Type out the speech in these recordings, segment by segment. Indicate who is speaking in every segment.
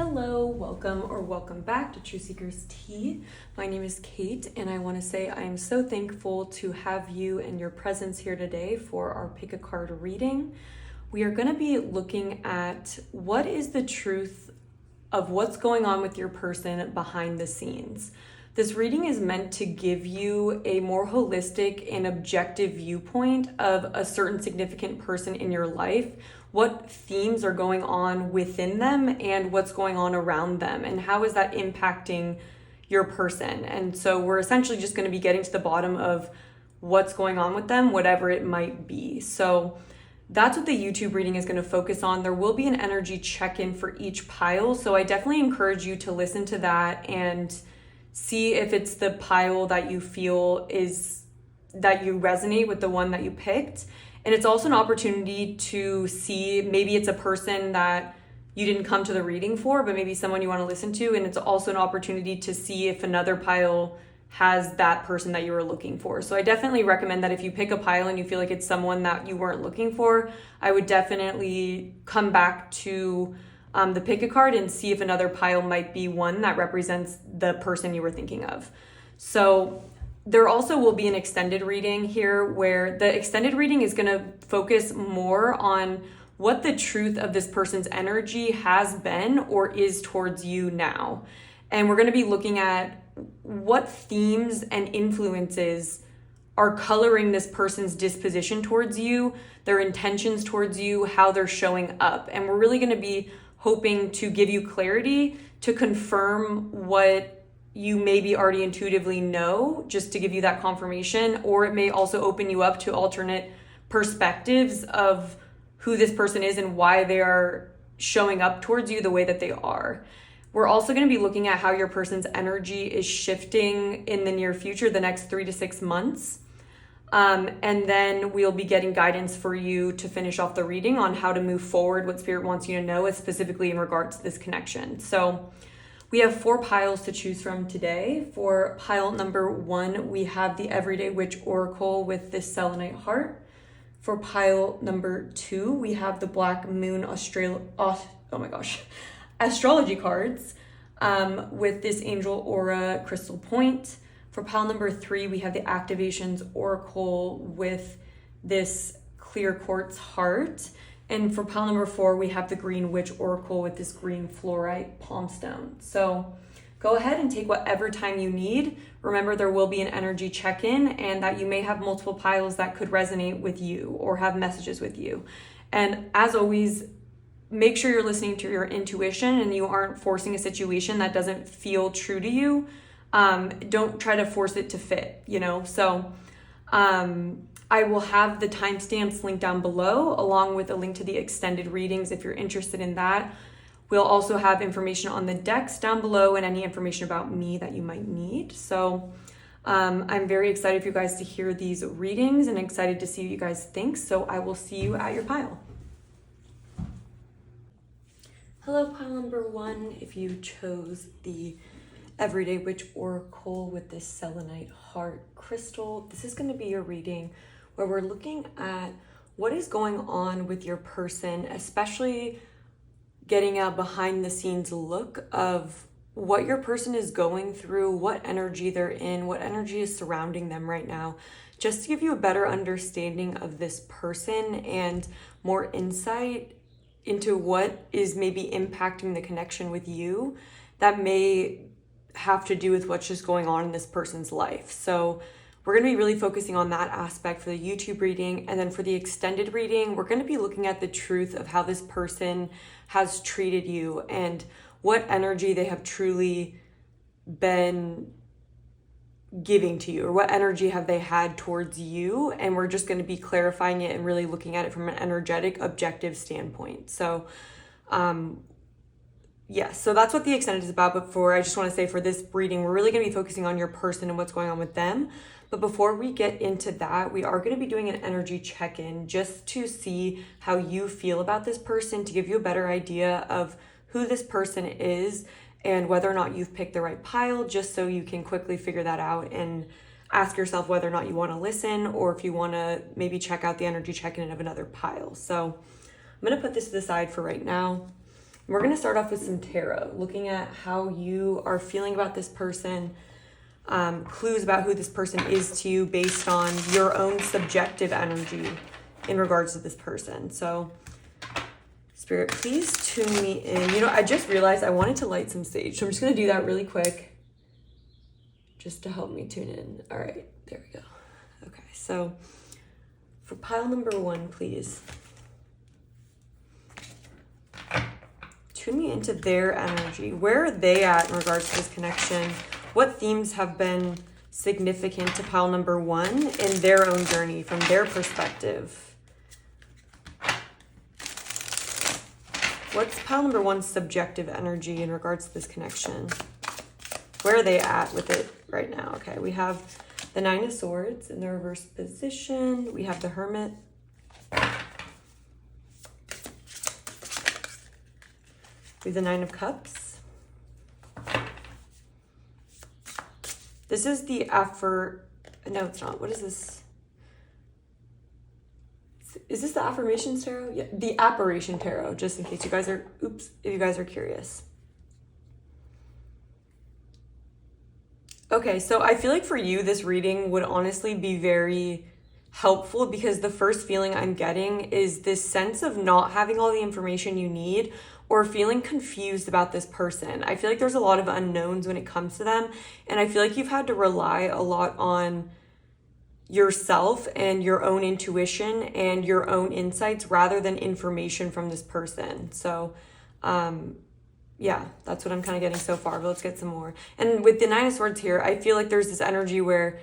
Speaker 1: Hello, welcome back to Truthseekerstea. My name is Kate, and I want to say I am so thankful to have you and your presence here today for our pick a card reading. We are going to be looking at what is the truth of what's going on with your person behind the scenes. This reading is meant to give you a more holistic and objective viewpoint of a certain significant person in your life, what themes are going on within them and what's going on around them, and how is that impacting your person. And so we're essentially just going to be getting to the bottom of what's going on with them, whatever it might be. So that's what the YouTube reading is going to focus on. There will be an energy check-in for each pile, so I definitely encourage you to listen to that and see if it's the pile that you feel is that you resonate with the one that you picked. And it's also an opportunity to see, maybe it's a person that you didn't come to the reading for, but maybe someone you want to listen to. And it's also an opportunity to see if another pile has that person that you were looking for. So I definitely recommend that if you pick a pile and you feel like it's someone that you weren't looking for, I would definitely come back to the pick a card and see if another pile might be one that represents the person you were thinking of. So there also will be an extended reading here, where the extended reading is going to focus more on what the truth of this person's energy has been or is towards you now. And we're going to be looking at what themes and influences are coloring this person's disposition towards you, their intentions towards you, how they're showing up. And we're really going to be hoping to give you clarity to confirm what you maybe already intuitively know, just to give you that confirmation, or it may also open you up to alternate perspectives of who this person is and why they are showing up towards you the way that they are. We're also going to be looking at how your person's energy is shifting in the near future, the next 3 to 6 months. And then we'll be getting guidance for you to finish off the reading on how to move forward, what Spirit wants you to know, specifically in regards to this connection. So we have 4 piles to choose from today. For pile number 1, we have the Everyday Witch Oracle with this selenite heart. For pile number 2, we have the Black Moon Astrology cards with this Angel Aura crystal point. For pile number 3, we have the Activations Oracle with this clear quartz heart. And for pile number 4, we have the Green Witch Oracle with this green fluorite palm stone. So go ahead and take whatever time you need. Remember, there will be an energy check-in, and that you may have multiple piles that could resonate with you or have messages with you. And as always, make sure you're listening to your intuition and you aren't forcing a situation that doesn't feel true to you. Don't try to force it to fit, So I will have the timestamps linked down below, along with a link to the extended readings if you're interested in that. We'll also have information on the decks down below and any information about me that you might need. So I'm very excited for you guys to hear these readings and excited to see what you guys think. So I will see you at your pile. Hello, pile number 1. If you chose the Everyday Witch Oracle with this selenite heart crystal, this is going to be your reading where we're looking at what is going on with your person, especially getting a behind the scenes look of what your person is going through, what energy they're in, what energy is surrounding them right now, just to give you a better understanding of this person and more insight into what is maybe impacting the connection with you that may have to do with what's just going on in this person's life. So we're going to be really focusing on that aspect for the YouTube reading. And then for the extended reading, we're going to be looking at the truth of how this person has treated you and what energy they have truly been giving to you, or what energy have they had towards you. And we're just going to be clarifying it and really looking at it from an energetic, objective standpoint. So yes, so that's what the extended is about. But I just want to say for this reading, we're really going to be focusing on your person and what's going on with them. But before we get into that, we are going to be doing an energy check-in just to see how you feel about this person, to give you a better idea of who this person is and whether or not you've picked the right pile, just so you can quickly figure that out and ask yourself whether or not you want to listen, or if you want to maybe check out the energy check-in of another pile. So I'm going to put this to the side for right now. We're going to start off with some tarot, looking at how you are feeling about this person, clues about who this person is to you based on your own subjective energy in regards to this person. So, Spirit, please tune me in. You know, I just realized I wanted to light some sage, so I'm just going to do that really quick just to help me tune in. All right, there we go. Okay, so for pile number 1, please. Tune me into their energy. Where are they at in regards to this connection? What themes have been significant to pile number 1 in their own journey from their perspective? What's pile number 1's subjective energy in regards to this connection? Where are they at with it right now? Okay, we have the 9 of Swords in the reverse position. We have the Hermit. We have the 9 of Cups. This is the no, it's not. What is this? Is this the Affirmations Tarot? Yeah, the Apparition Tarot, just in case you guys are, if you guys are curious. Okay, so I feel like for you, this reading would honestly be very helpful because the first feeling I'm getting is this sense of not having all the information you need or feeling confused about this person. I feel like there's a lot of unknowns when it comes to them, and I feel like you've had to rely a lot on yourself and your own intuition and your own insights rather than information from this person. So, yeah, that's what I'm kind of getting so far, but let's get some more. And with the 9 of Swords here, I feel like there's this energy where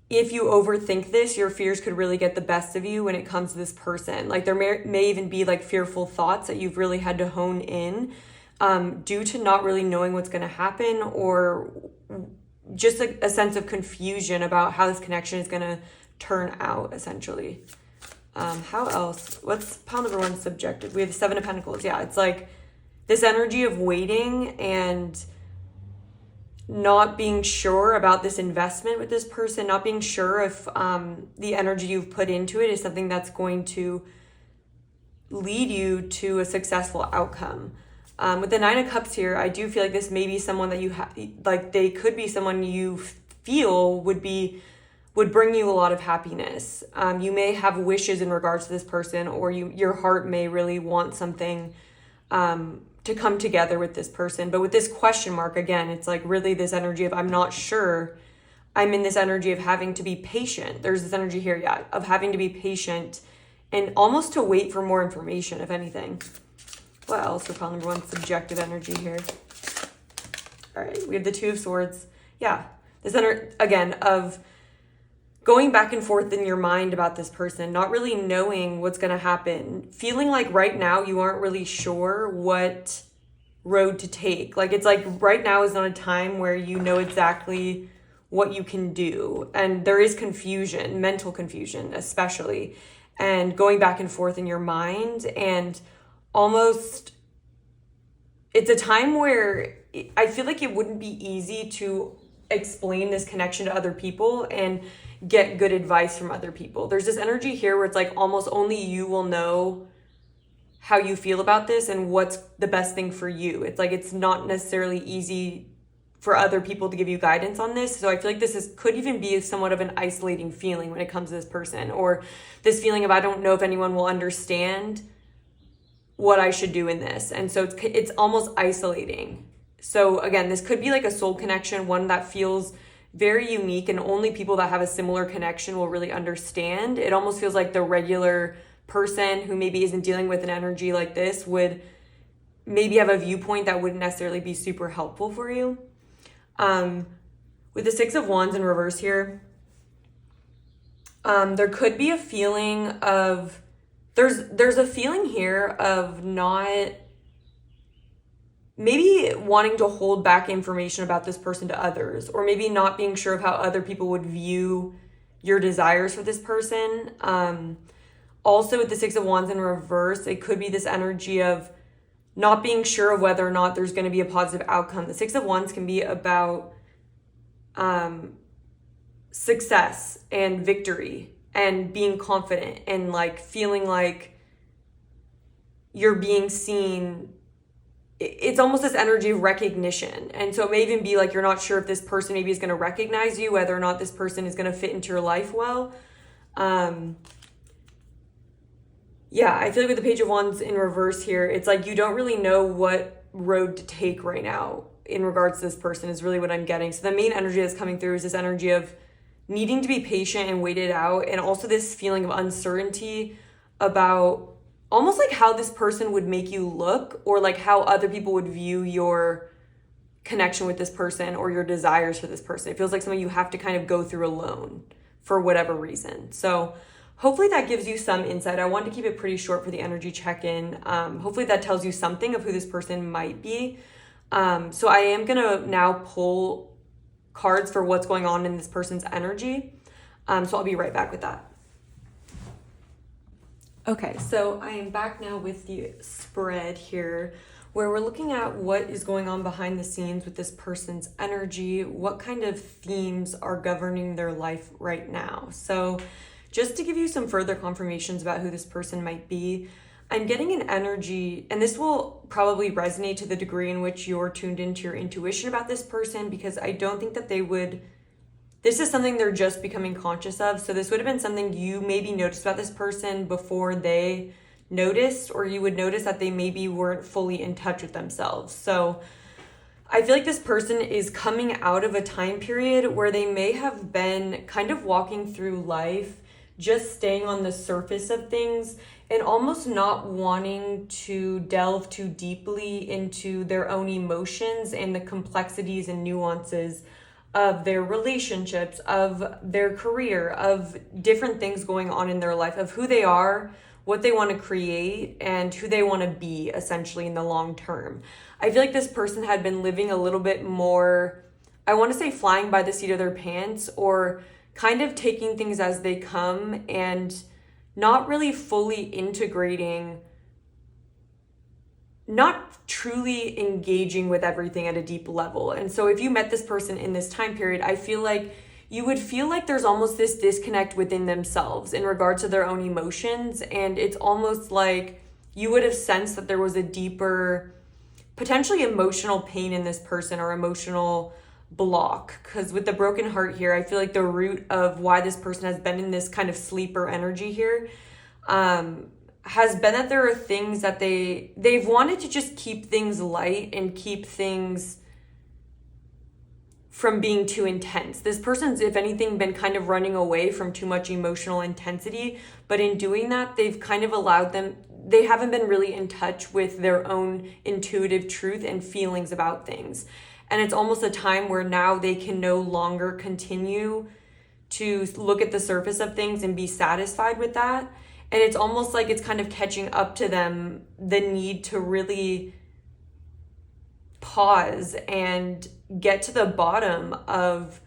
Speaker 1: if you overthink this, your fears could really get the best of you when it comes to this person. Like there may even be like fearful thoughts that you've really had to hone in due to not really knowing what's going to happen, or just like a sense of confusion about how this connection is going to turn out, essentially. How else? What's pile number 1 subjective? We have the 7 of Pentacles. Yeah, it's like this energy of waiting and not being sure about this investment with this person, not being sure if the energy you've put into it is something that's going to lead you to a successful outcome. With the 9 of Cups here, I do feel like this may be someone that you have, like they could be someone you feel would bring you a lot of happiness. You may have wishes in regards to this person, or your heart may really want something to come together with this person. But with this question mark, again, it's like really this energy of I'm not sure. I'm in this energy of having to be patient. There's this energy here, yeah, of having to be patient and almost to wait for more information, if anything. What else for pile number 1? Subjective energy here. All right, we have the 2 of Swords. Yeah, this again of going back and forth in your mind about this person, not really knowing what's going to happen, feeling like right now you aren't really sure what road to take. Like it's like right now is not a time where you know exactly what you can do. And there is confusion, mental confusion especially, and going back and forth in your mind. And almost it's a time where I feel like it wouldn't be easy to explain this connection to other people and get good advice from other people. There's this energy here where it's like almost only you will know how you feel about this and what's the best thing for you. It's like it's not necessarily easy for other people to give you guidance on this. So I feel like this could even be somewhat of an isolating feeling when it comes to this person, or this feeling of I don't know if anyone will understand what I should do in this. And so it's almost isolating. So again, this could be like a soul connection, one that feels very unique and only people that have a similar connection will really understand. It almost feels like the regular person who maybe isn't dealing with an energy like this would maybe have a viewpoint that wouldn't necessarily be super helpful for you. With the 6 of Wands in reverse here, there could be a feeling of, there's a feeling here of not maybe wanting to hold back information about this person to others, or maybe not being sure of how other people would view your desires for this person. Also with the 6 of Wands in reverse, it could be this energy of not being sure of whether or not there's going to be a positive outcome. The 6 of Wands can be about success and victory and being confident and like feeling like you're being seen it's almost this energy of recognition. And so it may even be like you're not sure if this person maybe is going to recognize you, whether or not this person is going to fit into your life well. Yeah, I feel like with the Page of Wands in reverse here, it's like you don't really know what road to take right now in regards to this person is really what I'm getting. So the main energy that's coming through is this energy of needing to be patient and wait it out, and also this feeling of uncertainty about almost like how this person would make you look, or like how other people would view your connection with this person or your desires for this person. It feels like something you have to kind of go through alone for whatever reason. So hopefully that gives you some insight. I wanted to keep it pretty short for the energy check-in. Hopefully that tells you something of who this person might be. So I am going to now pull cards for what's going on in this person's energy. So I'll be right back with that. Okay, so I am back now with the spread here, where we're looking at what is going on behind the scenes with this person's energy, what kind of themes are governing their life right now. So just to give you some further confirmations about who this person might be, I'm getting an energy, and this will probably resonate to the degree in which you're tuned into your intuition about this person, because I don't think that they would, this is something they're just becoming conscious of. So this would have been something you maybe noticed about this person before they noticed, or you would notice that they maybe weren't fully in touch with themselves. So I feel like this person is coming out of a time period where they may have been kind of walking through life, just staying on the surface of things and almost not wanting to delve too deeply into their own emotions and the complexities and nuances of their relationships, of their career, of different things going on in their life, of who they are, what they want to create, and who they want to be essentially in the long term. I feel like this person had been living a little bit more, I want to say flying by the seat of their pants, or kind of taking things as they come and not really fully integrating, not truly engaging with everything at a deep level. And so if you met this person in this time period, I feel like you would feel like there's almost this disconnect within themselves in regards to their own emotions. And it's almost like you would have sensed that there was a deeper, potentially emotional pain in this person, or emotional block. Because with the broken heart here, I feel like the root of why this person has been in this kind of sleeper energy here has been that there are things that they've wanted to just keep things light and keep things from being too intense. This person's, if anything, been kind of running away from too much emotional intensity, but in doing that, they've kind of allowed them, they haven't been really in touch with their own intuitive truth and feelings about things. And it's almost a time where now they can no longer continue to look at the surface of things and be satisfied with that. And it's almost like it's kind of catching up to them, the need to really pause and get to the bottom of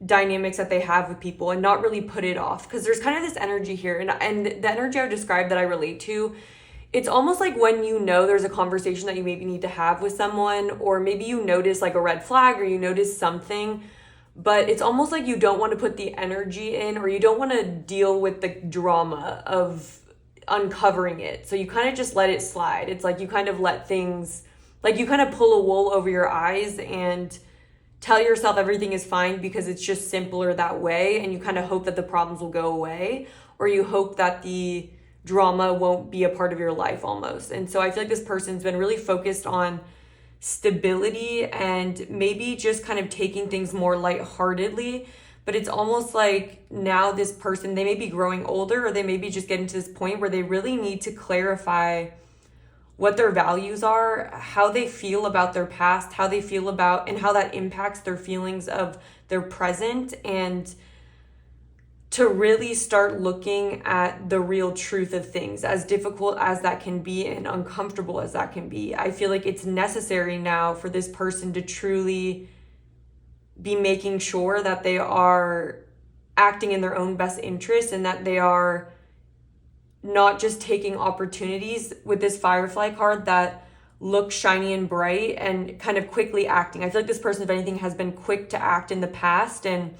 Speaker 1: dynamics that they have with people and not really put it off. Because there's kind of this energy here, and the energy I've described that I relate to, it's almost like when you know there's a conversation that you maybe need to have with someone, or maybe you notice like a red flag, or you notice something, but it's almost like you don't want to put the energy in, or you don't want to deal with the drama of uncovering it. So you kind of just let it slide. It's like you kind of let things, like you kind of pull a wool over your eyes and tell yourself everything is fine because it's just simpler that way. And you kind of hope that the problems will go away, or you hope that the drama won't be a part of your life almost. And so I feel like this person's been really focused on stability and maybe just kind of taking things more lightheartedly. But it's almost like now this person, they may be growing older, or they may be just getting to this point where they really need to clarify what their values are, how they feel about their past, how they feel about, and how that impacts their feelings of their present, and to really start looking at the real truth of things, as difficult as that can be and uncomfortable as that can be. I feel like it's necessary now for this person to truly be making sure that they are acting in their own best interest, and that they are not just taking opportunities with this Firefly card that look shiny and bright and kind of quickly acting. I feel like this person, if anything, has been quick to act in the past, and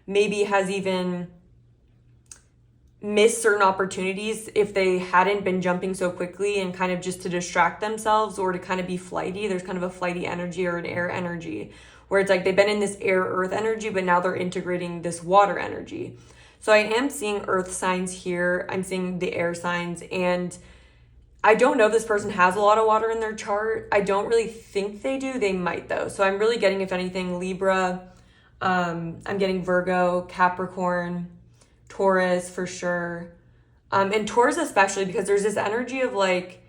Speaker 1: maybe has even miss certain opportunities if they hadn't been jumping so quickly and kind of just to distract themselves or to kind of be flighty. There's kind of a flighty energy or an air energy where it's like they've been in this air earth energy, but now they're integrating this water energy. So I am seeing earth signs here. I'm seeing the air signs, and I don't know if this person has a lot of water in their chart. I don't really think they do. They might though. So I'm really getting, if anything, Libra. I'm getting Virgo, Capricorn, Taurus for sure. And Taurus especially, because there's this energy of like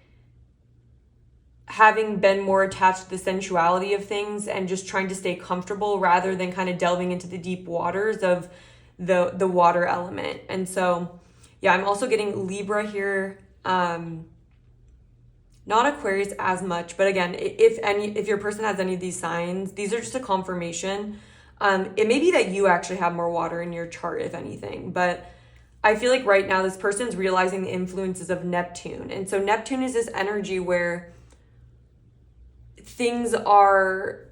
Speaker 1: having been more attached to the sensuality of things and just trying to stay comfortable rather than kind of delving into the deep waters of the water element. And so, yeah, I'm also getting Libra here. Not Aquarius as much, but again, if your person has any of these signs, these are just a confirmation. It may be that you actually have more water in your chart, if anything, but I feel like right now this person's realizing the influences of Neptune. And so Neptune is this energy where things are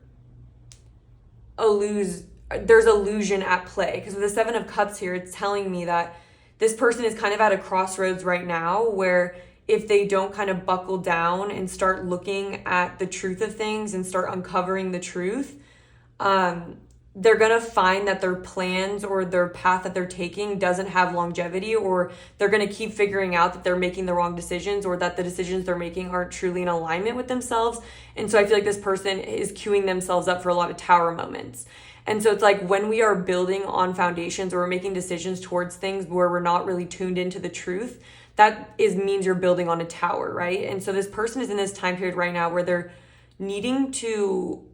Speaker 1: there's illusion at play. Because with the Seven of Cups here, it's telling me that this person is kind of at a crossroads right now where if they don't kind of buckle down and start looking at the truth of things and start uncovering the truth, they're going to find that their plans or their path that they're taking doesn't have longevity, or they're going to keep figuring out that they're making the wrong decisions or that the decisions they're making aren't truly in alignment with themselves. And so I feel like this person is queuing themselves up for a lot of tower moments. And so it's like when we are building on foundations or we're making decisions towards things where we're not really tuned into the truth, that means you're building on a tower, right? And so this person is in this time period right now where they're needing to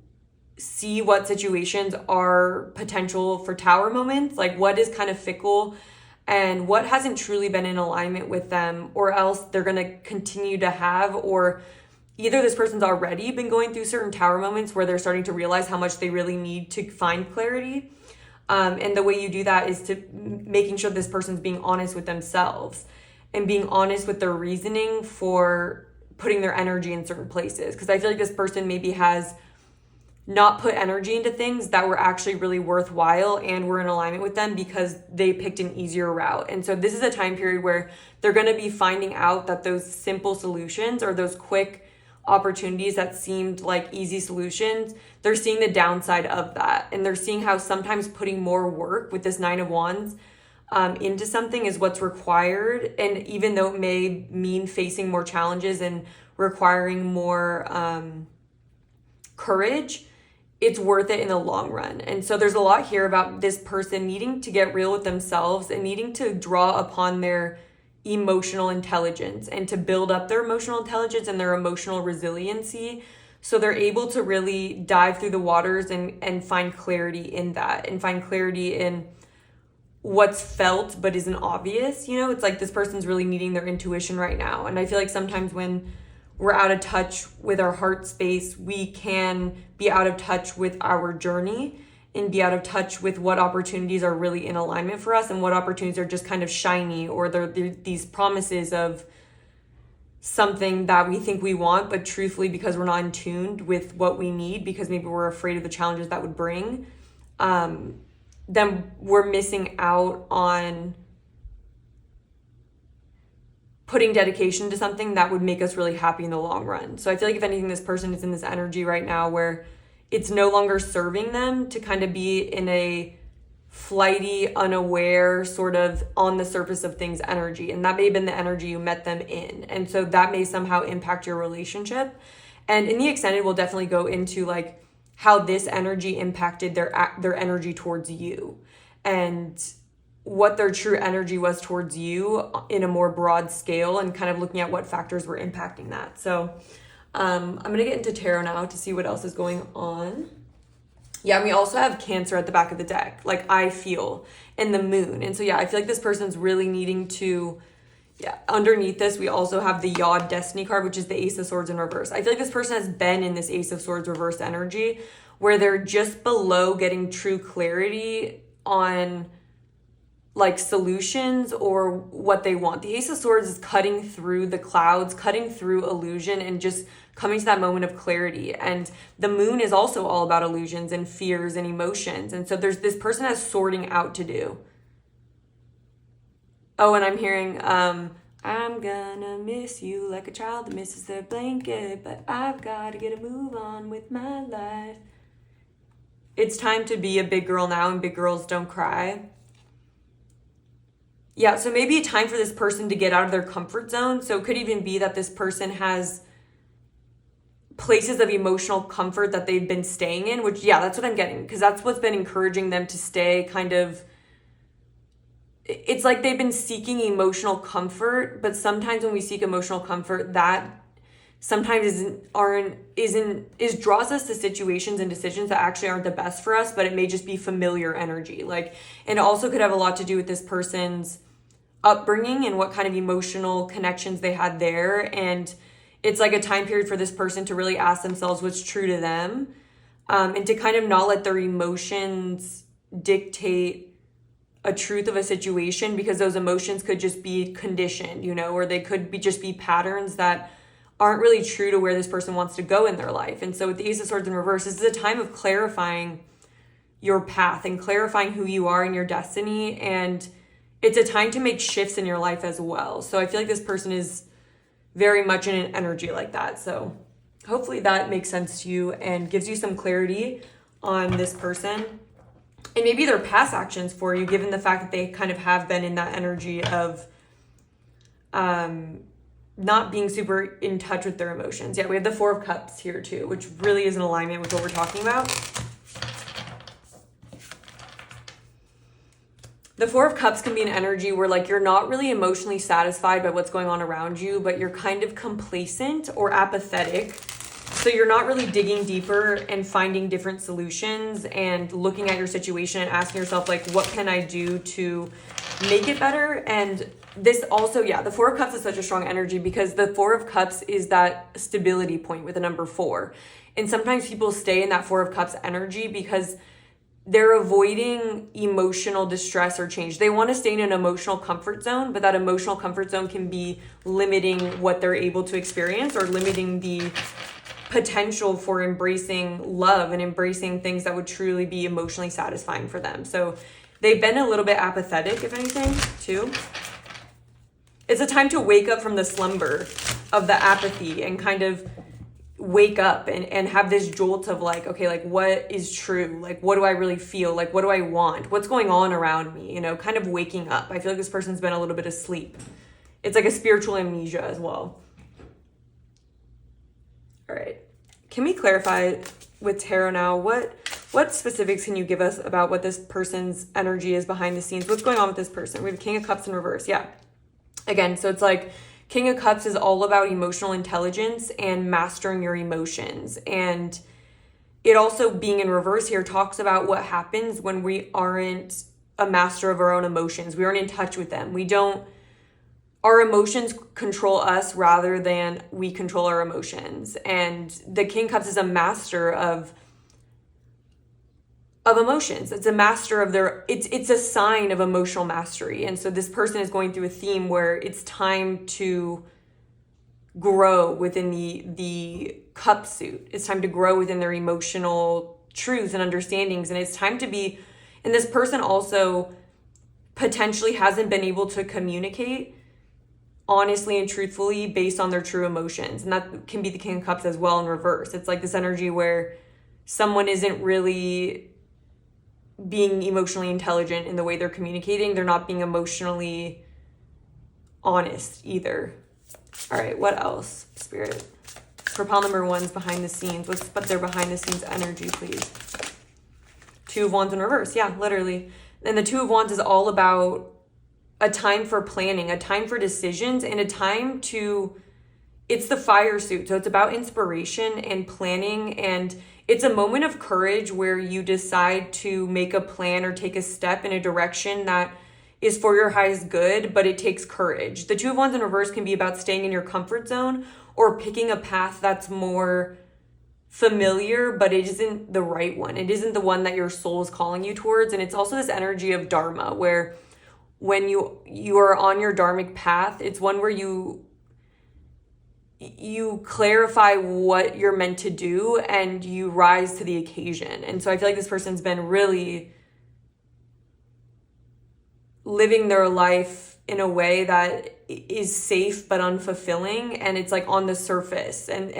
Speaker 1: see what situations are potential for tower moments, like what is kind of fickle and what hasn't truly been in alignment with them, or else they're going to continue to have, or either this person's already been going through certain tower moments where they're starting to realize how much they really need to find clarity. And the way you do that is to making sure this person's being honest with themselves and being honest with their reasoning for putting their energy in certain places. Because I feel like this person maybe has not put energy into things that were actually really worthwhile and were in alignment with them because they picked an easier route. And so this is a time period where they're going to be finding out that those simple solutions or those quick opportunities that seemed like easy solutions, they're seeing the downside of that. And they're seeing how sometimes putting more work with this Nine of Wands into something is what's required. And even though it may mean facing more challenges and requiring more courage, it's worth it in the long run. And so there's a lot here about this person needing to get real with themselves and needing to draw upon their emotional intelligence and to build up their emotional intelligence and their emotional resiliency, so they're able to really dive through the waters and find clarity in that, and find clarity in what's felt but isn't obvious. You know, it's like this person's really needing their intuition right now. And I feel like sometimes when we're out of touch with our heart space, we can be out of touch with our journey and be out of touch with what opportunities are really in alignment for us and what opportunities are just kind of shiny, or they're these promises of something that we think we want, but truthfully, because we're not in tuned with what we need, because maybe we're afraid of the challenges that would bring, then we're missing out on putting dedication to something that would make us really happy in the long run. So I feel like if anything, this person is in this energy right now where it's no longer serving them to kind of be in a flighty, unaware, sort of on the surface of things energy. And that may have been the energy you met them in. And so that may somehow impact your relationship. And in the extended, we'll definitely go into like how this energy impacted their energy towards you and what their true energy was towards you in a more broad scale, and kind of looking at what factors were impacting that. So I'm going to get into tarot now to see what else is going on. Yeah, and we also have Cancer at the back of the deck, like I feel, and the moon. And so, yeah, I feel like this person's really needing to, underneath this, we also have the Yod Destiny card, which is the Ace of Swords in reverse. I feel like this person has been in this Ace of Swords reverse energy where they're just below getting true clarity on like solutions or what they want. The Ace of Swords is cutting through the clouds, cutting through illusion, and just coming to that moment of clarity. And the moon is also all about illusions and fears and emotions. And so there's this person has sorting out to do. Oh, and I'm hearing, I'm gonna miss you like a child that misses their blanket, but I've got to get a move on with my life. It's time to be a big girl now, and big girls don't cry. Yeah, so maybe a time for this person to get out of their comfort zone. So it could even be that this person has places of emotional comfort that they've been staying in, which, yeah, that's what I'm getting, because that's what's been encouraging them to stay kind of. It's like they've been seeking emotional comfort, but sometimes when we seek emotional comfort, that sometimes draws us to situations and decisions that actually aren't the best for us, but it may just be familiar energy. Like, and it also could have a lot to do with this person's upbringing and what kind of emotional connections they had there. And it's like a time period for this person to really ask themselves what's true to them, and to kind of not let their emotions dictate a truth of a situation, because those emotions could just be conditioned, or they could just be patterns that aren't really true to where this person wants to go in their life. And so with the Ace of Swords in reverse, this is a time of clarifying your path and clarifying who you are in your destiny. And it's a time to make shifts in your life as well. So I feel like this person is very much in an energy like that. So hopefully that makes sense to you and gives you some clarity on this person. And maybe their past actions for you, given the fact that they kind of have been in that energy of not being super in touch with their emotions. Yeah, we have the Four of Cups here too, which really is in alignment with what we're talking about. The Four of Cups can be an energy where like you're not really emotionally satisfied by what's going on around you, but you're kind of complacent or apathetic. So you're not really digging deeper and finding different solutions and looking at your situation and asking yourself, like, what can I do to make it better? And this also, yeah, the Four of Cups is such a strong energy because the Four of Cups is that stability point with the number 4. And sometimes people stay in that Four of Cups energy because they're avoiding emotional distress or change. They want to stay in an emotional comfort zone, but that emotional comfort zone can be limiting what they're able to experience or limiting the potential for embracing love and embracing things that would truly be emotionally satisfying for them. So they've been a little bit apathetic, if anything, too. It's a time to wake up from the slumber of the apathy and kind of wake up and have this jolt of like, okay, like what is true? Like, what do I really feel? Like, what do I want? What's going on around me? Kind of waking up. I feel like this person's been a little bit asleep. It's like a spiritual amnesia as well. All right. Can we clarify with tarot now? What specifics can you give us about what this person's energy is behind the scenes? What's going on with this person? We have King of Cups in reverse. Yeah. Again, so it's like King of Cups is all about emotional intelligence and mastering your emotions. And it also being in reverse here talks about what happens when we aren't a master of our own emotions. We aren't in touch with them. Our emotions control us rather than we control our emotions. And the King of Cups is a master of emotions. It's a master of it's a sign of emotional mastery. And so this person is going through a theme where it's time to grow within the cup suit. It's time to grow within their emotional truths and understandings. And it's time to be, and this person also potentially hasn't been able to communicate honestly and truthfully based on their true emotions. And that can be the King of Cups as well in reverse. It's like this energy where someone isn't really being emotionally intelligent in the way they're communicating. They're not being emotionally honest either. All right, what else, Spirit? For pile number 1's behind the scenes. Let's put their behind the scenes energy, please. Two of Wands in reverse. Yeah, literally. And the Two of Wands is all about a time for planning, a time for decisions, and a time to, it's the fire suit. So it's about inspiration and planning, and it's a moment of courage where you decide to make a plan or take a step in a direction that is for your highest good, but it takes courage. The Two of Wands in reverse can be about staying in your comfort zone or picking a path that's more familiar, but it isn't the right one. It isn't the one that your soul is calling you towards. And it's also this energy of Dharma, where when you are on your dharmic path, it's one where you clarify what you're meant to do and you rise to the occasion. And so I feel like this person's been really living their life in a way that is safe but unfulfilling, and it's like on the surface, and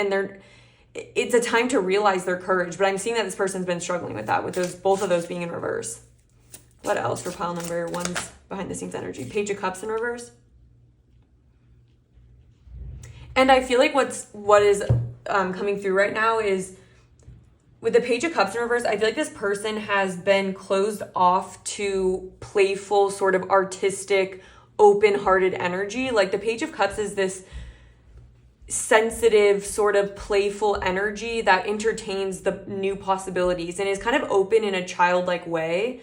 Speaker 1: it's a time to realize their courage. But I'm seeing that this person's been struggling with that, with both of those being in reverse. What else for pile number one's behind the scenes energy? Page of Cups in reverse. And I feel like what is coming through right now is with the Page of Cups in reverse, I feel like this person has been closed off to playful, sort of artistic, open-hearted energy. Like the Page of Cups is this sensitive, sort of playful energy that entertains the new possibilities and is kind of open in a childlike way.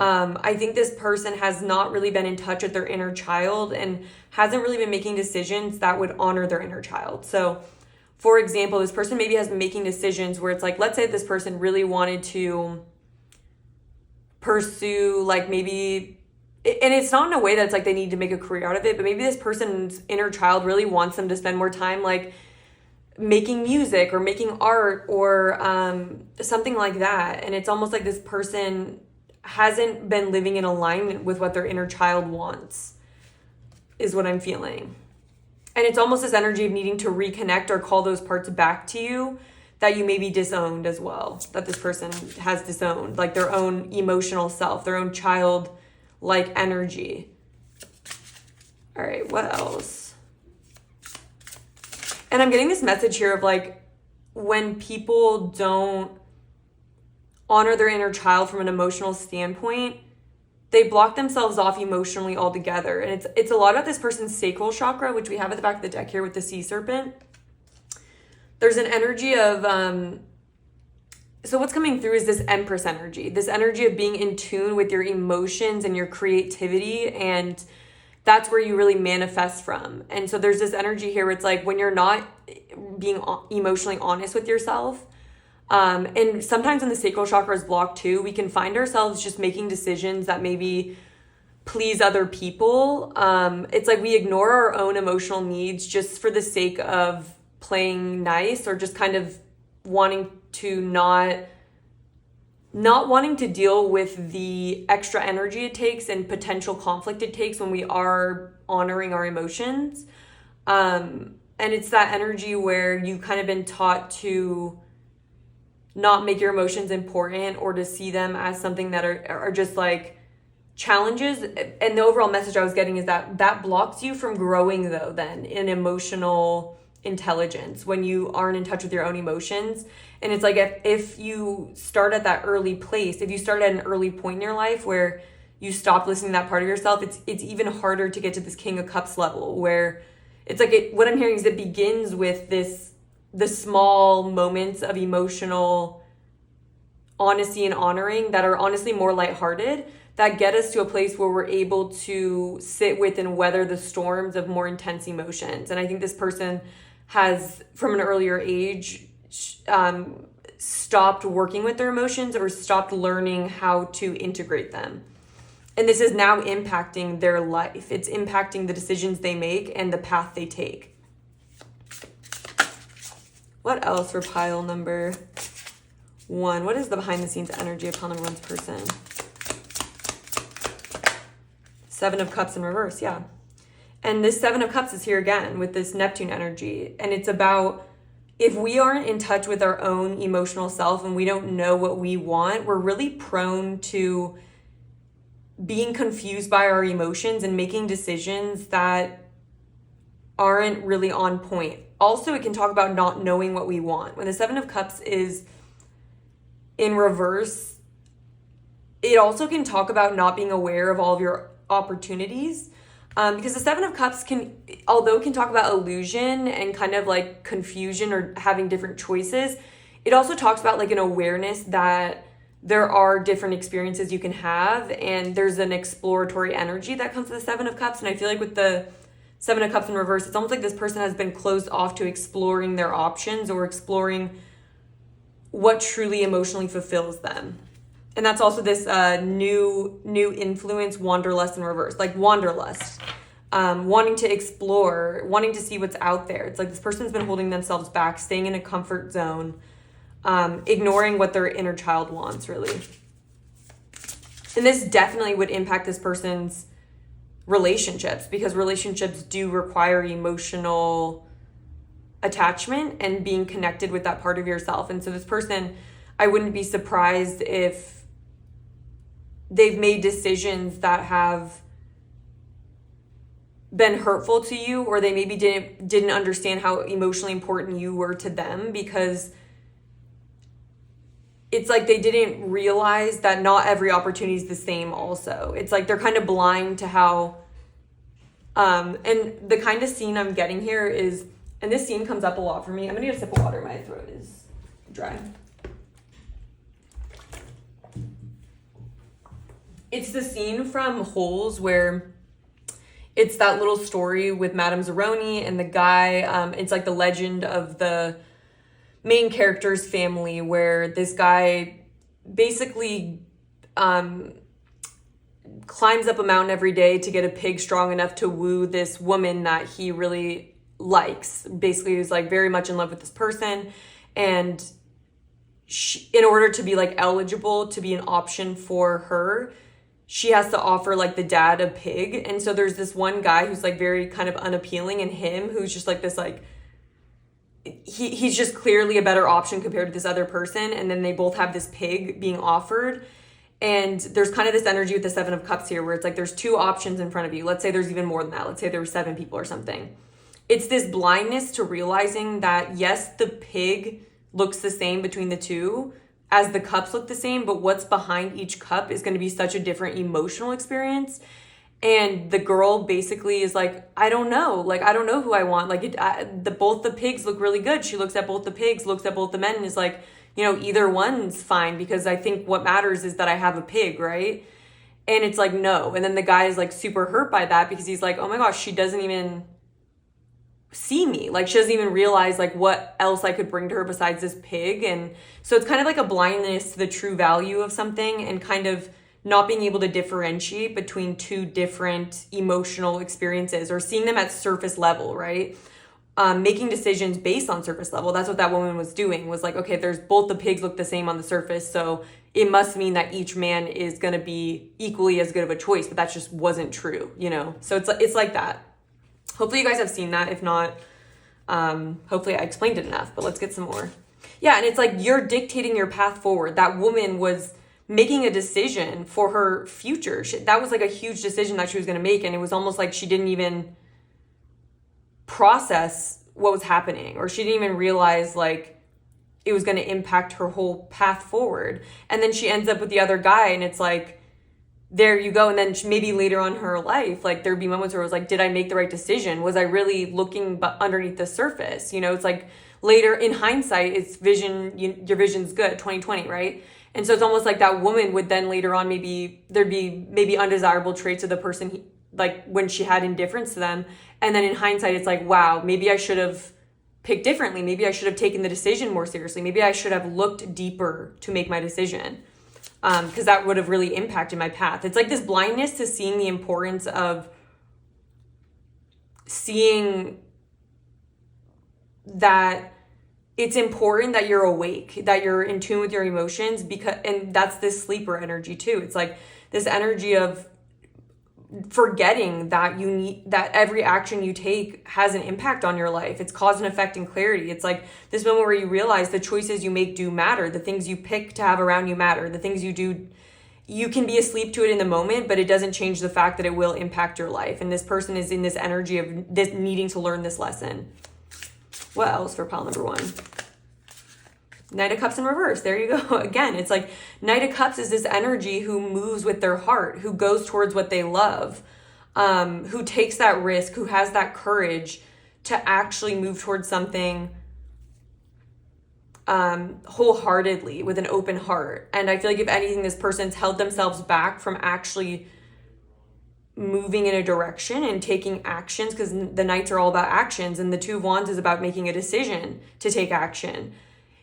Speaker 1: I think this person has not really been in touch with their inner child and hasn't really been making decisions that would honor their inner child. So, for example, this person maybe has been making decisions where it's like, let's say this person really wanted to pursue, like maybe, and it's not in a way that it's like they need to make a career out of it, but maybe this person's inner child really wants them to spend more time like making music or making art or something like that. And it's almost like this person hasn't been living in alignment with what their inner child wants, is what I'm feeling. And it's almost this energy of needing to reconnect or call those parts back to you that you maybe disowned as well, that this person has disowned, like their own emotional self, their own child-like energy. All right, what else? And I'm getting this message here of like, when people don't honor their inner child from an emotional standpoint, they block themselves off emotionally altogether. And it's a lot about this person's sacral chakra, which we have at the back of the deck here with the sea serpent. There's an energy of, so what's coming through is this Empress energy, this energy of being in tune with your emotions and your creativity. And that's where you really manifest from. And so there's this energy here where it's like when you're not being emotionally honest with yourself, and sometimes when the sacral chakra is blocked too, we can find ourselves just making decisions that maybe please other people. It's like we ignore our own emotional needs just for the sake of playing nice, or just kind of wanting to not wanting to deal with the extra energy it takes and potential conflict it takes when we are honoring our emotions. And it's that energy where you've kind of been taught to not make your emotions important or to see them as something that are just like challenges. And the overall message I was getting is that blocks you from growing though then in emotional intelligence when you aren't in touch with your own emotions. And it's like if you start at that early place, if you start at an early point in your life where you stop listening to that part of yourself, it's even harder to get to this King of Cups level where it's like what I'm hearing is it begins with the small moments of emotional honesty and honoring that are honestly more lighthearted, that get us to a place where we're able to sit with and weather the storms of more intense emotions. And I think this person has, from an earlier age, stopped working with their emotions or stopped learning how to integrate them. And this is now impacting their life. It's impacting the decisions they make and the path they take. What else for pile number one? What is the behind the scenes energy of pile number one's person? Seven of Cups in reverse, yeah. And this Seven of Cups is here again with this Neptune energy. And it's about if we aren't in touch with our own emotional self and we don't know what we want, we're really prone to being confused by our emotions and making decisions that aren't really on point. Also, it can talk about not knowing what we want. When the Seven of Cups is in reverse, it also can talk about not being aware of all of your opportunities. Because the Seven of Cups although it can talk about illusion and kind of like confusion or having different choices, it also talks about like an awareness that there are different experiences you can have, and there's an exploratory energy that comes with the Seven of Cups. And I feel like with the Seven of Cups in reverse, it's almost like this person has been closed off to exploring their options or exploring what truly emotionally fulfills them. And that's also this new influence, wanderlust in reverse, like wanderlust, wanting to explore, wanting to see what's out there. It's like this person's been holding themselves back, staying in a comfort zone, ignoring what their inner child wants, really. And this definitely would impact this person's relationships, because relationships do require emotional attachment and being connected with that part of yourself. And so this person, I wouldn't be surprised if they've made decisions that have been hurtful to you, or they maybe didn't understand how emotionally important you were to them, because it's like they didn't realize that not every opportunity is the same also. It's like they're kind of blind to how, and the kind of scene I'm getting here is, and this scene comes up a lot for me. I'm gonna get a sip of water, my throat is dry. It's the scene from Holes where it's that little story with Madame Zeroni and the guy, it's like the legend of the main character's family, where this guy basically climbs up a mountain every day to get a pig strong enough to woo this woman that he really likes. Basically, he's like very much in love with this person, and she, in order to be like eligible to be an option for her, she has to offer like the dad a pig. And so there's this one guy who's like very kind of unappealing, and him who's just like this like he's just clearly a better option compared to this other person. And then they both have this pig being offered. And there's kind of this energy with the Seven of Cups here where it's like there's two options in front of you. Let's say there's even more than that. Let's say there were 7 people or something. It's this blindness to realizing that, yes, the pig looks the same between the two as the cups look the same, but what's behind each cup is going to be such a different emotional experience. And the girl basically is like, I don't know. Like, I don't know who I want. Like, both the pigs look really good. She looks at both the pigs, looks at both the men, and is like, you know, either one's fine, because I think what matters is that I have a pig, right? And it's like, no. And then the guy is like super hurt by that, because he's like, oh my gosh, she doesn't even see me. Like, she doesn't even realize like what else I could bring to her besides this pig. And so it's kind of like a blindness to the true value of something, and kind of not being able to differentiate between two different emotional experiences, or seeing them at surface level, right? Making decisions based on surface level. That's what that woman was doing, was like, okay, there's both the pigs look the same on the surface, so it must mean that each man is going to be equally as good of a choice, but that just wasn't true, you know? So it's like that. Hopefully you guys have seen that. If not, hopefully I explained it enough, but let's get some more. Yeah, and it's like you're dictating your path forward. That woman was making a decision for her future. That was like a huge decision that she was going to make, and it was almost like she didn't even process what was happening, or she didn't even realize like it was going to impact her whole path forward. And then she ends up with the other guy, and it's like, there you go. And then maybe later on in her life, like there'd be moments where it was like, did I make the right decision? Was I really looking underneath the surface? You know, it's like later in hindsight, it's vision, your vision's good, 2020, right? And so it's almost like that woman would then later on, maybe there'd be maybe undesirable traits of the person, like when she had indifference to them. And then in hindsight, it's like, wow, maybe I should have picked differently. Maybe I should have taken the decision more seriously. Maybe I should have looked deeper to make my decision. Because that would have really impacted my path. It's like this blindness to seeing the importance of seeing that it's important that you're awake, that you're in tune with your emotions, because, and that's this sleeper energy too. It's like this energy of forgetting that you need, that every action you take has an impact on your life. It's cause and effect and clarity. It's like this moment where you realize the choices you make do matter. The things you pick to have around you matter. The things you do, you can be asleep to it in the moment, but it doesn't change the fact that it will impact your life. And this person is in this energy of this needing to learn this lesson. What else for pile number 1? Knight of Cups in reverse. There you go. Again, it's like Knight of Cups is this energy who moves with their heart, who goes towards what they love, who takes that risk, who has that courage to actually move towards something wholeheartedly with an open heart. And I feel like if anything, this person's held themselves back from actually moving in a direction and taking actions, because the Knights are all about actions, and the Two of Wands is about making a decision to take action.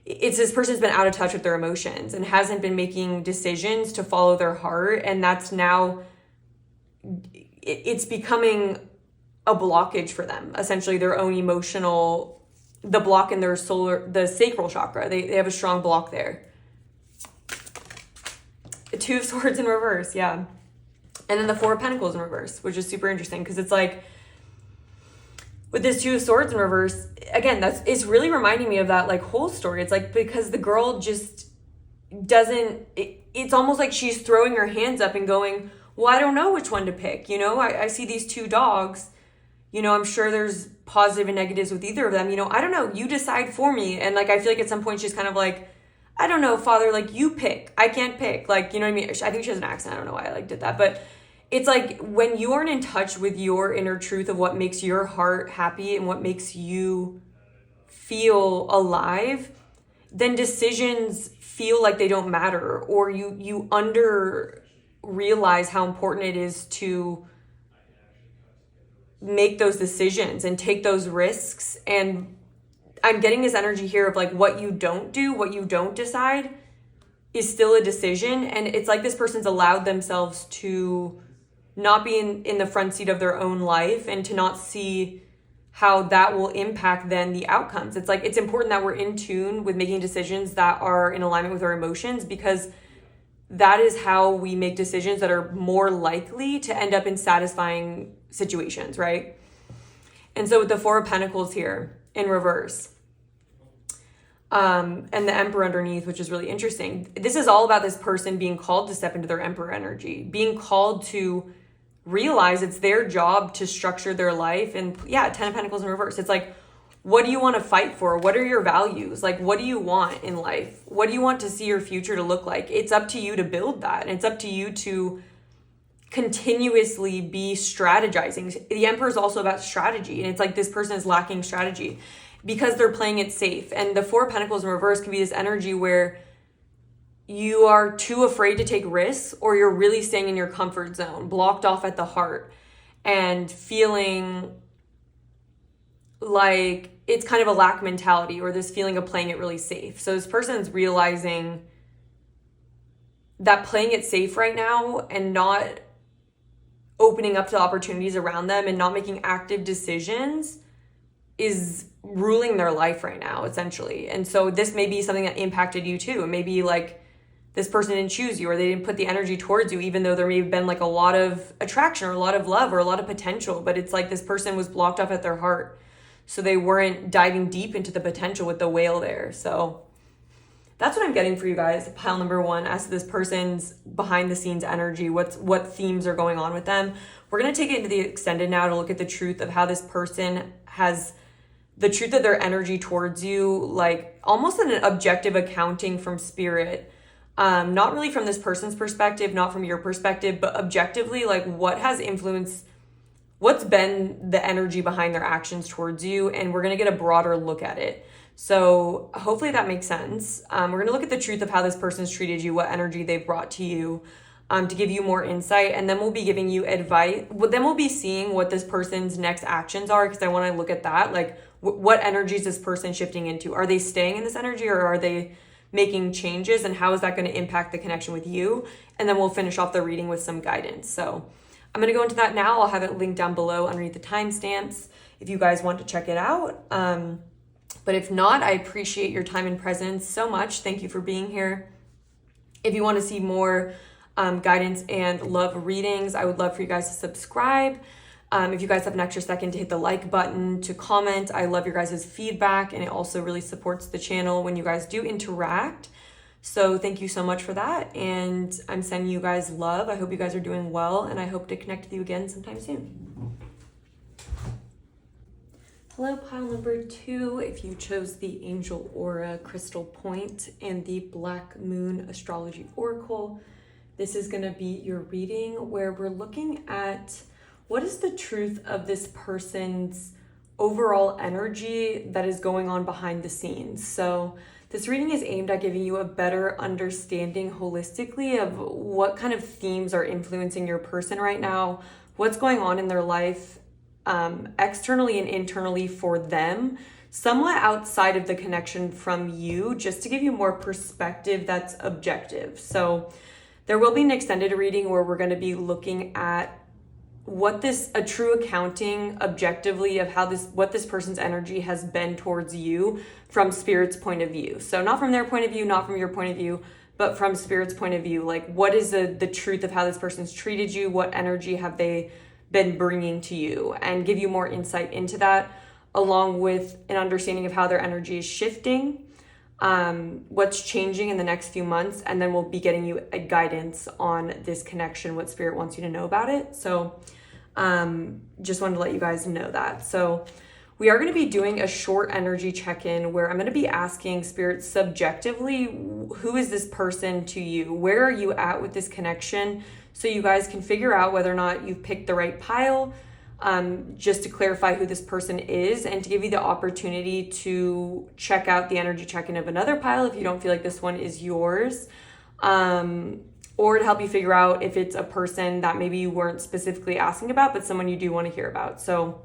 Speaker 1: It's this person's been out of touch with their emotions and hasn't been making decisions to follow their heart. And that's now, it's becoming a blockage for them, essentially their own emotional, the block in their the sacral chakra. They have a strong block there. The Two of Swords in reverse, yeah. And then the Four of Pentacles in reverse, which is super interesting because it's like, with this Two of Swords in reverse, again, it's really reminding me of that like whole story. It's like, because the girl just doesn't, it's almost like she's throwing her hands up and going, well, I don't know which one to pick. You know, I see these two dogs, you know, I'm sure there's positive and negatives with either of them. You know, I don't know, you decide for me. And like, I feel like at some point she's kind of like, I don't know, Father, like you pick, I can't pick. Like, you know what I mean? I think she has an accent. I don't know why I like did that, but it's like when you aren't in touch with your inner truth of what makes your heart happy and what makes you feel alive, then decisions feel like they don't matter, or you under realize how important it is to make those decisions and take those risks. And I'm getting this energy here of like what you don't do, what you don't decide is still a decision. And it's like this person's allowed themselves to not be in the front seat of their own life and to not see how that will impact then the outcomes. It's like, it's important that we're in tune with making decisions that are in alignment with our emotions, because that is how we make decisions that are more likely to end up in satisfying situations, right? And so with the Four of Pentacles here in reverse, and the Emperor underneath, which is really interesting. This is all about this person being called to step into their Emperor energy, being called to realize it's their job to structure their life. And yeah, 10 of Pentacles in reverse. It's like, what do you want to fight for? What are your values? Like, what do you want in life? What do you want to see your future to look like? It's up to you to build that. And it's up to you to continuously be strategizing. The Emperor is also about strategy. And it's like this person is lacking strategy because they're playing it safe. And the Four of Pentacles in reverse can be this energy where you are too afraid to take risks, or you're really staying in your comfort zone, blocked off at the heart, and feeling like it's kind of a lack mentality, or this feeling of playing it really safe. So this person's realizing that playing it safe right now and not opening up to opportunities around them and not making active decisions is ruling their life right now, essentially. And so this may be something that impacted you too. It may be like this person didn't choose you, or they didn't put the energy towards you, even though there may have been like a lot of attraction or a lot of love or a lot of potential. But it's like this person was blocked off at their heart, so they weren't diving deep into the potential with the whale there. So that's what I'm getting for you guys. Pile number one, as to this person's behind the scenes energy, what themes are going on with them. We're going to take it into the extended now to look at the truth of how this person has the truth of their energy towards you, like almost an objective accounting from spirit. Not really from this person's perspective, not from your perspective, but objectively, like what has influenced, what's been the energy behind their actions towards you. And we're going to get a broader look at it. So hopefully that makes sense. We're going to look at the truth of how this person's treated you, what energy they've brought to you, to give you more insight. And then we'll be giving you advice. Then we'll be seeing what this person's next actions are, because I want to look at that. Like what energy is this person shifting into? Are they staying in this energy, or are they making changes, and how is that going to impact the connection with you? And then we'll finish off the reading with some guidance. So I'm going to go into that now. I'll have it linked down below underneath the timestamps if you guys want to check it out. But if not, I appreciate your time and presence so much. Thank you for being here. If you want to see more guidance and love readings, I would love for you guys to subscribe. If you guys have an extra second to hit the like button, to comment, I love your guys' feedback, and it also really supports the channel when you guys do interact. So thank you so much for that, and I'm sending you guys love. I hope you guys are doing well, and I hope to connect with you again sometime soon. Hello, pile number 2. If you chose the Angel Aura Crystal Point and the Black Moon Astrology Oracle, this is going to be your reading where we're looking at what is the truth of this person's overall energy that is going on behind the scenes. So this reading is aimed at giving you a better understanding holistically of what kind of themes are influencing your person right now, what's going on in their life, externally and internally for them, somewhat outside of the connection from you, just to give you more perspective that's objective. So there will be an extended reading where we're going to be looking at a true accounting objectively of what this person's energy has been towards you from spirit's point of view. So not from their point of view, not from your point of view, but from Spirit's point of view, like what is the truth of how this person's treated you? What energy have they been bringing to you? And give you more insight into that, along with an understanding of how their energy is shifting, what's changing in the next few months, and then we'll be getting you a guidance on this connection, what Spirit wants you to know about it. So just wanted to let you guys know that. So we are going to be doing a short energy check-in where I'm going to be asking Spirit subjectively, who is this person to you? Where are you at with this connection? So you guys can figure out whether or not you've picked the right pile, just to clarify who this person is, and to give you the opportunity to check out the energy check-in of another pile if you don't feel like this one is yours, or to help you figure out if it's a person that maybe you weren't specifically asking about, but someone you do want to hear about. So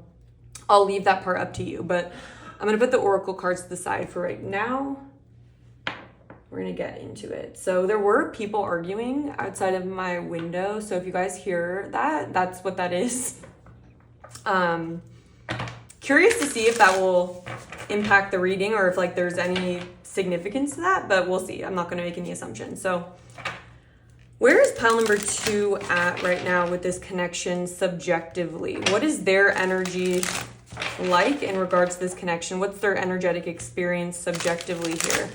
Speaker 1: I'll leave that part up to you, but I'm going to put the oracle cards to the side for right now. We're going to get into it. So there were people arguing outside of my window. So if you guys hear that, that's what that is. Curious to see if that will impact the reading or if like there's any significance to that, but we'll see. I'm not going to make any assumptions. So where is pile number 2 at right now with this connection subjectively? What is their energy like in regards to this connection? What's their energetic experience subjectively here?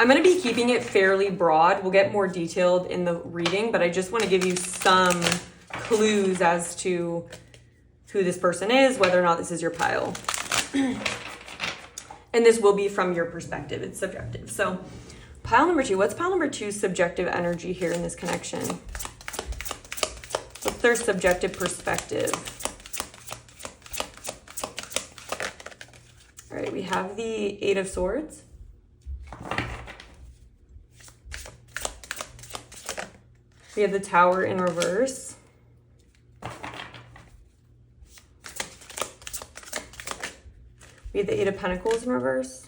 Speaker 1: I'm going to be keeping it fairly broad. We'll get more detailed in the reading, but I just want to give you some clues as to who this person is, whether or not this is your pile. And this will be from your perspective. It's subjective. So pile number 2, what's pile number 2's subjective energy here in this connection? What's their subjective perspective? All right, we have the 8 of Swords. We have the Tower in reverse. We have the 8 of Pentacles in reverse.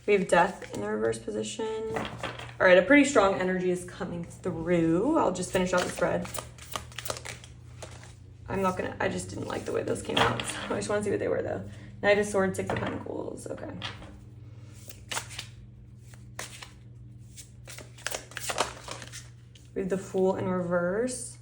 Speaker 1: We have Death in the reverse position. All right, a pretty strong energy is coming through. I'll just finish out the spread. I just didn't like the way those came out. So I just want to see what they were though. Knight of Swords, 6 of Pentacles. Okay. We have the Fool in reverse.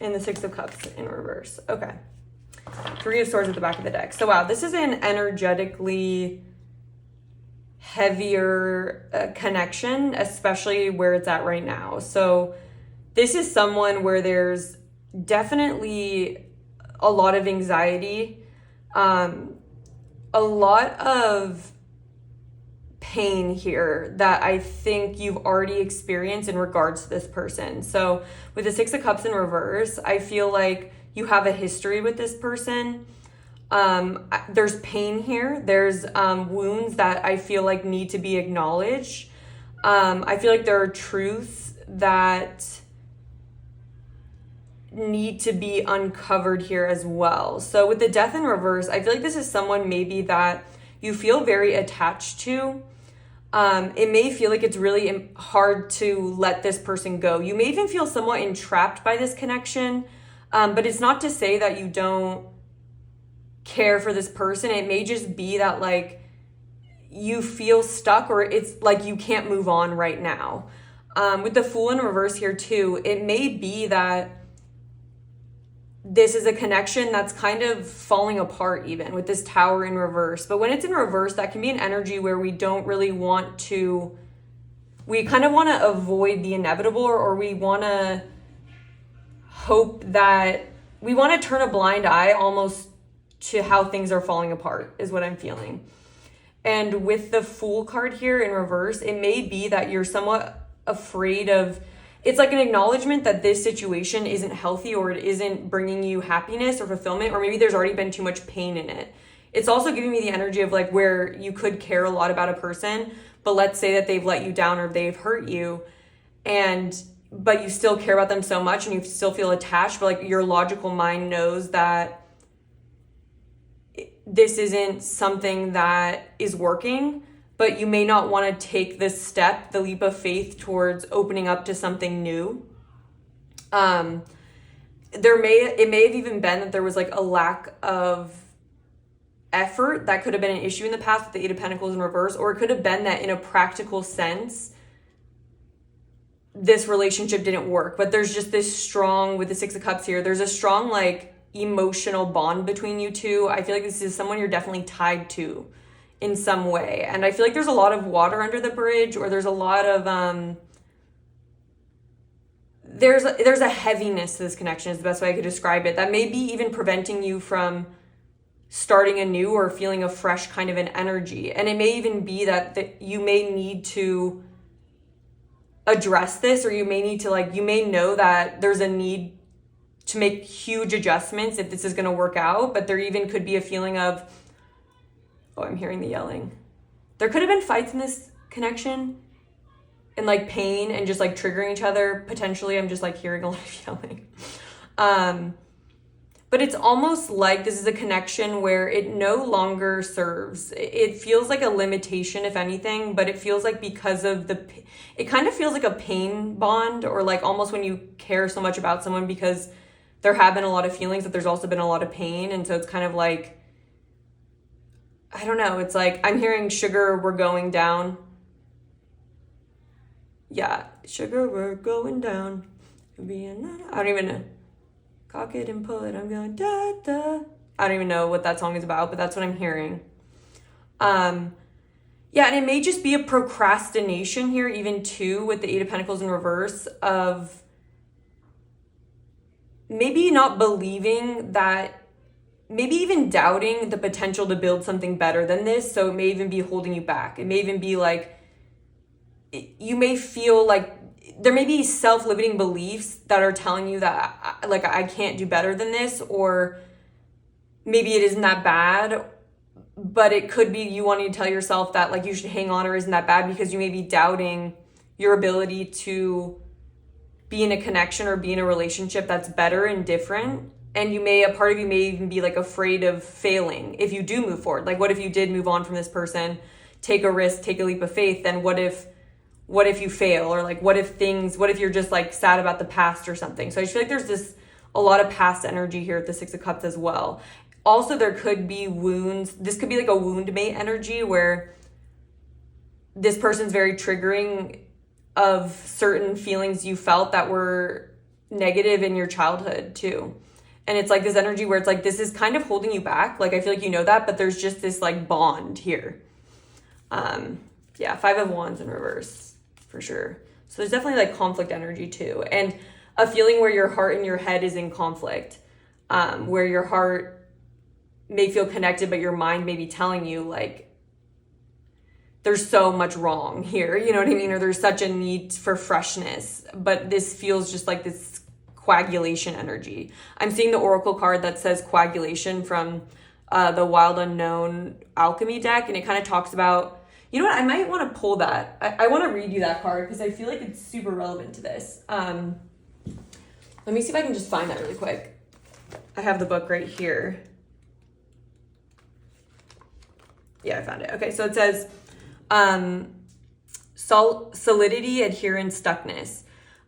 Speaker 1: And the 6 of Cups in reverse. Okay. 3 of Swords at the back of the deck. So wow, this is an energetically heavier connection, especially where it's at right now. So this is someone where there's definitely a lot of anxiety, a lot of pain here that I think you've already experienced in regards to this person. So with the 6 of Cups in reverse, I feel like you have a history with this person. There's pain here. There's wounds that I feel like need to be acknowledged. I feel like there are truths that need to be uncovered here as well. So with the Death in reverse, I feel like this is someone maybe that you feel very attached to. It may feel like it's really hard to let this person go. You may even feel somewhat entrapped by this connection, but it's not to say that you don't care for this person. It may just be that like you feel stuck, or it's like you can't move on right now. With the Fool in reverse here too, it may be that this is a connection that's kind of falling apart even with this Tower in reverse. But when it's in reverse, that can be an energy where we don't really want to, we kind of want to avoid the inevitable, or we want to hope that, we want to turn a blind eye almost to how things are falling apart is what I'm feeling. And with the Fool card here in reverse, it may be that you're somewhat afraid of, it's like an acknowledgement that this situation isn't healthy, or it isn't bringing you happiness or fulfillment, or maybe there's already been too much pain in it. It's also giving me the energy of like where you could care a lot about a person, but let's say that they've let you down or they've hurt you, but you still care about them so much and you still feel attached, but like your logical mind knows that this isn't something that is working, but you may not want to take this step, the leap of faith towards opening up to something new. It may have even been that there was like a lack of effort that could have been an issue in the past with the Eight of Pentacles in reverse, or it could have been that in a practical sense, this relationship didn't work. But there's just this strong, with the Six of Cups here, there's a strong like emotional bond between you two. I feel like this is someone you're definitely tied to in some way. And I feel like there's a lot of water under the bridge, or there's a lot of, there's a heaviness to this connection is the best way I could describe it, that may be even preventing you from starting anew or feeling a fresh kind of an energy. And it may even be that you may need to address this, or you may need to you may know that there's a need to make huge adjustments if this is going to work out. But there even could be a feeling of, oh, I'm hearing the yelling. There could have been fights in this connection and like pain and just like triggering each other. Potentially, I'm just like hearing a lot of yelling. But it's almost like this is a connection where it no longer serves. It feels like a limitation, if anything, but it feels like because of it kind of feels like a pain bond, or like almost when you care so much about someone because there have been a lot of feelings, that there's also been a lot of pain. And so it's kind of like, I don't know. It's like, I'm hearing sugar, we're going down. Yeah, sugar, we're going down. I don't even know. Cock it and pull it, I'm going da da. I don't even know what that song is about, but that's what I'm hearing. Yeah, and it may just be a procrastination here, even too, with the Eight of Pentacles in reverse, of maybe not believing that, maybe even doubting the potential to build something better than this. So it may even be holding you back. It may even be like, you may feel like there may be self-limiting beliefs that are telling you that like I can't do better than this, or maybe it isn't that bad, but it could be you wanting to tell yourself that like you should hang on or isn't that bad, because you may be doubting your ability to be in a connection or be in a relationship that's better and different. And a part of you may even be like afraid of failing if you do move forward. Like, what if you did move on from this person, take a risk, take a leap of faith, then what if you fail? Or like, what if you're just like sad about the past or something? So I just feel like there's a lot of past energy here at the Six of Cups as well. Also, there could be wounds. This could be like a wound mate energy where this person's very triggering of certain feelings you felt that were negative in your childhood too. And it's like this energy where it's like, this is kind of holding you back. Like, I feel like you know that, but there's just this like bond here. Yeah, Five of Wands in reverse for sure. So there's definitely like conflict energy too. And a feeling where your heart and your head is in conflict, where your heart may feel connected, but your mind may be telling you like, there's so much wrong here, you know what I mean? Or there's such a need for freshness, but this feels just like this coagulation energy. I'm seeing the Oracle card that says coagulation from the Wild Unknown Alchemy deck, and it kind of talks about, you know what, I might want to pull that. I want to read you that card because I feel like it's super relevant to this. Let me see if I can just find that really quick. I have the book right here. Yeah, I found it. Okay, so it says solidity, adherence, stuckness.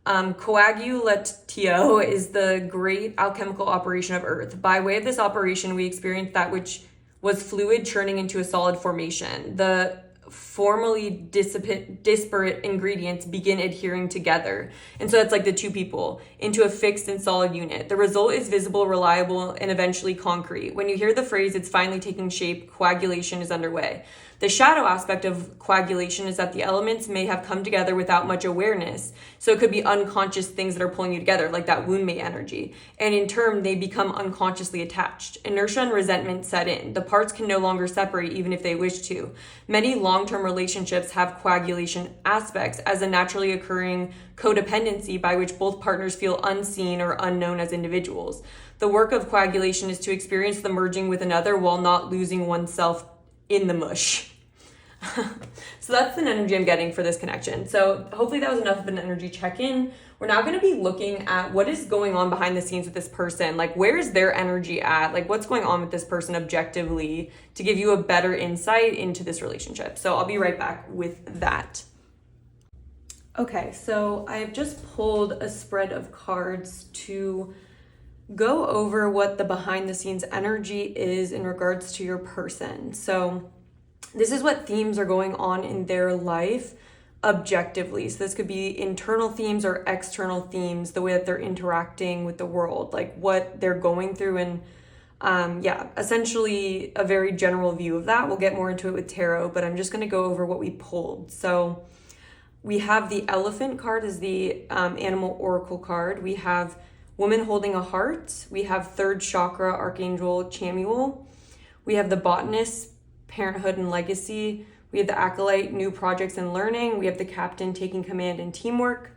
Speaker 1: Coagulatio is the great alchemical operation of Earth. By way of this operation, we experience that which was fluid churning into a solid formation. The formerly disparate ingredients begin adhering together. And so that's like the two people into a fixed and solid unit. The result is visible, reliable, and eventually concrete. When you hear the phrase, it's finally taking shape, coagulation is underway. The shadow aspect of coagulation is that the elements may have come together without much awareness. So it could be unconscious things that are pulling you together, like that wound mate energy. And in turn, they become unconsciously attached. Inertia and resentment set in. The parts can no longer separate even if they wish to. Many long-term relationships have coagulation aspects as a naturally occurring codependency by which both partners feel unseen or unknown as individuals. The work of coagulation is to experience the merging with another while not losing oneself in the mush. So that's an energy I'm getting for this connection. So hopefully that was enough of an energy check-in. We're now going to be looking at what is going on behind the scenes with this person. Like, where is their energy at? Like, what's going on with this person objectively to give you a better insight into this relationship. So I'll be right back with that. Okay, so I've just pulled a spread of cards to go over what the behind the scenes energy is in regards to your person. So this is what themes are going on in their life objectively. So this could be internal themes or external themes, the way that they're interacting with the world, like what they're going through, and essentially a very general view of that. We'll get more into it with tarot, but I'm just going to go over what we pulled. So we have the elephant card as the animal oracle card. We have woman holding a heart. We have third chakra, Archangel Chamuel. We have the botanist, parenthood and legacy. We have the acolyte, new projects and learning. We have the captain, taking command and teamwork.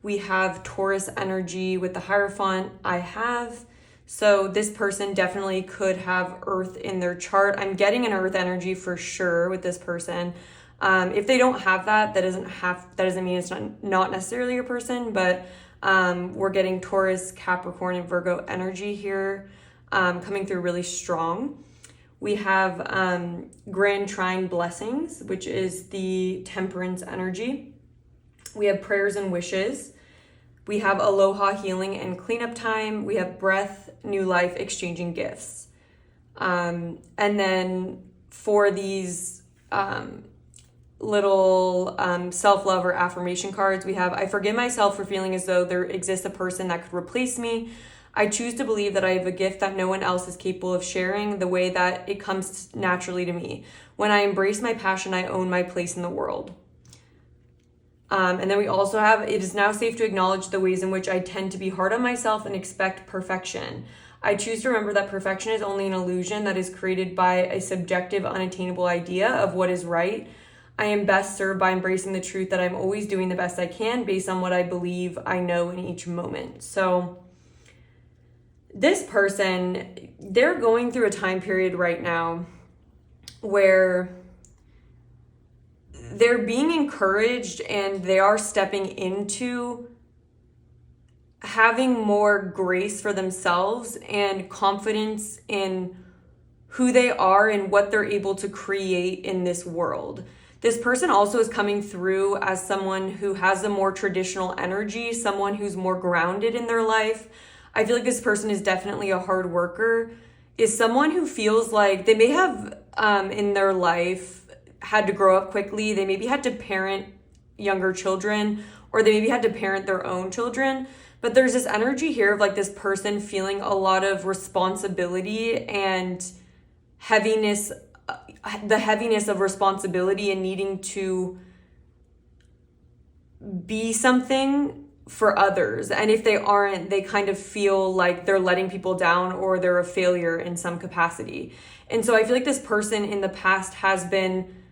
Speaker 1: We have Taurus energy with the Hierophant, I have. So this person definitely could have earth in their chart. I'm getting an earth energy for sure with this person. If they don't have that, that doesn't mean it's not necessarily your person, but we're getting Taurus, Capricorn, and Virgo energy here coming through really strong. We have Grand Trine Blessings, which is the temperance energy. We have prayers and wishes. We have aloha, healing, and cleanup time. We have breath, new life, exchanging gifts. And then for these little self-love or affirmation cards, we have, I forgive myself for feeling as though there exists a person that could replace me. I choose to believe that I have a gift that no one else is capable of sharing the way that it comes naturally to me. When I embrace my passion, I own my place in the world. And then we also have, it is now safe to acknowledge the ways in which I tend to be hard on myself and expect perfection. I choose to remember that perfection is only an illusion that is created by a subjective, unattainable idea of what is right. I am best served by embracing the truth that I'm always doing the best I can based on what I believe I know in each moment. So this person, they're going through a time period right now where they're being encouraged and they are stepping into having more grace for themselves and confidence in who they are and what they're able to create in this world. This person also is coming through as someone who has a more traditional energy, someone who's more grounded in their life. I feel like this person is definitely a hard worker, is someone who feels like they may have in their life had to grow up quickly. They maybe had to parent younger children, or they maybe had to parent their own children. But there's this energy here of like this person feeling a lot of responsibility and heaviness, the heaviness of responsibility and needing to be something for others. And if they aren't, they kind of feel like they're letting people down or they're a failure in some capacity. And so I feel like this person in the past has been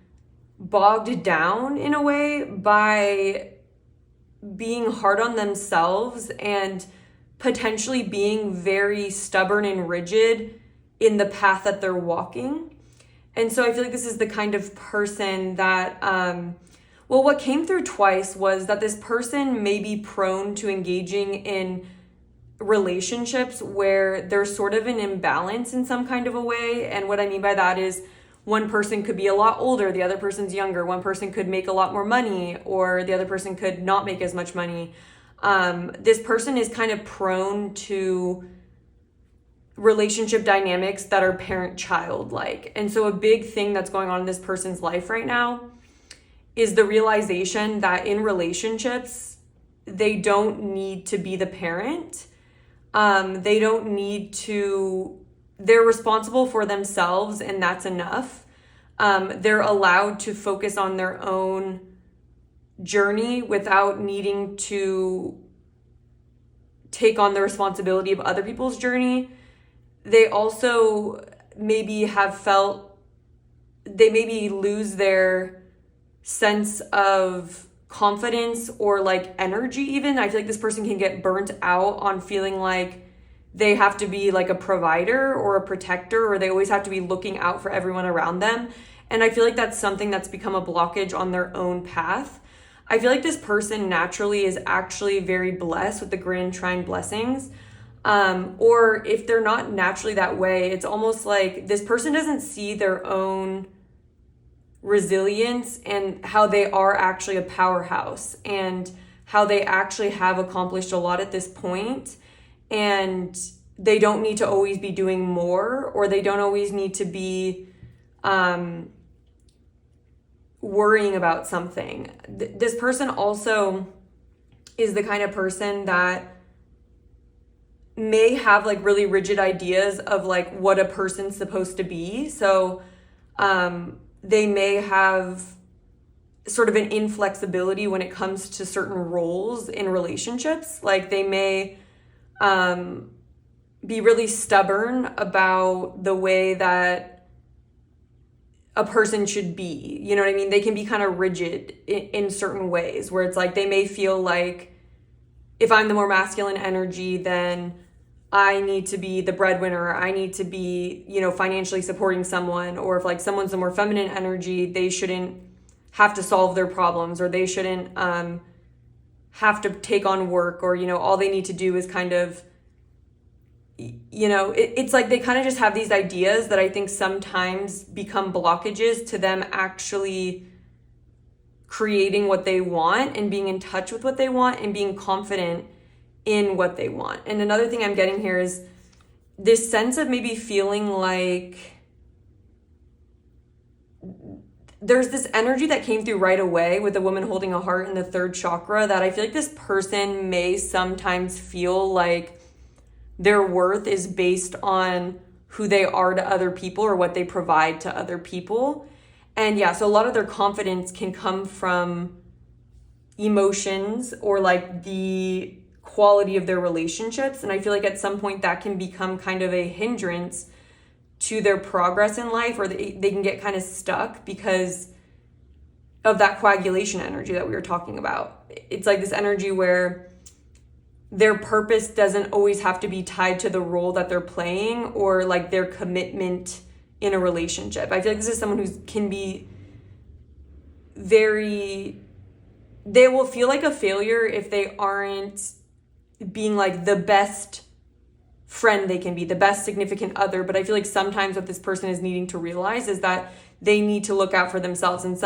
Speaker 1: bogged down in a way by being hard on themselves and potentially being very stubborn and rigid in the path that they're walking. And so I feel like this is the kind of person that, what came through twice was that this person may be prone to engaging in relationships where there's sort of an imbalance in some kind of a way. And what I mean by that is one person could be a lot older, the other person's younger. One person could make a lot more money, or the other person could not make as much money. This person is kind of prone to relationship dynamics that are parent-child like. And so a big thing that's going on in this person's life right now is the realization that in relationships, they don't need to be the parent. They don't need to, they're responsible for themselves and that's enough. They're allowed to focus on their own journey without needing to take on the responsibility of other people's journey. They also maybe have felt, they maybe lose their sense of confidence or like energy even. I feel like this person can get burnt out on feeling like they have to be like a provider or a protector, or they always have to be looking out for everyone around them. And I feel like that's something that's become a blockage on their own path. I feel like this person naturally is actually very blessed with the Grand Trine blessings. Or if they're not naturally that way, it's almost like this person doesn't see their own resilience and how they are actually a powerhouse and how they actually have accomplished a lot at this point. And they don't need to always be doing more, or they don't always need to be worrying about something. This person also is the kind of person that may have like really rigid ideas of like what a person's supposed to be. So they may have sort of an inflexibility when it comes to certain roles in relationships. Like they may be really stubborn about the way that a person should be. You know what I mean? They can be kind of rigid in certain ways, where it's like they may feel like, if I'm the more masculine energy, then I need to be the breadwinner. I need to be, you know, financially supporting someone. Or if like someone's the more feminine energy, they shouldn't have to solve their problems, or they shouldn't have to take on work, or, you know, all they need to do is kind of, you know, it's like they kind of just have these ideas that I think sometimes become blockages to them actually creating what they want and being in touch with what they want and being confident in what they want. And another thing I'm getting here is this sense of maybe feeling like there's this energy that came through right away with a woman holding a heart in the third chakra, that I feel like this person may sometimes feel like their worth is based on who they are to other people or what they provide to other people. And yeah, so a lot of their confidence can come from emotions or like the quality of their relationships. And I feel like at some point that can become kind of a hindrance to their progress in life, or they can get kind of stuck because of that coagulation energy that we were talking about. It's like this energy where their purpose doesn't always have to be tied to the role that they're playing or like their commitment in a relationship. I feel like this is someone who can be they will feel like a failure if they aren't being like the best friend they can be, the best significant other. But I feel like sometimes what this person is needing to realize is that they need to look out for themselves, and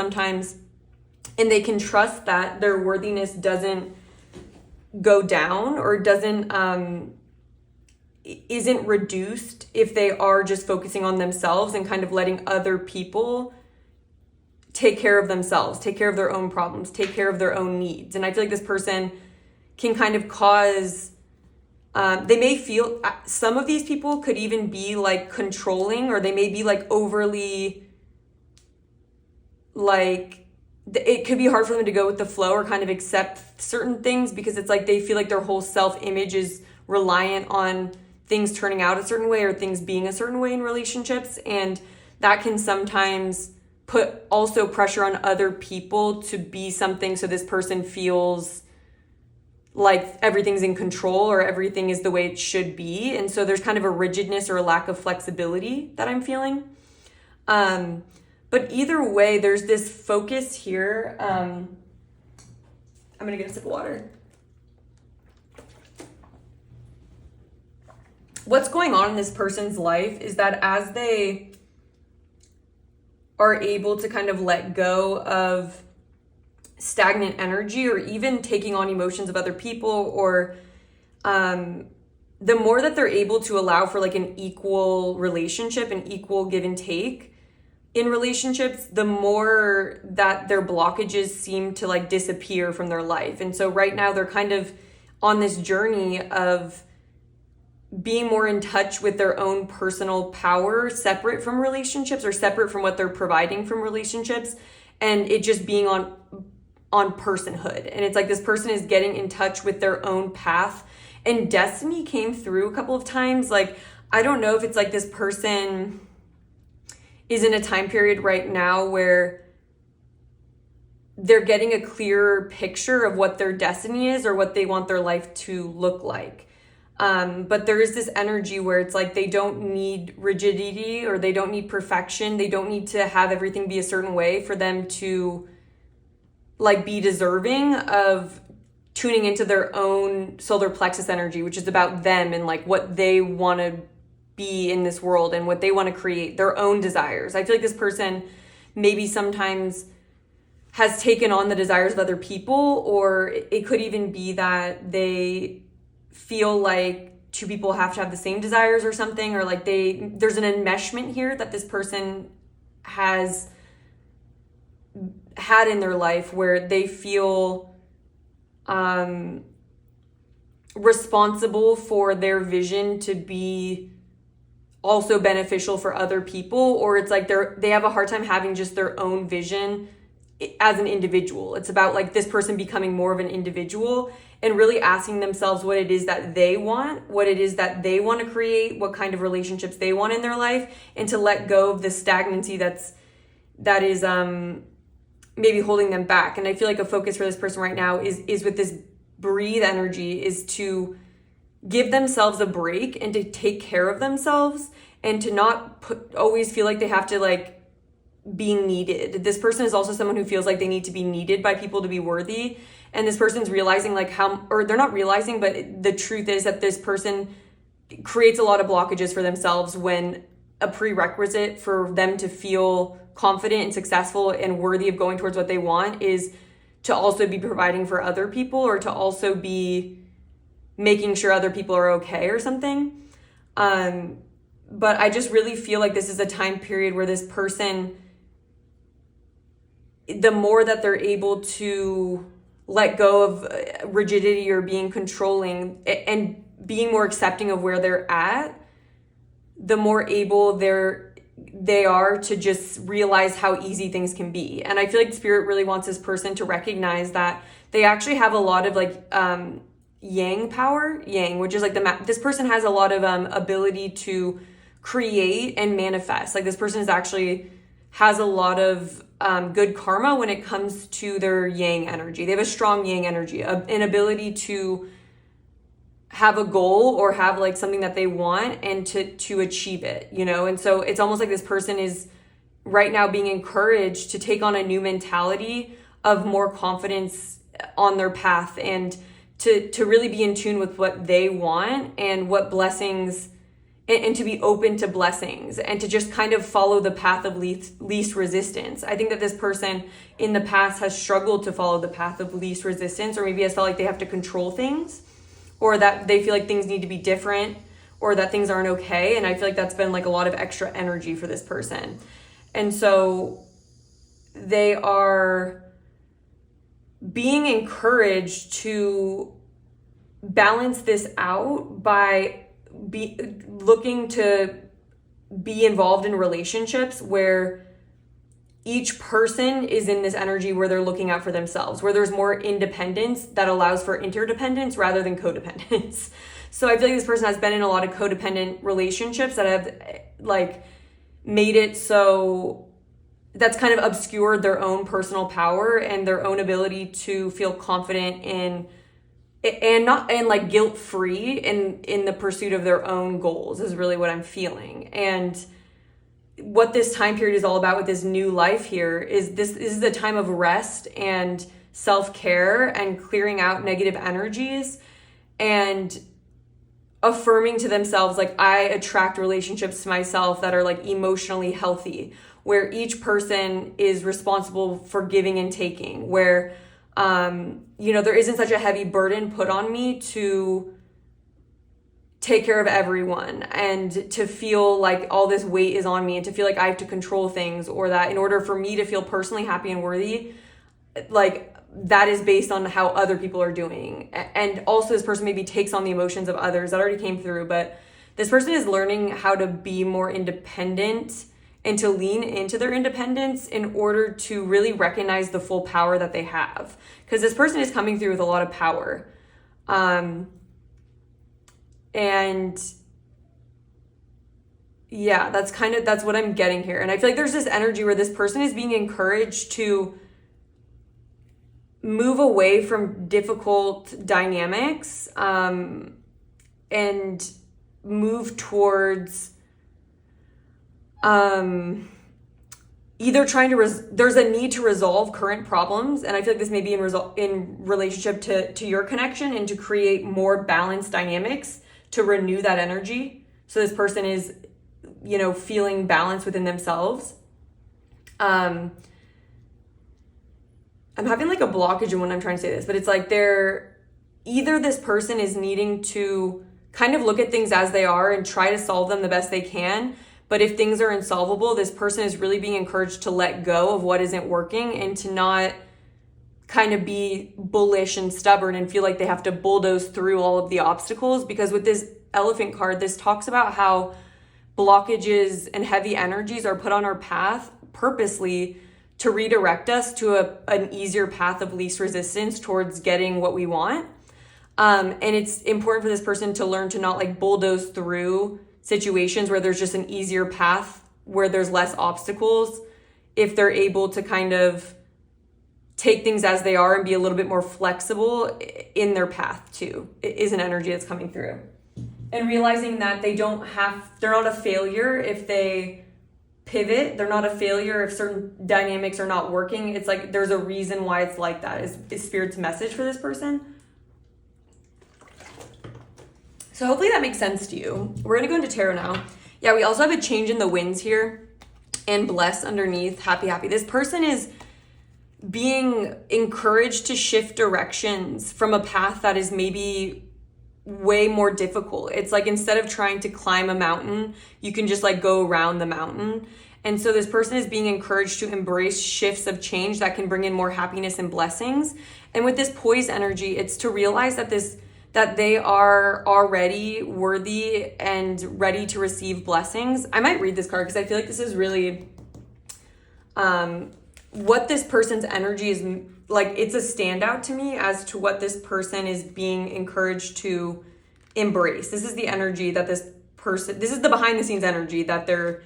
Speaker 1: they can trust that their worthiness doesn't go down or isn't reduced if they are just focusing on themselves and kind of letting other people take care of themselves, take care of their own problems, take care of their own needs. And I feel like this person can kind of cause, they may feel, some of these people could even be like controlling, or they may be like overly, like, it could be hard for them to go with the flow or kind of accept certain things, because it's like they feel like their whole self-image is reliant on things turning out a certain way or things being a certain way in relationships. And that can sometimes put also pressure on other people to be something, so this person feels like everything's in control or everything is the way it should be. And so there's kind of a rigidness or a lack of flexibility that I'm feeling. But either way, there's this focus here. I'm going to get a sip of water. What's going on in this person's life is that as they are able to kind of let go of stagnant energy, or even taking on emotions of other people, or the more that they're able to allow for like an equal relationship, an equal give and take in relationships, the more that their blockages seem to like disappear from their life. And so right now they're kind of on this journey of being more in touch with their own personal power, separate from relationships or separate from what they're providing from relationships, and it just being on personhood. And it's like this person is getting in touch with their own path, and destiny came through a couple of times. Like, I don't know if it's like this person is in a time period right now where they're getting a clearer picture of what their destiny is or what they want their life to look like. But there is this energy where it's like they don't need rigidity or they don't need perfection. They don't need to have everything be a certain way for them to like be deserving of tuning into their own solar plexus energy, which is about them and like what they want to be in this world and what they want to create, their own desires. I feel like this person maybe sometimes has taken on the desires of other people, or it could even be that they feel like two people have to have the same desires or something, or like there's an enmeshment here that this person has had in their life where they feel responsible for their vision to be also beneficial for other people, or it's like they have a hard time having just their own vision as an individual. It's about like this person becoming more of an individual and really asking themselves what it is that they want, what it is that they want to create, what kind of relationships they want in their life, and to let go of the stagnancy that is maybe holding them back. And I feel like a focus for this person right now is with this breathe energy, is to give themselves a break and to take care of themselves and to not always feel like they have to like being needed. This person is also someone who feels like they need to be needed by people to be worthy. And this person's realizing like or they're not realizing, but the truth is that this person creates a lot of blockages for themselves when a prerequisite for them to feel confident and successful and worthy of going towards what they want is to also be providing for other people, or to also be making sure other people are okay or something. But I just really feel like this is a time period where this person, the more that they're able to let go of rigidity or being controlling and being more accepting of where they're at, the more able they are to just realize how easy things can be. And I feel like Spirit really wants this person to recognize that they actually have a lot of like yang power, which is like this person has a lot of ability to create and manifest. Like this person has a lot of good karma when it comes to their yang energy. They have a strong yang energy, an ability to have a goal or have like something that they want and to achieve it, you know? And so it's almost like this person is right now being encouraged to take on a new mentality of more confidence on their path, and to really be in tune with what they want and what blessings, and to be open to blessings, and to just kind of follow the path of least resistance. I think that this person in the past has struggled to follow the path of least resistance, or maybe has felt like they have to control things, or that they feel like things need to be different, or that things aren't okay. And I feel like that's been like a lot of extra energy for this person. And so they are being encouraged to balance this out by looking to be involved in relationships where each person is in this energy where they're looking out for themselves, where there's more independence that allows for interdependence rather than codependence. So I feel like this person has been in a lot of codependent relationships that have like made it so that's kind of obscured their own personal power and their own ability to feel confident in and like guilt-free in the pursuit of their own goals is really what I'm feeling. And what this time period is all about with this new life here is this is the time of rest and self-care and clearing out negative energies and affirming to themselves, like, I attract relationships to myself that are like emotionally healthy, where each person is responsible for giving and taking, where there isn't such a heavy burden put on me to take care of everyone and to feel like all this weight is on me and to feel like I have to control things, or that in order for me to feel personally happy and worthy, like that is based on how other people are doing. And also this person maybe takes on the emotions of others that already came through, but this person is learning how to be more independent and to lean into their independence in order to really recognize the full power that they have. Because this person is coming through with a lot of power. And yeah, that's what I'm getting here. And I feel like there's this energy where this person is being encouraged to move away from difficult dynamics, and move towards either trying to there's a need to resolve current problems, and I feel like this may be in relationship to your connection, and to create more balanced dynamics to renew that energy. So this person is, you know, feeling balance within themselves. I'm having like a blockage in when I'm trying to say this, but it's like either this person is needing to kind of look at things as they are and try to solve them the best they can. But if things are insolvable, this person is really being encouraged to let go of what isn't working and to not kind of be bullish and stubborn and feel like they have to bulldoze through all of the obstacles. Because with this Elephant card, this talks about how blockages and heavy energies are put on our path purposely to redirect us to an easier path of least resistance towards getting what we want. And it's important for this person to learn to not like bulldoze through situations where there's just an easier path, where there's less obstacles, if they're able to kind of take things as they are and be a little bit more flexible in their path too, is an energy that's coming through. And realizing that they're not a failure if they pivot. They're not a failure if certain dynamics are not working. It's like there's a reason why it's like that, is Spirit's message for this person. So hopefully that makes sense to you. We're going to go into tarot now. Yeah, we also have a change in the winds here and bless underneath. Happy, happy. This person is being encouraged to shift directions from a path that is maybe way more difficult. It's like instead of trying to climb a mountain, you can just like go around the mountain. And so this person is being encouraged to embrace shifts of change that can bring in more happiness and blessings. And with this poise energy, it's to realize that they are already worthy and ready to receive blessings. I might read this card because I feel like this is really what this person's energy is like. It's a standout to me as to what this person is being encouraged to embrace. This is the energy that this is the behind the scenes energy that they're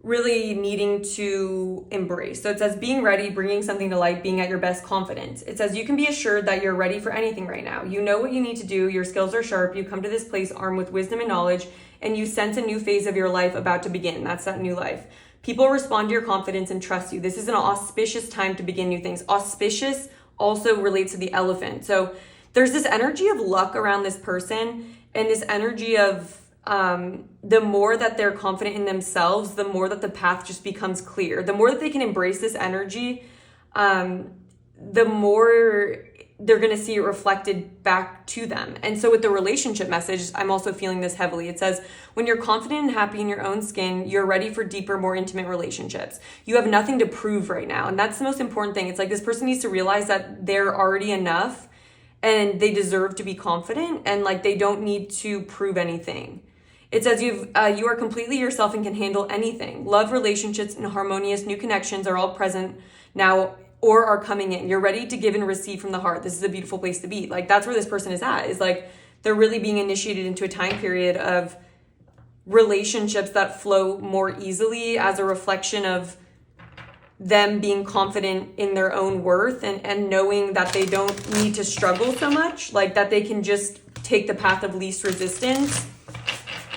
Speaker 1: really needing to embrace. So it says being ready, bringing something to light, being at your best confidence. It says you can be assured that you're ready for anything right now. You know what you need to do. Your skills are sharp. You come to this place armed with wisdom and knowledge, and you sense a new phase of your life about to begin. That's that new life. People respond to your confidence and trust you. This is an auspicious time to begin new things. Auspicious also relates to the elephant. So there's this energy of luck around this person, and this energy of the more that they're confident in themselves, the more that the path just becomes clear. The more that they can embrace this energy, the more they're going to see it reflected back to them. And so with the relationship message, I'm also feeling this heavily. It says, when you're confident and happy in your own skin, you're ready for deeper, more intimate relationships. You have nothing to prove right now. And that's the most important thing. It's like this person needs to realize that they're already enough and they deserve to be confident, and like they don't need to prove anything. It says you are completely yourself and can handle anything. Love, relationships, and harmonious new connections are all present now or are coming in. You're ready to give and receive from the heart. This is a beautiful place to be. Like that's where this person is at, is like they're really being initiated into a time period of relationships that flow more easily as a reflection of them being confident in their own worth and knowing that they don't need to struggle so much, like that they can just take the path of least resistance.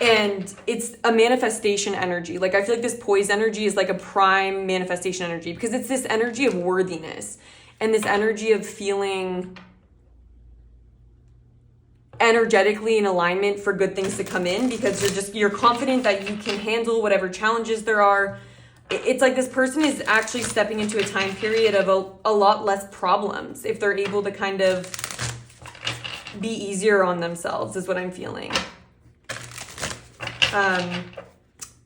Speaker 1: And it's a manifestation energy. Like I feel like this poise energy is like a prime manifestation energy, because it's this energy of worthiness and this energy of feeling energetically in alignment for good things to come in, because you're confident that you can handle whatever challenges there are. It's like this person is actually stepping into a time period of a lot less problems if they're able to kind of be easier on themselves, is what I'm feeling.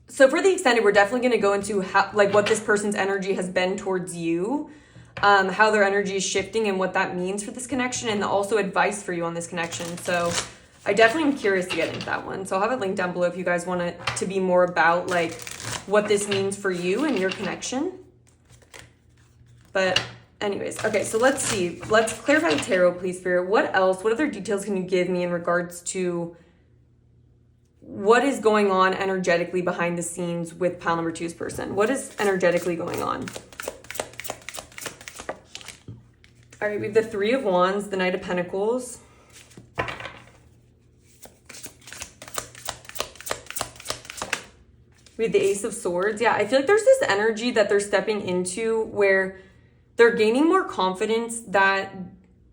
Speaker 1: So for the extended, we're definitely going to go into how, like what this person's energy has been towards you, how their energy is shifting and what that means for this connection, and also advice for you on this connection. So I definitely am curious to get into that one. So I'll have it linked down below if you guys want it to be more about like what this means for you and your connection. But anyways, okay, so let's see. Let's clarify the tarot, please, Spirit. What else? What other details can you give me in regards to what is going on energetically behind the scenes with pile number 2's person? What is energetically going on? All right, we have the 3 of Wands, the Knight of Pentacles, We have the Ace of Swords. Yeah, I feel like there's this energy that they're stepping into where they're gaining more confidence that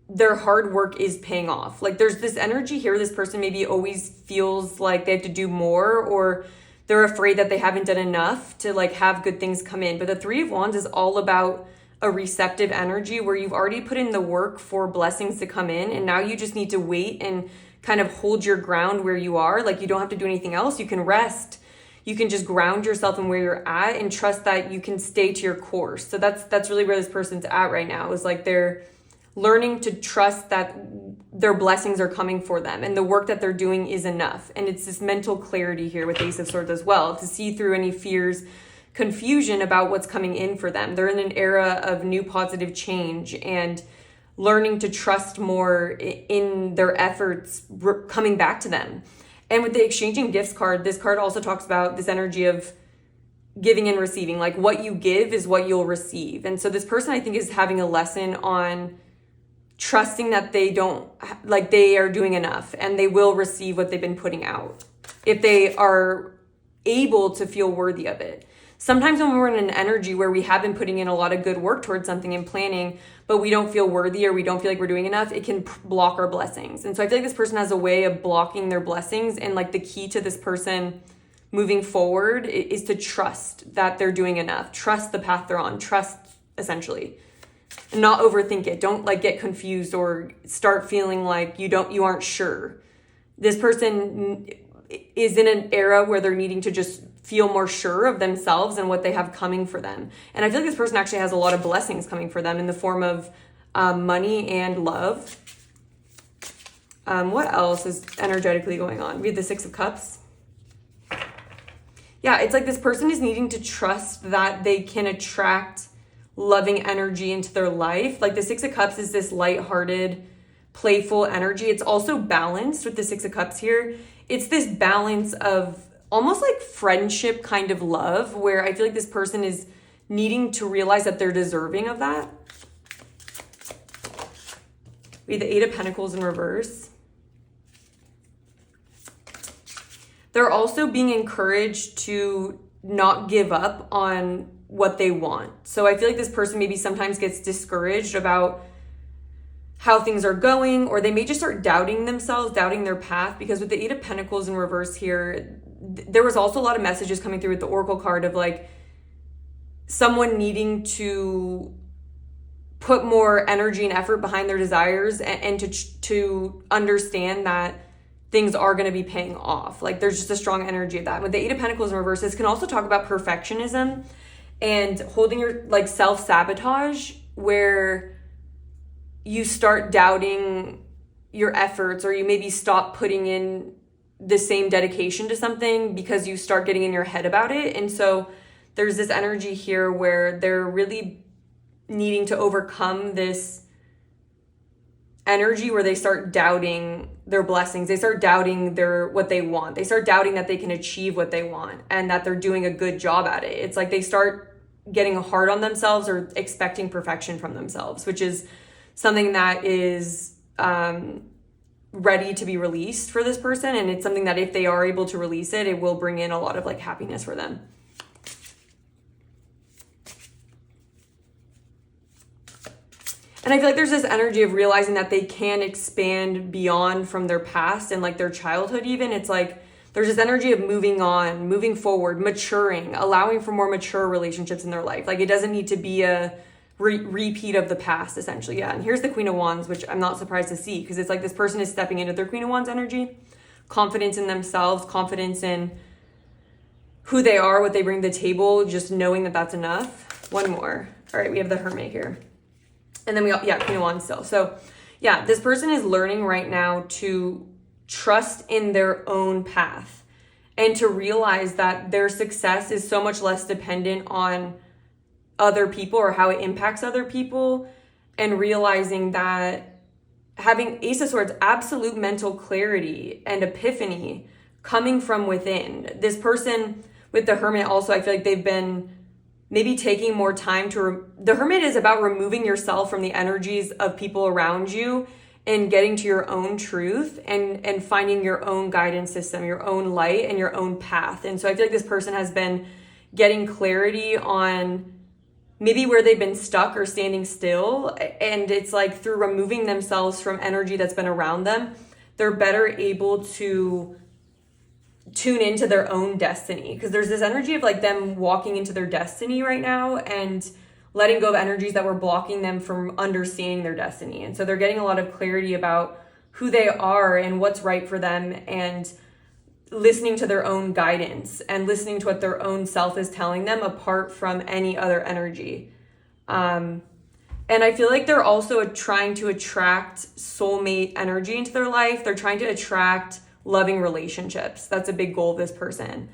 Speaker 1: their hard work is paying off. Like there's this energy here. This person maybe always feels like they have to do more, or they're afraid that they haven't done enough to like have good things come in. But the Three of Wands is all about a receptive energy where you've already put in the work for blessings to come in. And now you just need to wait and kind of hold your ground where you are. Like you don't have to do anything else. You can rest. You can just ground yourself in where you're at and trust that you can stay to your course. So that's really where this person's at right now, is like they're learning to trust that their blessings are coming for them and the work that they're doing is enough. And it's this mental clarity here with Ace of Swords as well, to see through any fears, confusion about what's coming in for them. They're in an era of new positive change and learning to trust more in their efforts coming back to them. And with the exchanging gifts card, this card also talks about this energy of giving and receiving. Like what you give is what you'll receive. And so this person, I think, is having a lesson on trusting that they are doing enough and they will receive what they've been putting out if they are able to feel worthy of it. Sometimes when we're in an energy where we have been putting in a lot of good work towards something and planning, but we don't feel worthy or we don't feel like we're doing enough, it can block our blessings. And so I feel like this person has a way of blocking their blessings. And like the key to this person moving forward is to trust that they're doing enough. Trust the path they're on. Trust, essentially. And not overthink it. Don't like get confused or start feeling like you aren't sure. This person is in an era where they're needing to just feel more sure of themselves and what they have coming for them. And I feel like this person actually has a lot of blessings coming for them in the form of money and love. What else is energetically going on? We have the Six of Cups. Yeah, it's like this person is needing to trust that they can attract loving energy into their life. Like the Six of Cups is this lighthearted, playful energy. It's also balanced with the Six of Cups here. It's this balance of almost like friendship kind of love, where I feel like this person is needing to realize that they're deserving of that. We have the Eight of Pentacles in reverse. They're also being encouraged to not give up on what they want. So I feel like this person maybe sometimes gets discouraged about how things are going, or they may just start doubting themselves, doubting their path, because with the Eight of Pentacles in reverse here, there was also a lot of messages coming through with the Oracle card of like someone needing to put more energy and effort behind their desires and to understand that things are going to be paying off. Like there's just a strong energy of that. With the Eight of Pentacles in reverse, this can also talk about perfectionism and holding your like self-sabotage, where you start doubting your efforts, or you maybe stop putting in the same dedication to something because you start getting in your head about it. And so there's this energy here where they're really needing to overcome this energy where they start doubting their blessings. They start doubting what they want. They start doubting that they can achieve what they want and that they're doing a good job at it. It's like they start getting hard on themselves or expecting perfection from themselves, which is something that is ready to be released for this person. And it's something that if they are able to release it, it will bring in a lot of like happiness for them. And I feel like there's this energy of realizing that they can expand beyond from their past and like their childhood even. It's like there's this energy of moving on, moving forward, maturing, allowing for more mature relationships in their life. Like it doesn't need to be a repeat of the past, essentially. Yeah. And here's the Queen of Wands, which I'm not surprised to see, because it's like this person is stepping into their Queen of Wands energy, confidence in themselves, confidence in who they are, what they bring to the table, just knowing that that's enough. One more. All right, we have the Hermit here. And then Queen of Wands still. So yeah, this person is learning right now to trust in their own path and to realize that their success is so much less dependent on other people or how it impacts other people, and realizing that having Ace of Swords, absolute mental clarity and epiphany coming from within. This person with the Hermit also, I feel like they've been maybe taking more time to, the Hermit is about removing yourself from the energies of people around you in getting to your own truth and finding your own guidance system, your own light and your own path. And so I feel like this person has been getting clarity on maybe where they've been stuck or standing still. And it's like through removing themselves from energy that's been around them, they're better able to tune into their own destiny. Because there's this energy of like them walking into their destiny right now and letting go of energies that were blocking them from understanding their destiny. And so they're getting a lot of clarity about who they are and what's right for them, and listening to their own guidance and listening to what their own self is telling them apart from any other energy. And I feel like they're also trying to attract soulmate energy into their life. They're trying to attract loving relationships. That's a big goal of this person.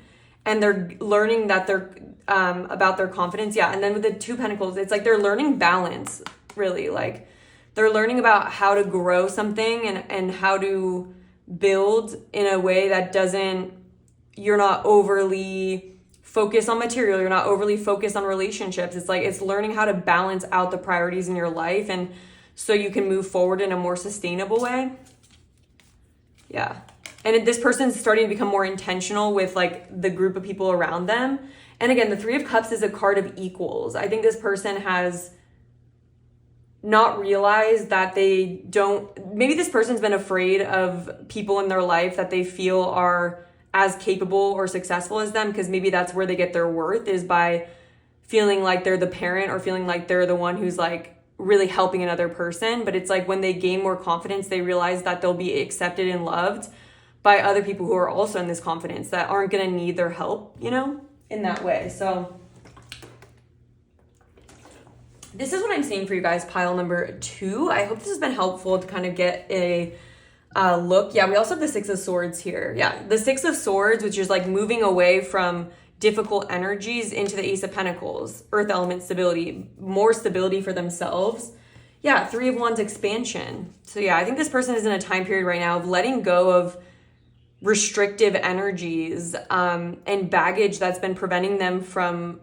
Speaker 1: And they're learning that they're about their confidence. Yeah. And then with the Two Pentacles, it's like they're learning balance, really. Like they're learning about how to grow something and how to build in a way that you're not overly focused on material. You're not overly focused on relationships. It's like, it's learning how to balance out the priorities in your life. And so you can move forward in a more sustainable way. Yeah. And this person's starting to become more intentional with like the group of people around them. And again, the Three of Cups is a card of equals. I think this person has not realized that maybe this person's been afraid of people in their life that they feel are as capable or successful as them, because maybe that's where they get their worth, is by feeling like they're the parent or feeling like they're the one who's like really helping another person. But it's like when they gain more confidence, they realize that they'll be accepted and loved by other people who are also in this confidence that aren't going to need their help, in that way. So this is what I'm seeing for you guys, pile number 2. I hope this has been helpful to kind of get a look. Yeah, we also have the Six of Swords here. Yeah, the Six of Swords, which is like moving away from difficult energies into the Ace of Pentacles, earth element stability, more stability for themselves. Yeah, Three of Wands, expansion. So yeah, I think this person is in a time period right now of letting go of restrictive energies and baggage that's been preventing them from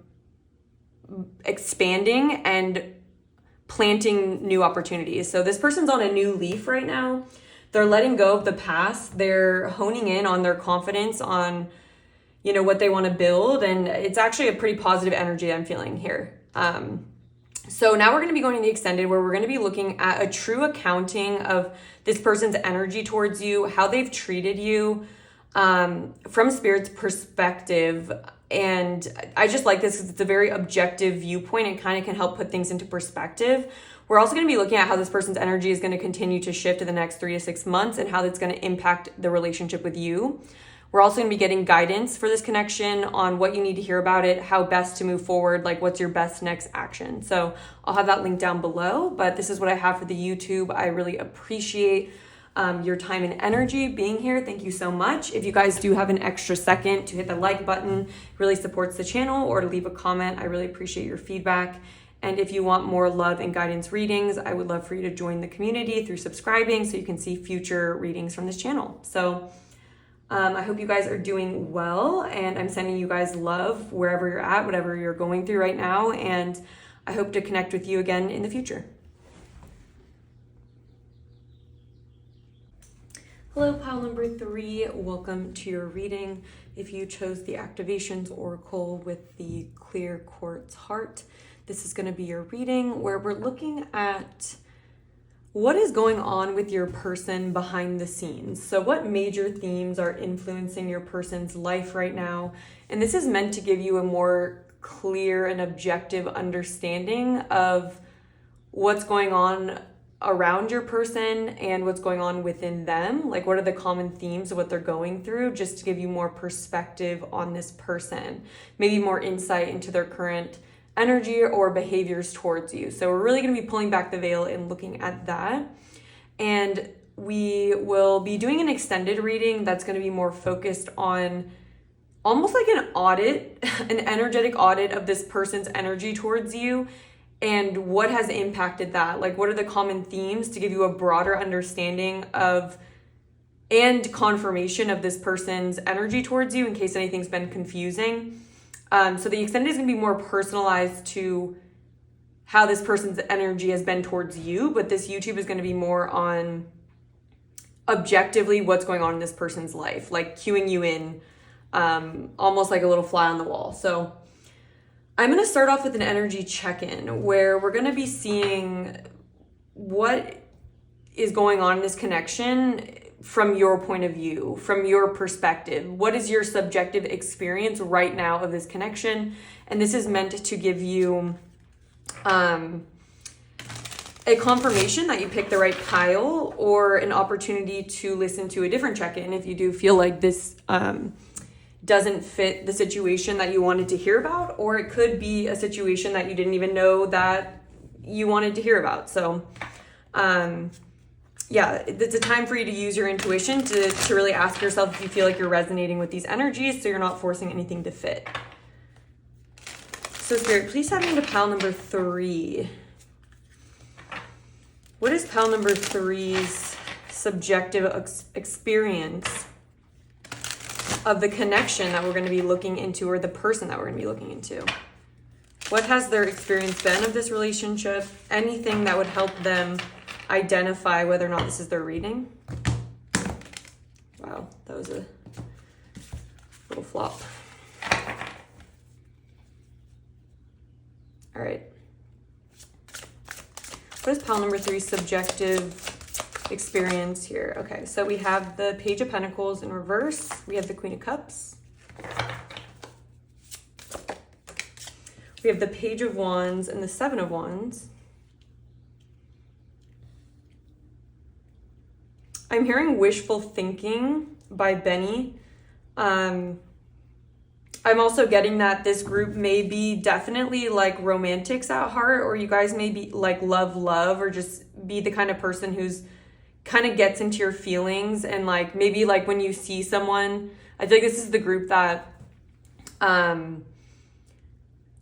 Speaker 1: expanding and planting new opportunities. So this person's on a new leaf right now. They're letting go of the past. They're honing in on their confidence, on what they want to build, and it's actually a pretty positive energy I'm feeling here. So now we're going to be going to the extended, where we're going to be looking at a true accounting of this person's energy towards you, how they've treated you from Spirit's perspective. And I just like this because it's a very objective viewpoint. It kind of can help put things into perspective. We're also going to be looking at how this person's energy is going to continue to shift in the next 3 to 6 months and how that's going to impact the relationship with you. We're also going to be getting guidance for this connection on what you need to hear about it, how best to move forward, like what's your best next action. So I'll have that link down below, but this is what I have for the YouTube. I really appreciate your time and energy being here. Thank you so much. If you guys do have an extra second to hit the like button, it really supports the channel, or to leave a comment. I really appreciate your feedback. And if you want more love and guidance readings, I would love for you to join the community through subscribing so you can see future readings from this channel. So I hope you guys are doing well, and I'm sending you guys love wherever you're at, whatever you're going through right now. And I hope to connect with you again in the future. Hello, pile number 3. Welcome to your reading. If you chose the Activations Oracle with the clear quartz heart, this is going to be your reading where we're looking at what is going on with your person behind the scenes. So what major themes are influencing your person's life right now? And this is meant to give you a more clear and objective understanding of what's going on around your person and what's going on within them. Like, what are the common themes of what they're going through, just to give you more perspective on this person, maybe more insight into their current energy or behaviors towards you. So we're really going to be pulling back the veil and looking at that. And we will be doing an extended reading that's going to be more focused on almost like an audit, an energetic audit of this person's energy towards you and what has impacted that. Like, what are the common themes, to give you a broader understanding of and confirmation of this person's energy towards you in case anything's been confusing. So the extended is going to be more personalized to how this person's energy has been towards you, but this YouTube is going to be more on objectively what's going on in this person's life, like cueing you in, almost like a little fly on the wall. So I'm going to start off with an energy check-in where we're going to be seeing what is going on in this connection from your point of view, from your perspective. What is your subjective experience right now of this connection? And this is meant to give you a confirmation that you picked the right pile, or an opportunity to listen to a different check-in if you do feel like this doesn't fit the situation that you wanted to hear about, or it could be a situation that you didn't even know that you wanted to hear about. So yeah, it's a time for you to use your intuition to really ask yourself if you feel like you're resonating with these energies, so you're not forcing anything to fit. So Spirit, please have me to pile number 3. What is pile number 3's subjective experience of the connection that we're going to be looking into, or the person that we're going to be looking into? What has their experience been of this relationship? Anything that would help them identify whether or not this is their reading? Wow, that was a little flop. All right. What is pile number 3's subjective experience here? Okay, so we have the Page of Pentacles in reverse. We have the Queen of Cups. We have the Page of Wands and the Seven of Wands. I'm hearing wishful thinking by Benny. I'm also getting that this group may be definitely like romantics at heart, or you guys may be like love, or just be the kind of person who's kind of gets into your feelings. And like maybe like when you see someone, I feel like this is the group that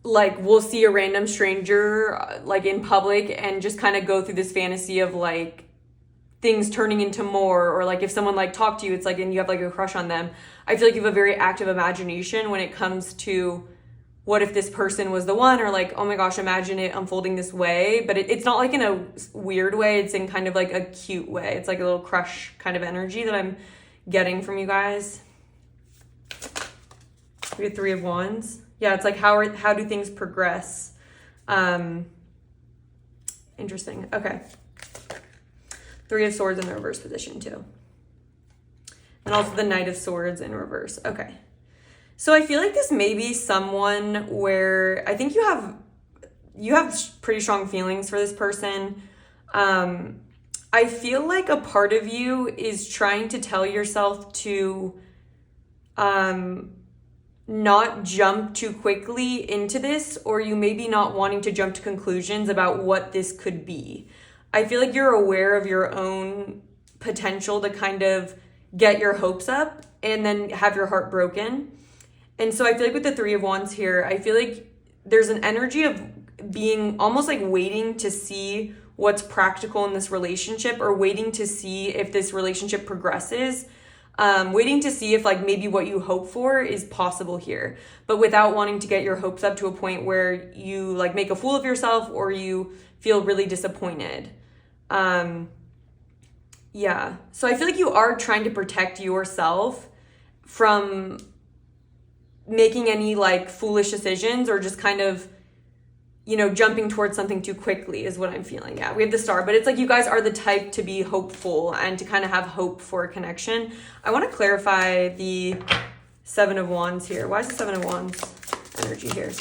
Speaker 1: like we'll see a random stranger like in public and just kind of go through this fantasy of like things turning into more, or like if someone like talked to you, it's like, and you have like a crush on them. I feel like you have a very active imagination when it comes to what if this person was the one, or like, oh my gosh, imagine it unfolding this way. But it's not like in a weird way, it's in kind of like a cute way. It's like a little crush kind of energy that I'm getting from you guys. We have Three of Wands. Yeah, it's like how do things progress? Interesting. Okay. Three of Swords in the reverse position too. And also the Knight of Swords in reverse. Okay. So I feel like this may be someone where I think you have pretty strong feelings for this person. I feel like a part of you is trying to tell yourself to not jump too quickly into this, or you may be not wanting to jump to conclusions about what this could be. I feel like you're aware of your own potential to kind of get your hopes up and then have your heart broken. And so I feel like with the Three of Wands here, I feel like there's an energy of being almost like waiting to see what's practical in this relationship, or waiting to see if this relationship progresses, waiting to see if like maybe what you hope for is possible here, but without wanting to get your hopes up to a point where you like make a fool of yourself, or you feel really disappointed. Yeah. So I feel like you are trying to protect yourself from making any like foolish decisions, or just kind of, you know, jumping towards something too quickly is what I'm feeling. Yeah, we have the Star, but it's like you guys are the type to be hopeful and to kind of have hope for a connection. I want to clarify the Seven of Wands here. Why is the Seven of Wands energy here?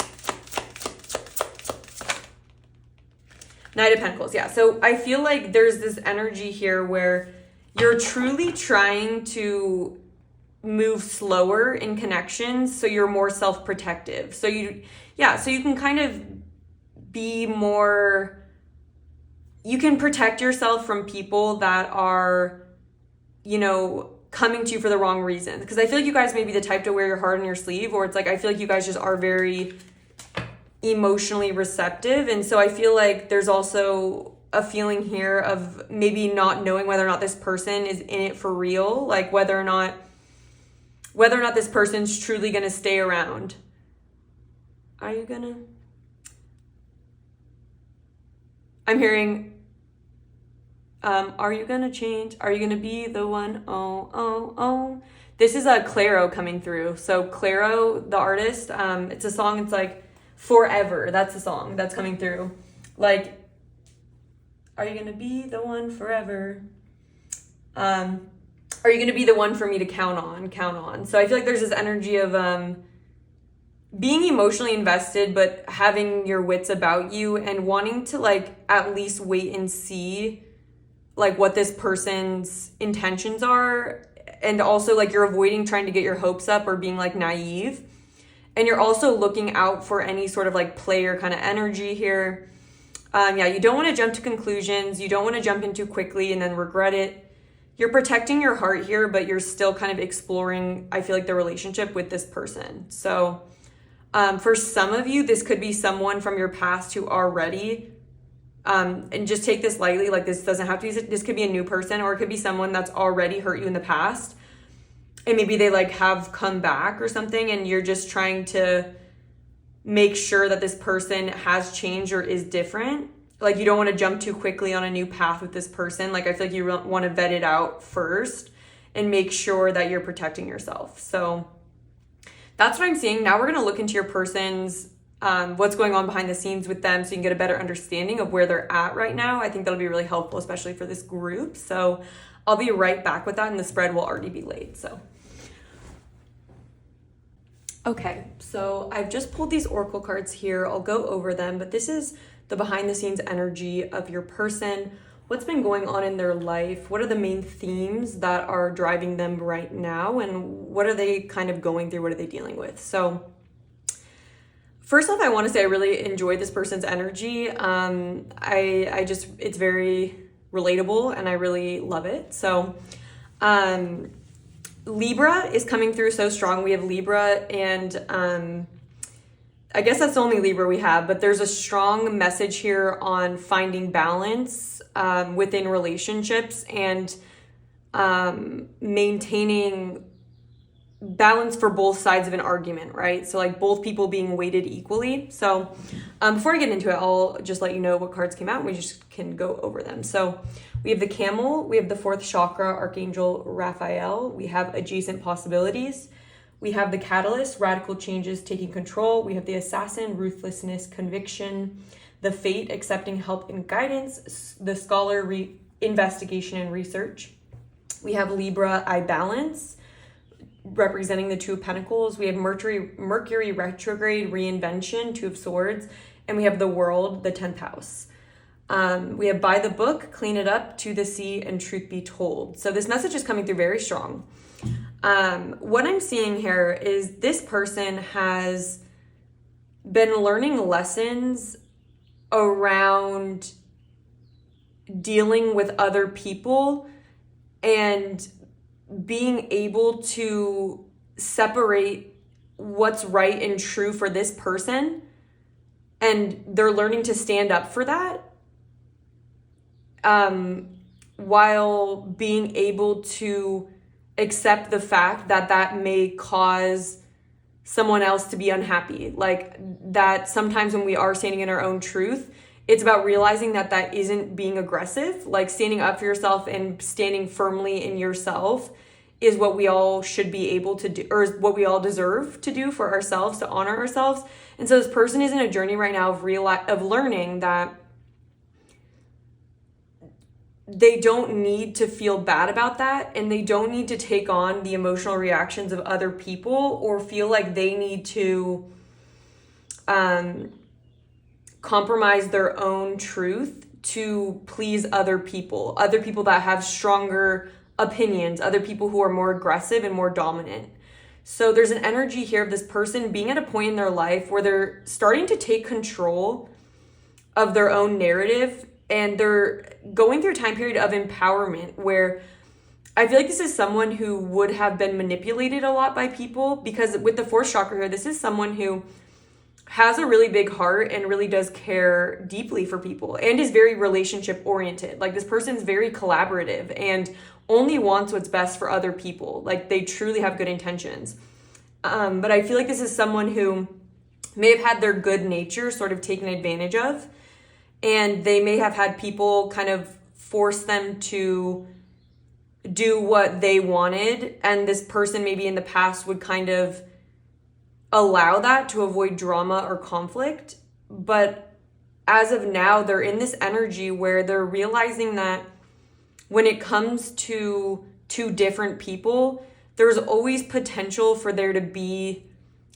Speaker 1: Knight of Pentacles, yeah. So I feel like there's this energy here where you're truly trying to move slower in connections, so you're more self-protective. So you can kind of be more, you can protect yourself from people that are, you know, coming to you for the wrong reasons. Because I feel like you guys may be the type to wear your heart on your sleeve, or it's like, I feel like you guys just are very emotionally receptive. And so I feel like there's also a feeling here of maybe not knowing whether or not this person is in it for real, like whether or not this person's truly going to stay around. I'm hearing Are you gonna change? Are you gonna be the one? Oh, oh, oh. This is a Clairo coming through. So Clairo, the artist, it's a song, it's like Forever. That's the song that's coming through. Like, are you gonna be the one forever? Are you gonna be the one for me to count on? So I feel like there's this energy of being emotionally invested, but having your wits about you and wanting to like at least wait and see like what this person's intentions are. And also like you're avoiding trying to get your hopes up or being like naive. And you're also looking out for any sort of like player kind of energy here. You don't want to jump to conclusions. You don't want to jump in too quickly and then regret it. You're protecting your heart here, but you're still kind of exploring, I feel like, the relationship with this person. So for some of you, this could be someone from your past who already, and just take this lightly, like this doesn't have to be, this could be a new person, or it could be someone that's already hurt you in the past. And maybe they like have come back or something, and you're just trying to make sure that this person has changed or is different. Like you don't want to jump too quickly on a new path with this person. Like I feel like you want to vet it out first and make sure that you're protecting yourself. So that's what I'm seeing. Now we're going to look into your person's, what's going on behind the scenes with them so you can get a better understanding of where they're at right now. I think that'll be really helpful, especially for this group. So I'll be right back with that, and the spread will already be laid. So okay, so I've just pulled these oracle cards here. I'll go over them, but this is the behind the scenes energy of your person. What's been going on in their life? What are the main themes that are driving them right now? And what are they kind of going through? What are they dealing with? So first off, I want to say I really enjoy this person's energy. It's very relatable and I really love it. So, Libra is coming through so strong. We have Libra and I guess that's the only Libra we have, but there's a strong message here on finding balance within relationships and maintaining balance for both sides of an argument, right? So like both people being weighted equally. So before I get into it, I'll just let you know what cards came out and we just can go over them. So we have the Camel, we have the fourth chakra, Archangel Raphael, we have adjacent possibilities, we have the Catalyst, radical changes, taking control, we have the Assassin, ruthlessness, conviction, the Fate, accepting help and guidance, the Scholar, investigation and research. We have Libra, I balance, representing the Two of Pentacles. We have Mercury retrograde, reinvention, Two of Swords, and we have the World, the 10th house. We have by the book, clean it up, to the sea, and truth be told. So this message is coming through very strong. What I'm seeing here is this person has been learning lessons around dealing with other people and being able to separate what's right and true for this person. And they're learning to stand up for that. While being able to accept the fact that that may cause someone else to be unhappy. Like that sometimes when we are standing in our own truth, it's about realizing that that isn't being aggressive. Like standing up for yourself and standing firmly in yourself is what we all should be able to do, or is what we all deserve to do for ourselves, to honor ourselves. And so this person is in a journey right now of learning that they don't need to feel bad about that, and they don't need to take on the emotional reactions of other people or feel like they need to compromise their own truth to please other people that have stronger opinions, other people who are more aggressive and more dominant. So there's an energy here of this person being at a point in their life where they're starting to take control of their own narrative, and they're going through a time period of empowerment where I feel like this is someone who would have been manipulated a lot by people, because with the fourth chakra here, this is someone who has a really big heart and really does care deeply for people and is very relationship oriented. Like this person's very collaborative and only wants what's best for other people. Like they truly have good intentions. But I feel like this is someone who may have had their good nature sort of taken advantage of, and they may have had people kind of force them to do what they wanted, and this person maybe in the past would kind of allow that to avoid drama or conflict. But as of now, they're in this energy where they're realizing that when it comes to two different people, there's always potential for there to be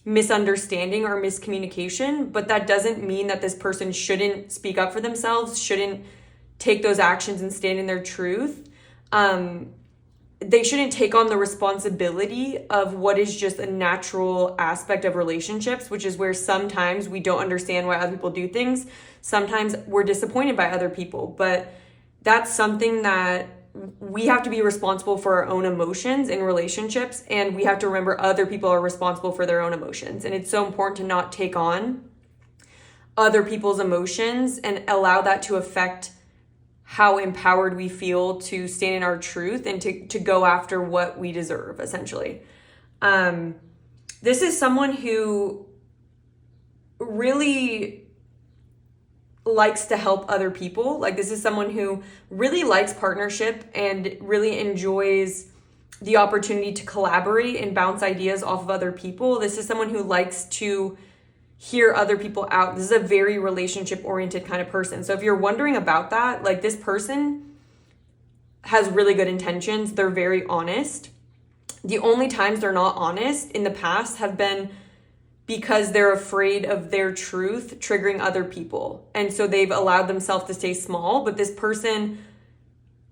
Speaker 1: misunderstanding or miscommunication, but that doesn't mean that this person shouldn't speak up for themselves, shouldn't take those actions and stand in their truth. They shouldn't take on the responsibility of what is just a natural aspect of relationships, which is where sometimes we don't understand why other people do things. Sometimes we're disappointed by other people, but that's something that we have to be responsible for our own emotions in relationships, and we have to remember other people are responsible for their own emotions. And it's so important to not take on other people's emotions and allow that to affect how empowered we feel to stand in our truth and to go after what we deserve, essentially. This is someone who really likes to help other people. Like, this is someone who really likes partnership and really enjoys the opportunity to collaborate and bounce ideas off of other people. This is someone who likes to hear other people out. This is a very relationship oriented kind of person. So if you're wondering about that, like, this person has really good intentions. They're very honest. The only times they're not honest in the past have been because they're afraid of their truth triggering other people. And so they've allowed themselves to stay small, but this person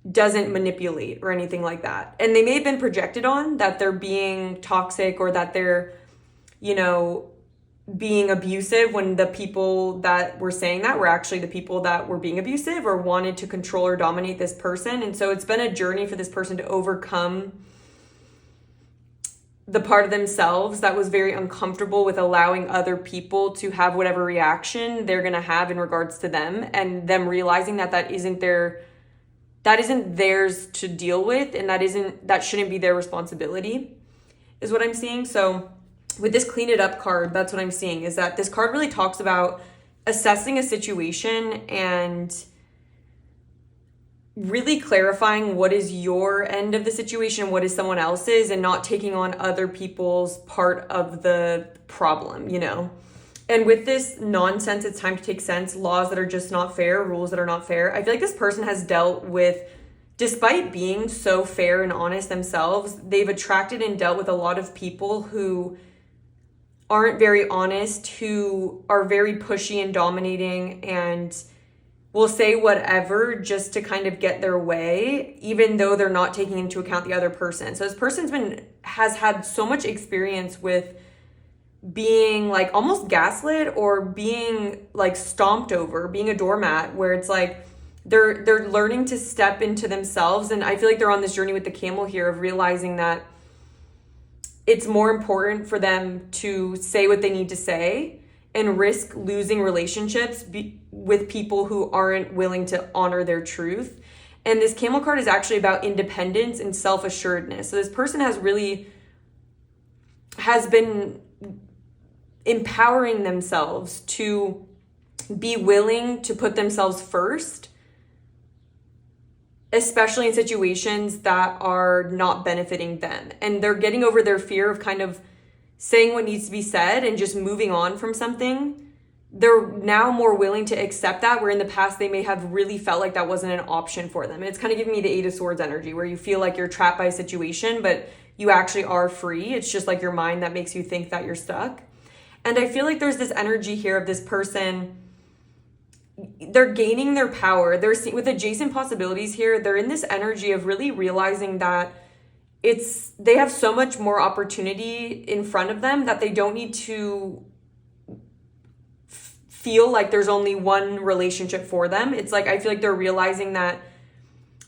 Speaker 1: doesn't manipulate or anything like that. And they may have been projected on that they're being toxic or that they're, being abusive, when the people that were saying that were actually the people that were being abusive or wanted to control or dominate this person. And so it's been a journey for this person to overcome the part of themselves that was very uncomfortable with allowing other people to have whatever reaction they're going to have in regards to them, and them realizing that isn't theirs to deal with, and that shouldn't be their responsibility, is what I'm seeing. So with this Clean It Up card, that's what I'm seeing, is that this card really talks about assessing a situation and really clarifying what is your end of the situation, what is someone else's, and not taking on other people's part of the problem, And with this nonsense, it's time to take sense, laws that are just not fair, rules that are not fair. I feel like this person has dealt with, despite being so fair and honest themselves, they've attracted and dealt with a lot of people who aren't very honest, who are very pushy and dominating and will say whatever just to kind of get their way, even though they're not taking into account the other person. So this person's has had so much experience with being like almost gaslit or being like stomped over, being a doormat, where it's like they're learning to step into themselves. And I feel like they're on this journey with the camel here of realizing that it's more important for them to say what they need to say and risk losing relationships with people who aren't willing to honor their truth. And this camel card is actually about independence and self-assuredness. So this person has been empowering themselves to be willing to put themselves first, especially in situations that are not benefiting them. And they're getting over their fear of kind of saying what needs to be said and just moving on from something. They're now more willing to accept that, where in the past they may have really felt like that wasn't an option for them. And it's kind of giving me the Eight of Swords energy, where you feel like you're trapped by a situation, but you actually are free. It's just like your mind that makes you think that you're stuck. And I feel like there's this energy here of this person, they're gaining their power. They're with adjacent possibilities here. They're in this energy of really realizing that they have so much more opportunity in front of them that they don't need to feel like there's only one relationship for them. It's like, I feel like they're realizing that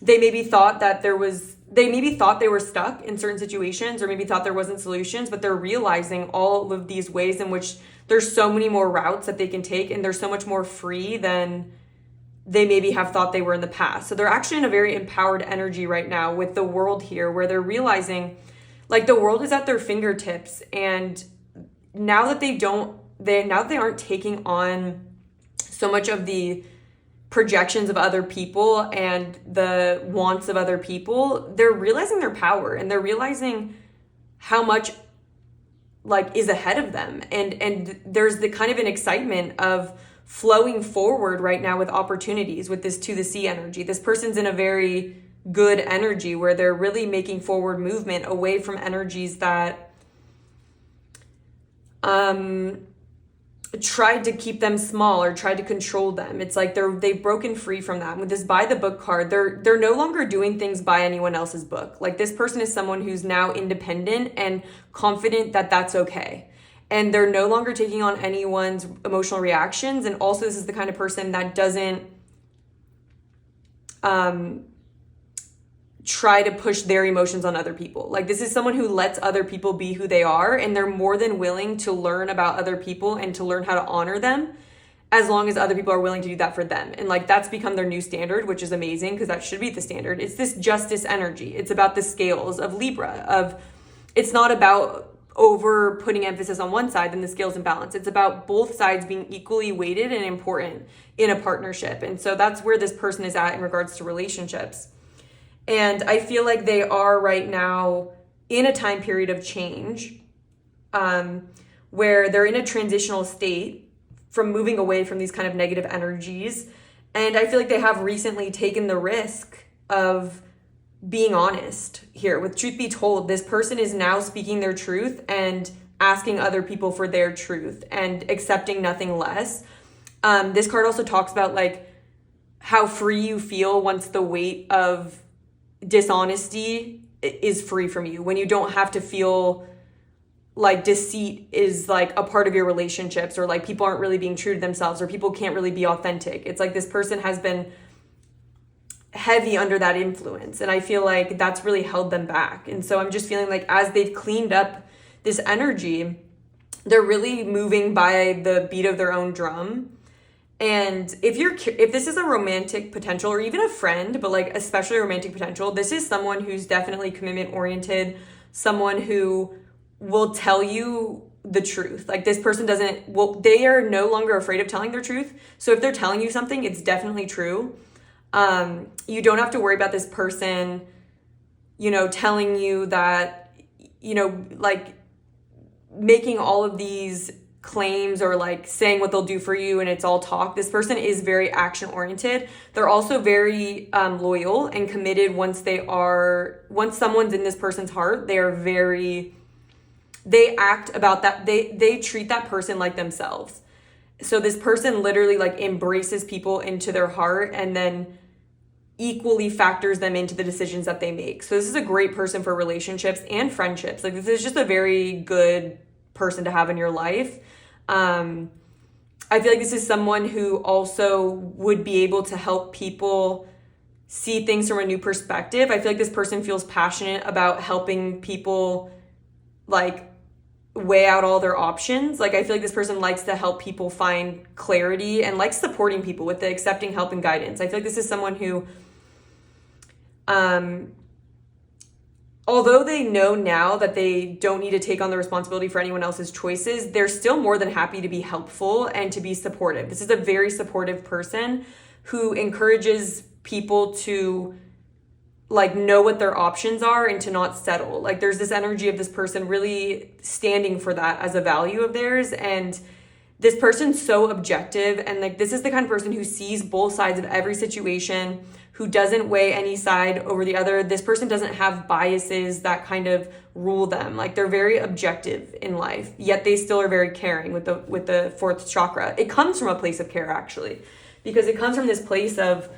Speaker 1: they maybe thought they were stuck in certain situations, or maybe thought there wasn't solutions, but they're realizing all of these ways in which there's so many more routes that they can take, and they're so much more free than they maybe have thought they were in the past. So they're actually in a very empowered energy right now with the world here, where they're realizing like the world is at their fingertips. And now that they aren't taking on so much of the projections of other people and the wants of other people, they're realizing their power, and they're realizing how much like is ahead of them. And there's the kind of an excitement of flowing forward right now with opportunities with this to the sea energy. This person's in a very good energy where they're really making forward movement away from energies that tried to keep them small or tried to control them. It's like they've broken free from that. With this by the book card, they're no longer doing things by anyone else's book. Like this person is someone who's now independent and confident that that's okay. And they're no longer taking on anyone's emotional reactions. And also this is the kind of person that doesn't try to push their emotions on other people. Like this is someone who lets other people be who they are, and they're more than willing to learn about other people and to learn how to honor them as long as other people are willing to do that for them. And like that's become their new standard, which is amazing because that should be the standard. It's this justice energy. It's about the scales of Libra. It's not about over putting emphasis on one side and the scales in balance. It's about both sides being equally weighted and important in a partnership. And so that's where this person is at in regards to relationships. And I feel like they are right now in a time period of change, where they're in a transitional state from moving away from these kind of negative energies. And I feel like they have recently taken the risk of being honest here. With truth be told, this person is now speaking their truth and asking other people for their truth and accepting nothing less. This card also talks about like how free you feel once the weight of dishonesty is free from you, when you don't have to feel like deceit is like a part of your relationships, or like people aren't really being true to themselves, or people can't really be authentic. It's like this person has been heavy under that influence, and I feel like that's really held them back. And so I'm just feeling like as they've cleaned up this energy, they're really moving by the beat of their own drum. And if this is a romantic potential, or even a friend, but like especially romantic potential, this is someone who's definitely commitment oriented, someone who will tell you the truth. Like this person they are no longer afraid of telling their truth. So if they're telling you something, it's definitely true. You don't have to worry about this person, telling you that, like making all of these claims or like saying what they'll do for you and it's all talk. This person is very action oriented. They're also very loyal and committed. Once someone's in this person's heart, they act about that. They treat that person like themselves. So this person literally like embraces people into their heart and then equally factors them into the decisions that they make. So this is a great person for relationships and friendships. Like this is just a very good person to have in your life. I feel like this is someone who also would be able to help people see things from a new perspective. I feel like this person feels passionate about helping people like weigh out all their options. Like I feel like this person likes to help people find clarity and likes supporting people with the accepting help and guidance. I feel like this is someone who although they know now that they don't need to take on the responsibility for anyone else's choices, they're still more than happy to be helpful and to be supportive. This is a very supportive person who encourages people to like know what their options are and to not settle. Like there's this energy of this person really standing for that as a value of theirs. And this person's so objective, and like this is the kind of person who sees both sides of every situation, who doesn't weigh any side over the other. This person doesn't have biases that kind of rule them. Like they're very objective in life, yet they still are very caring with the fourth chakra. It comes from a place of care actually, because it comes from this place of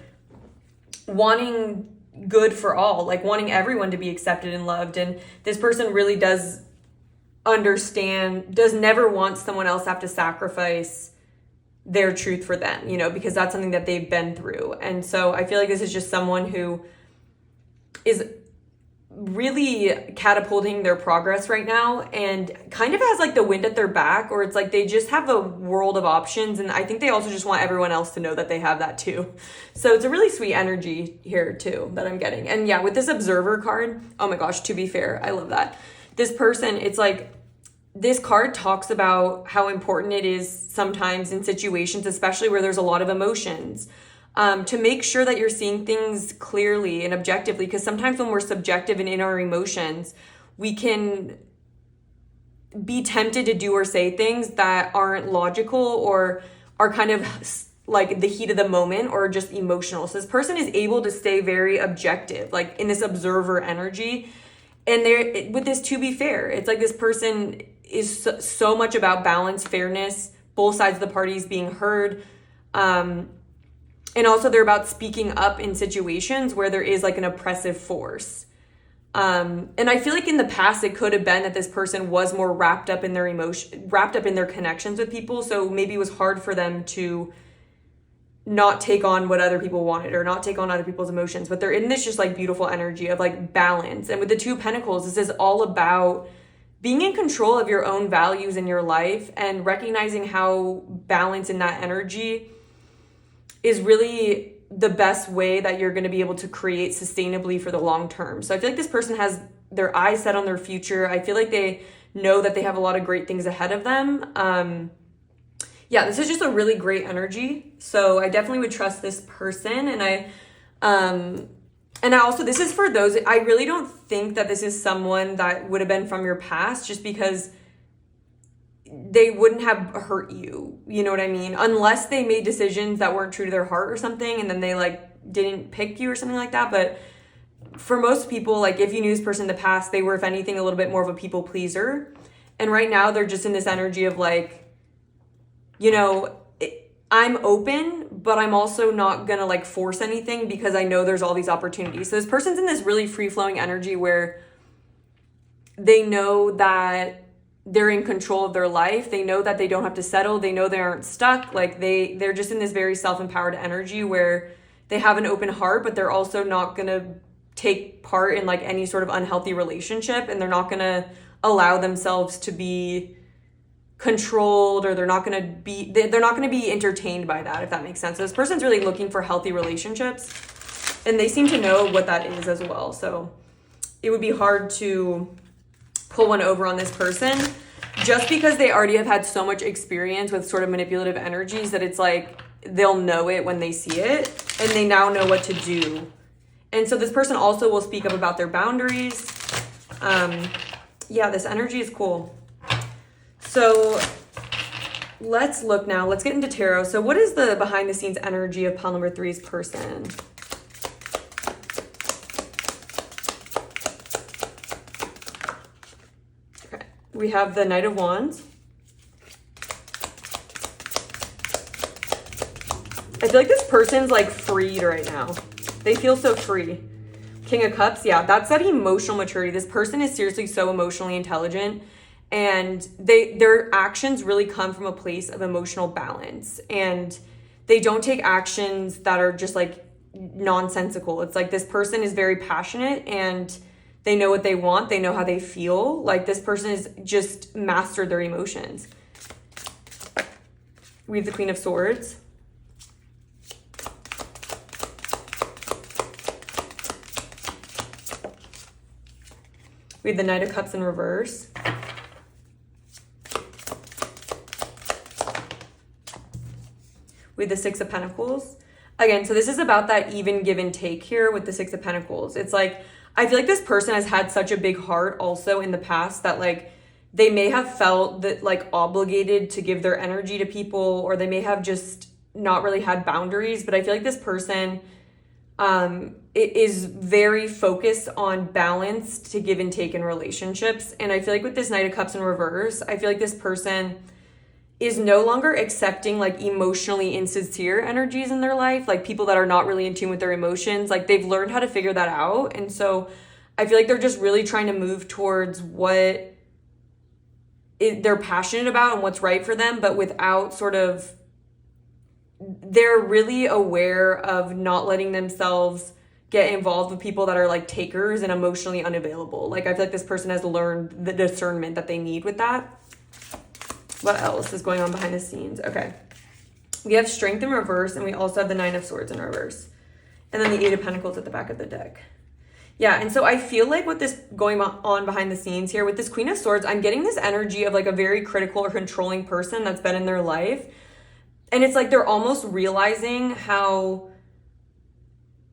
Speaker 1: wanting good for all, like wanting everyone to be accepted and loved. And this person really does never want someone else to have to sacrifice their truth for them, because that's something that they've been through. And so I feel like this is just someone who is really catapulting their progress right now and kind of has like the wind at their back, or it's like they just have a world of options. And I think they also just want everyone else to know that they have that too. So it's a really sweet energy here too that I'm getting. And yeah, with this observer card, oh my gosh, to be fair, I love that. This person, it's like, this card talks about how important it is sometimes in situations, especially where there's a lot of emotions, to make sure that you're seeing things clearly and objectively, because sometimes when we're subjective and in our emotions, we can be tempted to do or say things that aren't logical or are kind of like the heat of the moment or just emotional. So this person is able to stay very objective, like in this observer energy. And they're with this, to be fair, it's like this person is so much about balance, fairness, both sides of the parties being heard. And also they're about speaking up in situations where there is like an oppressive force. And I feel like in the past, it could have been that this person was more wrapped up in their wrapped up in their connections with people. So maybe it was hard for them to not take on what other people wanted or not take on other people's emotions. But they're in this just like beautiful energy of like balance. And with the Two of Pentacles, this is all about being in control of your own values in your life and recognizing how balance in that energy is really the best way that you're going to be able to create sustainably for the long term. So I feel like this person has their eyes set on their future. I feel like they know that they have a lot of great things ahead of them. Yeah, this is just a really great energy. So I definitely would trust this person. And I also, this is for those, I really don't think that this is someone that would have been from your past, just because they wouldn't have hurt you, you know what I mean? Unless they made decisions that weren't true to their heart or something, and then they like didn't pick you or something like that. But for most people, like if you knew this person in the past, they were, if anything, a little bit more of a people pleaser. And right now they're just in this energy of like, you know, I'm open, but I'm also not gonna like force anything because I know there's all these opportunities. So this person's in this really free-flowing energy where they know that they're in control of their life. They know that they don't have to settle. They know they aren't stuck. Like they're just in this very self-empowered energy where they have an open heart, but they're also not going to take part in like any sort of unhealthy relationship. And they're not going to allow themselves to be controlled, or they're not going to be entertained by that, if that makes sense. So this person's really looking for healthy relationships, and they seem to know what that is as well. So it would be hard to pull one over on this person just because they already have had so much experience with sort of manipulative energies that it's like they'll know it when they see it, and they now know what to do. And so this person also will speak up about their boundaries. Yeah, this energy is cool. So let's look now. Let's get into tarot. So what is the behind the scenes energy of pile number 3's person? We have the Knight of Wands. I feel like this person's like freed right now. They feel so free. King of Cups, yeah, that's that emotional maturity. This person is seriously so emotionally intelligent, and their actions really come from a place of emotional balance, and they don't take actions that are just like nonsensical. It's like this person is very passionate, and they know what they want. They know how they feel. Like this person has just mastered their emotions. We have the Queen of Swords. We have the Knight of Cups in reverse. We have the Six of Pentacles. Again, so this is about that even give and take here with the Six of Pentacles. It's like, I feel like this person has had such a big heart also in the past that like they may have felt that like obligated to give their energy to people, or they may have just not really had boundaries. But I feel like this person it is very focused on balance to give and take in relationships. And I feel like with this Knight of Cups in reverse, I feel like this person is no longer accepting like emotionally insincere energies in their life, like people that are not really in tune with their emotions. Like they've learned how to figure that out. And so I feel like they're just really trying to move towards what they're passionate about and what's right for them, but without sort of, they're really aware of not letting themselves get involved with people that are like takers and emotionally unavailable. Like I feel like this person has learned the discernment that they need with that. What else is going on behind the scenes? Okay. We have Strength in reverse, and we also have the Nine of Swords in reverse. And then the Eight of Pentacles at the back of the deck. Yeah, and so I feel like with this going on behind the scenes here, with this Queen of Swords, I'm getting this energy of like a very critical or controlling person that's been in their life. And it's like they're almost realizing how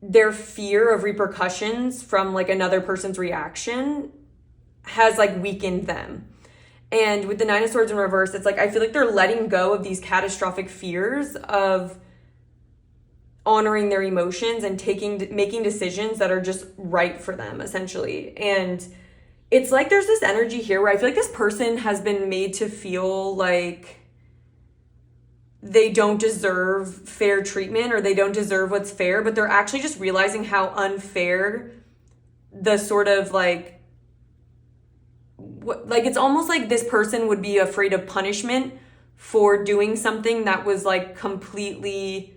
Speaker 1: their fear of repercussions from like another person's reaction has like weakened them. And with the Nine of Swords in reverse, it's like, I feel like they're letting go of these catastrophic fears of honoring their emotions and making decisions that are just right for them, essentially. And it's like there's this energy here where I feel like this person has been made to feel like they don't deserve fair treatment or they don't deserve what's fair, but they're actually just realizing how unfair the sort of like it's almost like this person would be afraid of punishment for doing something that was like completely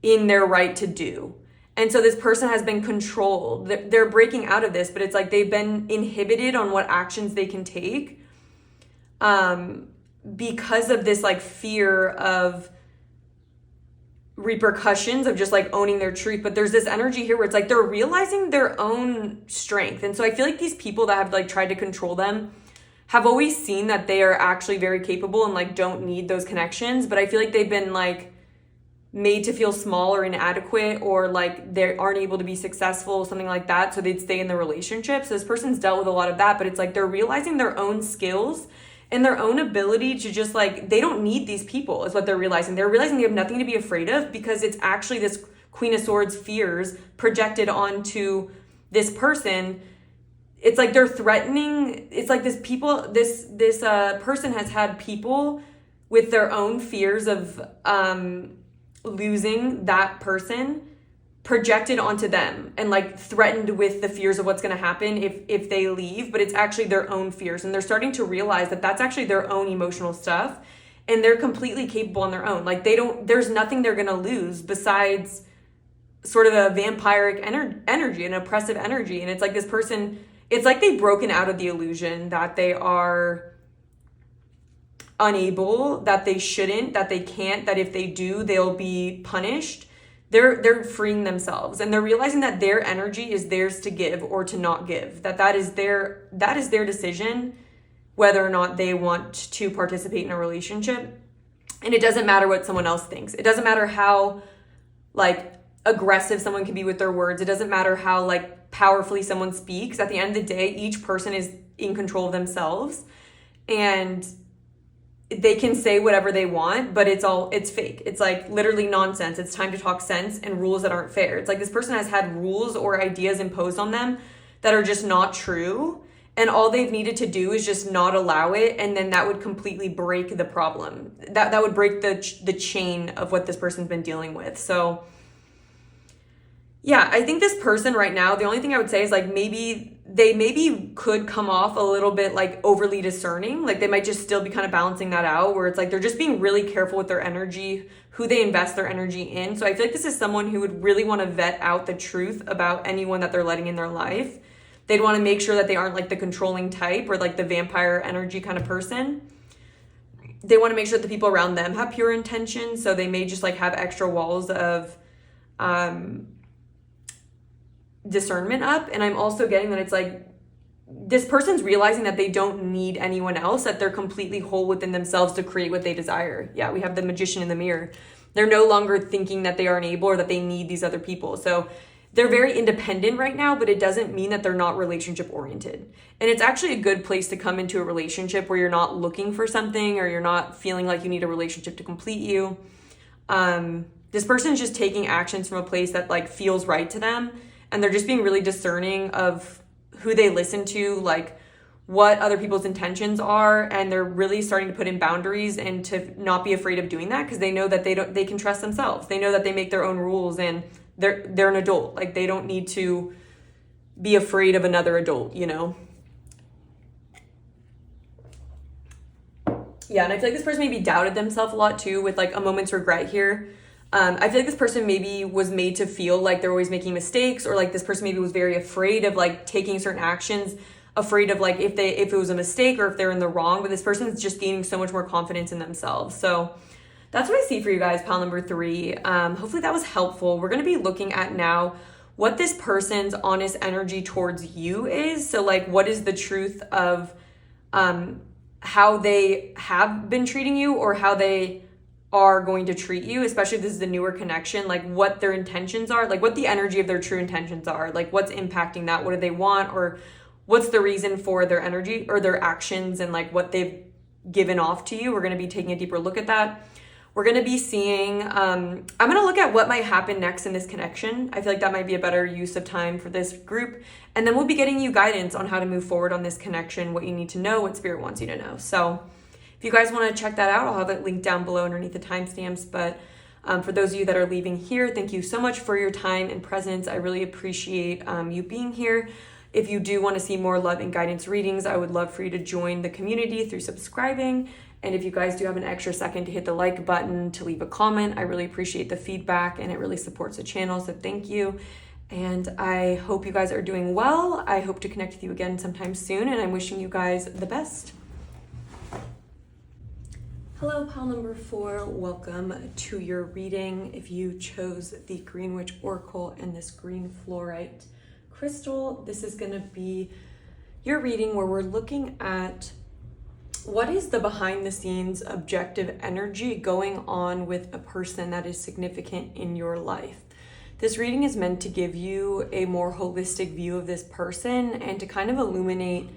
Speaker 1: in their right to do. And so this person has been controlled. They're breaking out of this, but it's like they've been inhibited on what actions they can take because of this like fear of repercussions of just like owning their truth. But there's this energy here where it's like they're realizing their own strength. And so I feel like these people that have like tried to control them have always seen that they are actually very capable and like don't need those connections. But I feel like they've been like made to feel small or inadequate, or like they aren't able to be successful, something like that, so they'd stay in the relationship. So this person's dealt with a lot of that, but it's like they're realizing their own skills and their own ability to just like, they don't need these people is what they're realizing. They're realizing they have nothing to be afraid of because it's actually this Queen of Swords fears projected onto this person. It's like they're threatening. It's like this person has had people with their own fears of losing that person projected onto them and like threatened with the fears of what's going to happen if they leave, but it's actually their own fears. And they're starting to realize that that's actually their own emotional stuff and they're completely capable on their own. Like there's nothing they're going to lose besides sort of a vampiric energy, an oppressive energy. And it's like this person, it's like they've broken out of the illusion that they are unable, that they shouldn't, that they can't, that if they do, they'll be punished. They're freeing themselves and they're realizing that their energy is theirs to give or to not give, that is their decision whether or not they want to participate in a relationship. And it doesn't matter what someone else thinks. It doesn't matter how like aggressive someone can be with their words. It doesn't matter how like powerfully someone speaks. At the end of the day, each person is in control of themselves and they can say whatever they want, but it's fake. It's like literally nonsense. It's time to talk sense and rules that aren't fair. It's like this person has had rules or ideas imposed on them that are just not true. And all they've needed to do is just not allow it. And then that would completely break the problem. That would break the chain of what this person's been dealing with. So yeah, I think this person right now, the only thing I would say is like maybe could come off a little bit like overly discerning. Like they might just still be kind of balancing that out where it's like they're just being really careful with their energy, who they invest their energy in. So I feel like this is someone who would really want to vet out the truth about anyone that they're letting in their life. They'd want to make sure that they aren't like the controlling type or like the vampire energy kind of person. They want to make sure that the people around them have pure intentions. So they may just like have extra walls of discernment up. And I'm also getting that it's like this person's realizing that they don't need anyone else, that they're completely whole within themselves to create what they desire. Yeah, we have the Magician in the mirror. They're no longer thinking that they aren't able or that they need these other people. So they're very independent right now, but it doesn't mean that they're not relationship oriented. And it's actually a good place to come into a relationship where you're not looking for something or you're not feeling like you need a relationship to complete you. This person's just taking actions from a place that like feels right to them. And they're just being really discerning of who they listen to, like what other people's intentions are. And they're really starting to put in boundaries and to not be afraid of doing that because they know that they can trust themselves. They know that they make their own rules and they're an adult. Like they don't need to be afraid of another adult, you know? Yeah, and I feel like this person maybe doubted themselves a lot too with like a moment's regret here. I feel like this person maybe was made to feel like they're always making mistakes, or like this person maybe was very afraid of like taking certain actions, afraid of like if it was a mistake or if they're in the wrong, but this person's just gaining so much more confidence in themselves. So that's what I see for you guys, pile number 3. Hopefully that was helpful. We're going to be looking at now what this person's honest energy towards you is. So like what is the truth of how they have been treating you or how they are going to treat you, especially if this is a newer connection, like what their intentions are, like what the energy of their true intentions are, like what's impacting that, what do they want, or what's the reason for their energy or their actions and like what they've given off to you. We're going to be taking a deeper look at that. We're going to be seeing, I'm going to look at what might happen next in this connection. I feel like that might be a better use of time for this group. And then we'll be getting you guidance on how to move forward on this connection, what you need to know, what spirit wants you to know. So if you guys want to check that out, I'll have it linked down below underneath the timestamps. But for those of you that are leaving here, thank you so much for your time and presence. I really appreciate you being here. If you do want to see more love and guidance readings, I would love for you to join the community through subscribing. And if you guys do have an extra second to hit the like button, to leave a comment, I really appreciate the feedback and it really supports the channel. So thank you. And I hope you guys are doing well. I hope to connect with you again sometime soon. And I'm wishing you guys the best. Hello, pile number 4. Welcome to your reading. If you chose the Green Witch Oracle and this green fluorite crystal, this is going to be your reading where we're looking at what is the behind the scenes objective energy going on with a person that is significant in your life. This reading is meant to give you a more holistic view of this person and to kind of illuminate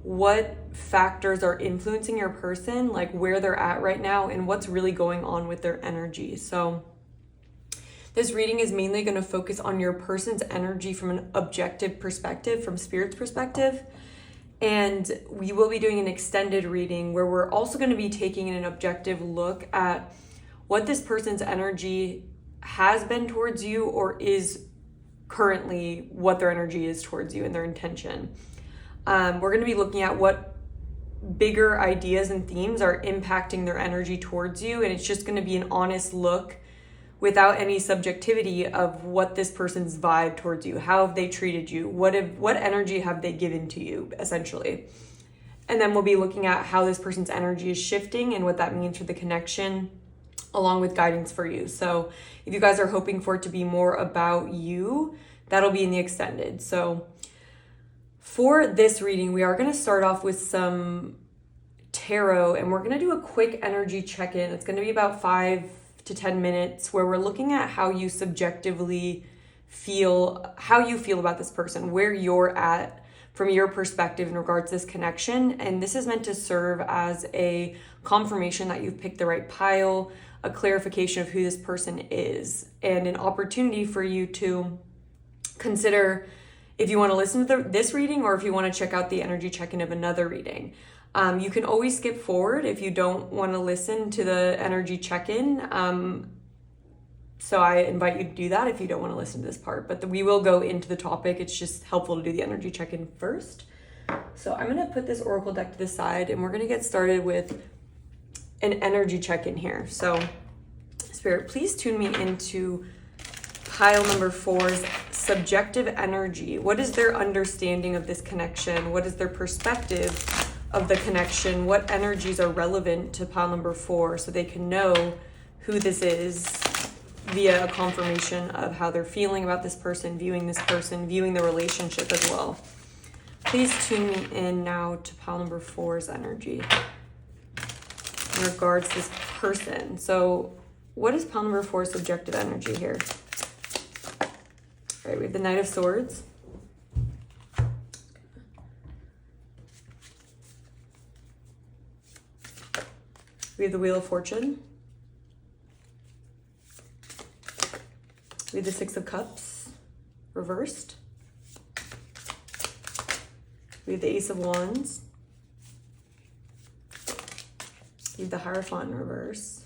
Speaker 1: what factors are influencing your person, like where they're at right now and what's really going on with their energy. So this reading is mainly going to focus on your person's energy from an objective perspective, from spirit's perspective. And we will be doing an extended reading where we're also going to be taking an objective look at what this person's energy has been towards you or is currently what their energy is towards you and their intention. We're going to be looking at what bigger ideas and themes are impacting their energy towards you. And it's just going to be an honest look without any subjectivity of what this person's vibe towards you. How have they treated you? What energy have they given to you, essentially? And then we'll be looking at how this person's energy is shifting and what that means for the connection, along with guidance for you. So if you guys are hoping for it to be more about you, that'll be in the extended. So for this reading, we are going to start off with some tarot, and we're going to do a quick energy check-in. It's going to be about 5 to 10 minutes where we're looking at how you subjectively feel, how you feel about this person, where you're at from your perspective in regards to this connection. And this is meant to serve as a confirmation that you've picked the right pile, a clarification of who this person is, and an opportunity for you to consider if you want to listen to this reading or if you want to check out the energy check-in of another reading. You can always skip forward if you don't want to listen to the energy check-in. So I invite you to do that if you don't want to listen to this part. But we will go into the topic. It's just helpful to do the energy check-in first. So I'm going to put this oracle deck to the side and we're going to get started with an energy check-in here. So Spirit, please tune me into pile number 4's subjective energy. What is their understanding of this connection? What is their perspective of the connection? What energies are relevant to pile number 4 so they can know who this is via a confirmation of how they're feeling about this person, viewing the relationship as well. Please tune me in now to pile number 4's energy in regards to this person. So what is pile number 4's subjective energy here? All right, we have the Knight of Swords. We have the Wheel of Fortune. We have the Six of Cups, reversed. We have the Ace of Wands. We have the Hierophant in reverse.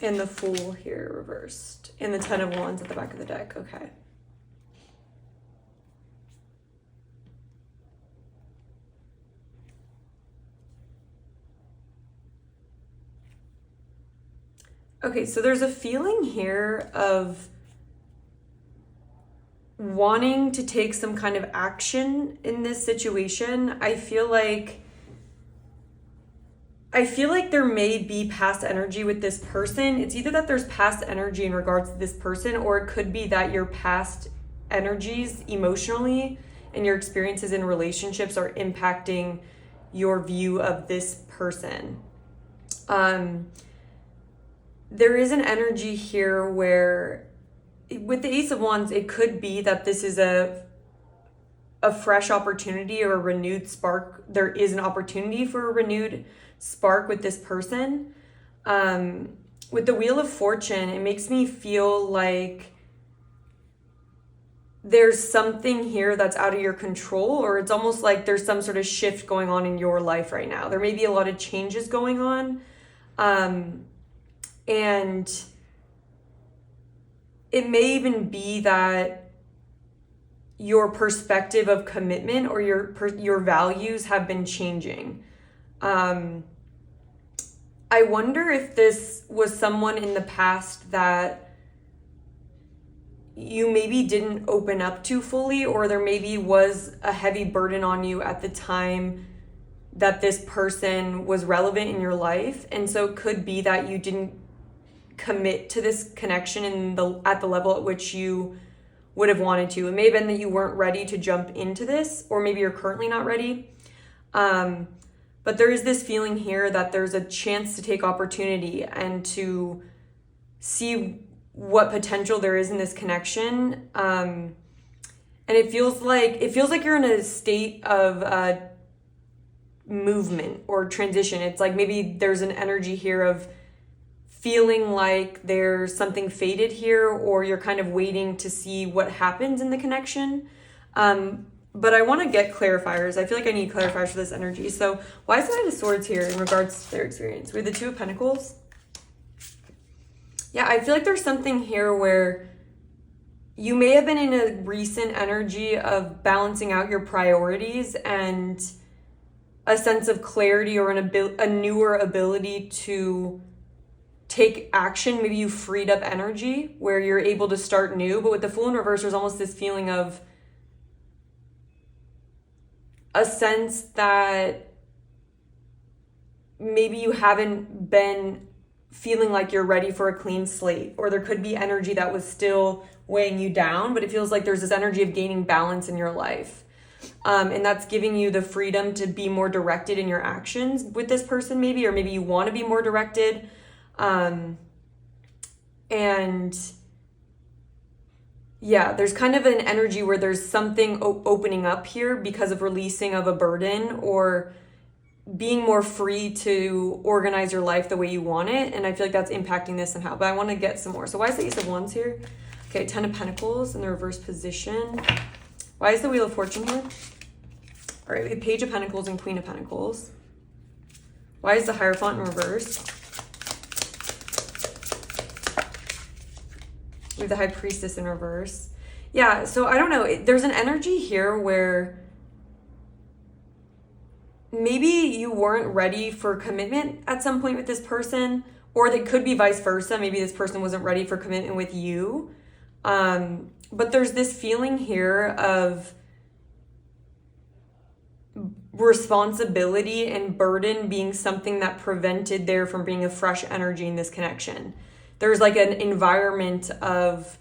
Speaker 1: And the Fool here reversed. And the Ten of Wands at the back of the deck. Okay. Okay, so there's a feeling here of wanting to take some kind of action in this situation. I feel like there may be past energy with this person. It's either that there's past energy in regards to this person, or it could be that your past energies emotionally and your experiences in relationships are impacting your view of this person. There is an energy here where with the Ace of Wands, it could be that this is a fresh opportunity or a renewed spark. There is an opportunity for a renewed spark with this person. With the Wheel of Fortune, it makes me feel like there's something here that's out of your control, or it's almost like there's some sort of shift going on in your life right now. There may be a lot of changes going on. And it may even be that your perspective of commitment or your values have been changing. I wonder if this was someone in the past that you maybe didn't open up to fully, or there maybe was a heavy burden on you at the time that this person was relevant in your life. And so it could be that you didn't commit to this connection at the level at which you would have wanted to. It may have been that you weren't ready to jump into this, or maybe you're currently not ready. But there is this feeling here that there's a chance to take opportunity and to see what potential there is in this connection. And it feels like you're in a state of movement or transition. It's like maybe there's an energy here of feeling like there's something fated here, or you're kind of waiting to see what happens in the connection. But I want to get clarifiers. I feel like I need clarifiers for this energy. So why is the Knight of Swords here in regards to their experience? We have the Two of Pentacles. Yeah, I feel like there's something here where you may have been in a recent energy of balancing out your priorities and a sense of clarity, or a newer ability to take action. Maybe you freed up energy where you're able to start new. But with the Fool in reverse, there's almost this feeling of a sense that maybe you haven't been feeling like you're ready for a clean slate, or there could be energy that was still weighing you down, but it feels like there's this energy of gaining balance in your life. And that's giving you the freedom to be more directed in your actions with this person, maybe, or maybe you want to be more directed. And yeah, there's kind of an energy where there's something opening up here because of releasing of a burden, or being more free to organize your life the way you want it. And I feel like that's impacting this somehow, but I want to get some more. So why is the Ace of Wands here? Okay, Ten of Pentacles in the reverse position. Why is the Wheel of Fortune here? All right, we have Page of Pentacles and Queen of Pentacles. Why is the Hierophant in reverse? We have the High Priestess in reverse. Yeah, so I don't know. There's an energy here where maybe you weren't ready for commitment at some point with this person, or they could be vice versa. Maybe this person wasn't ready for commitment with you. But there's this feeling here of responsibility and burden being something that prevented there from being a fresh energy in this connection. There's like an environment of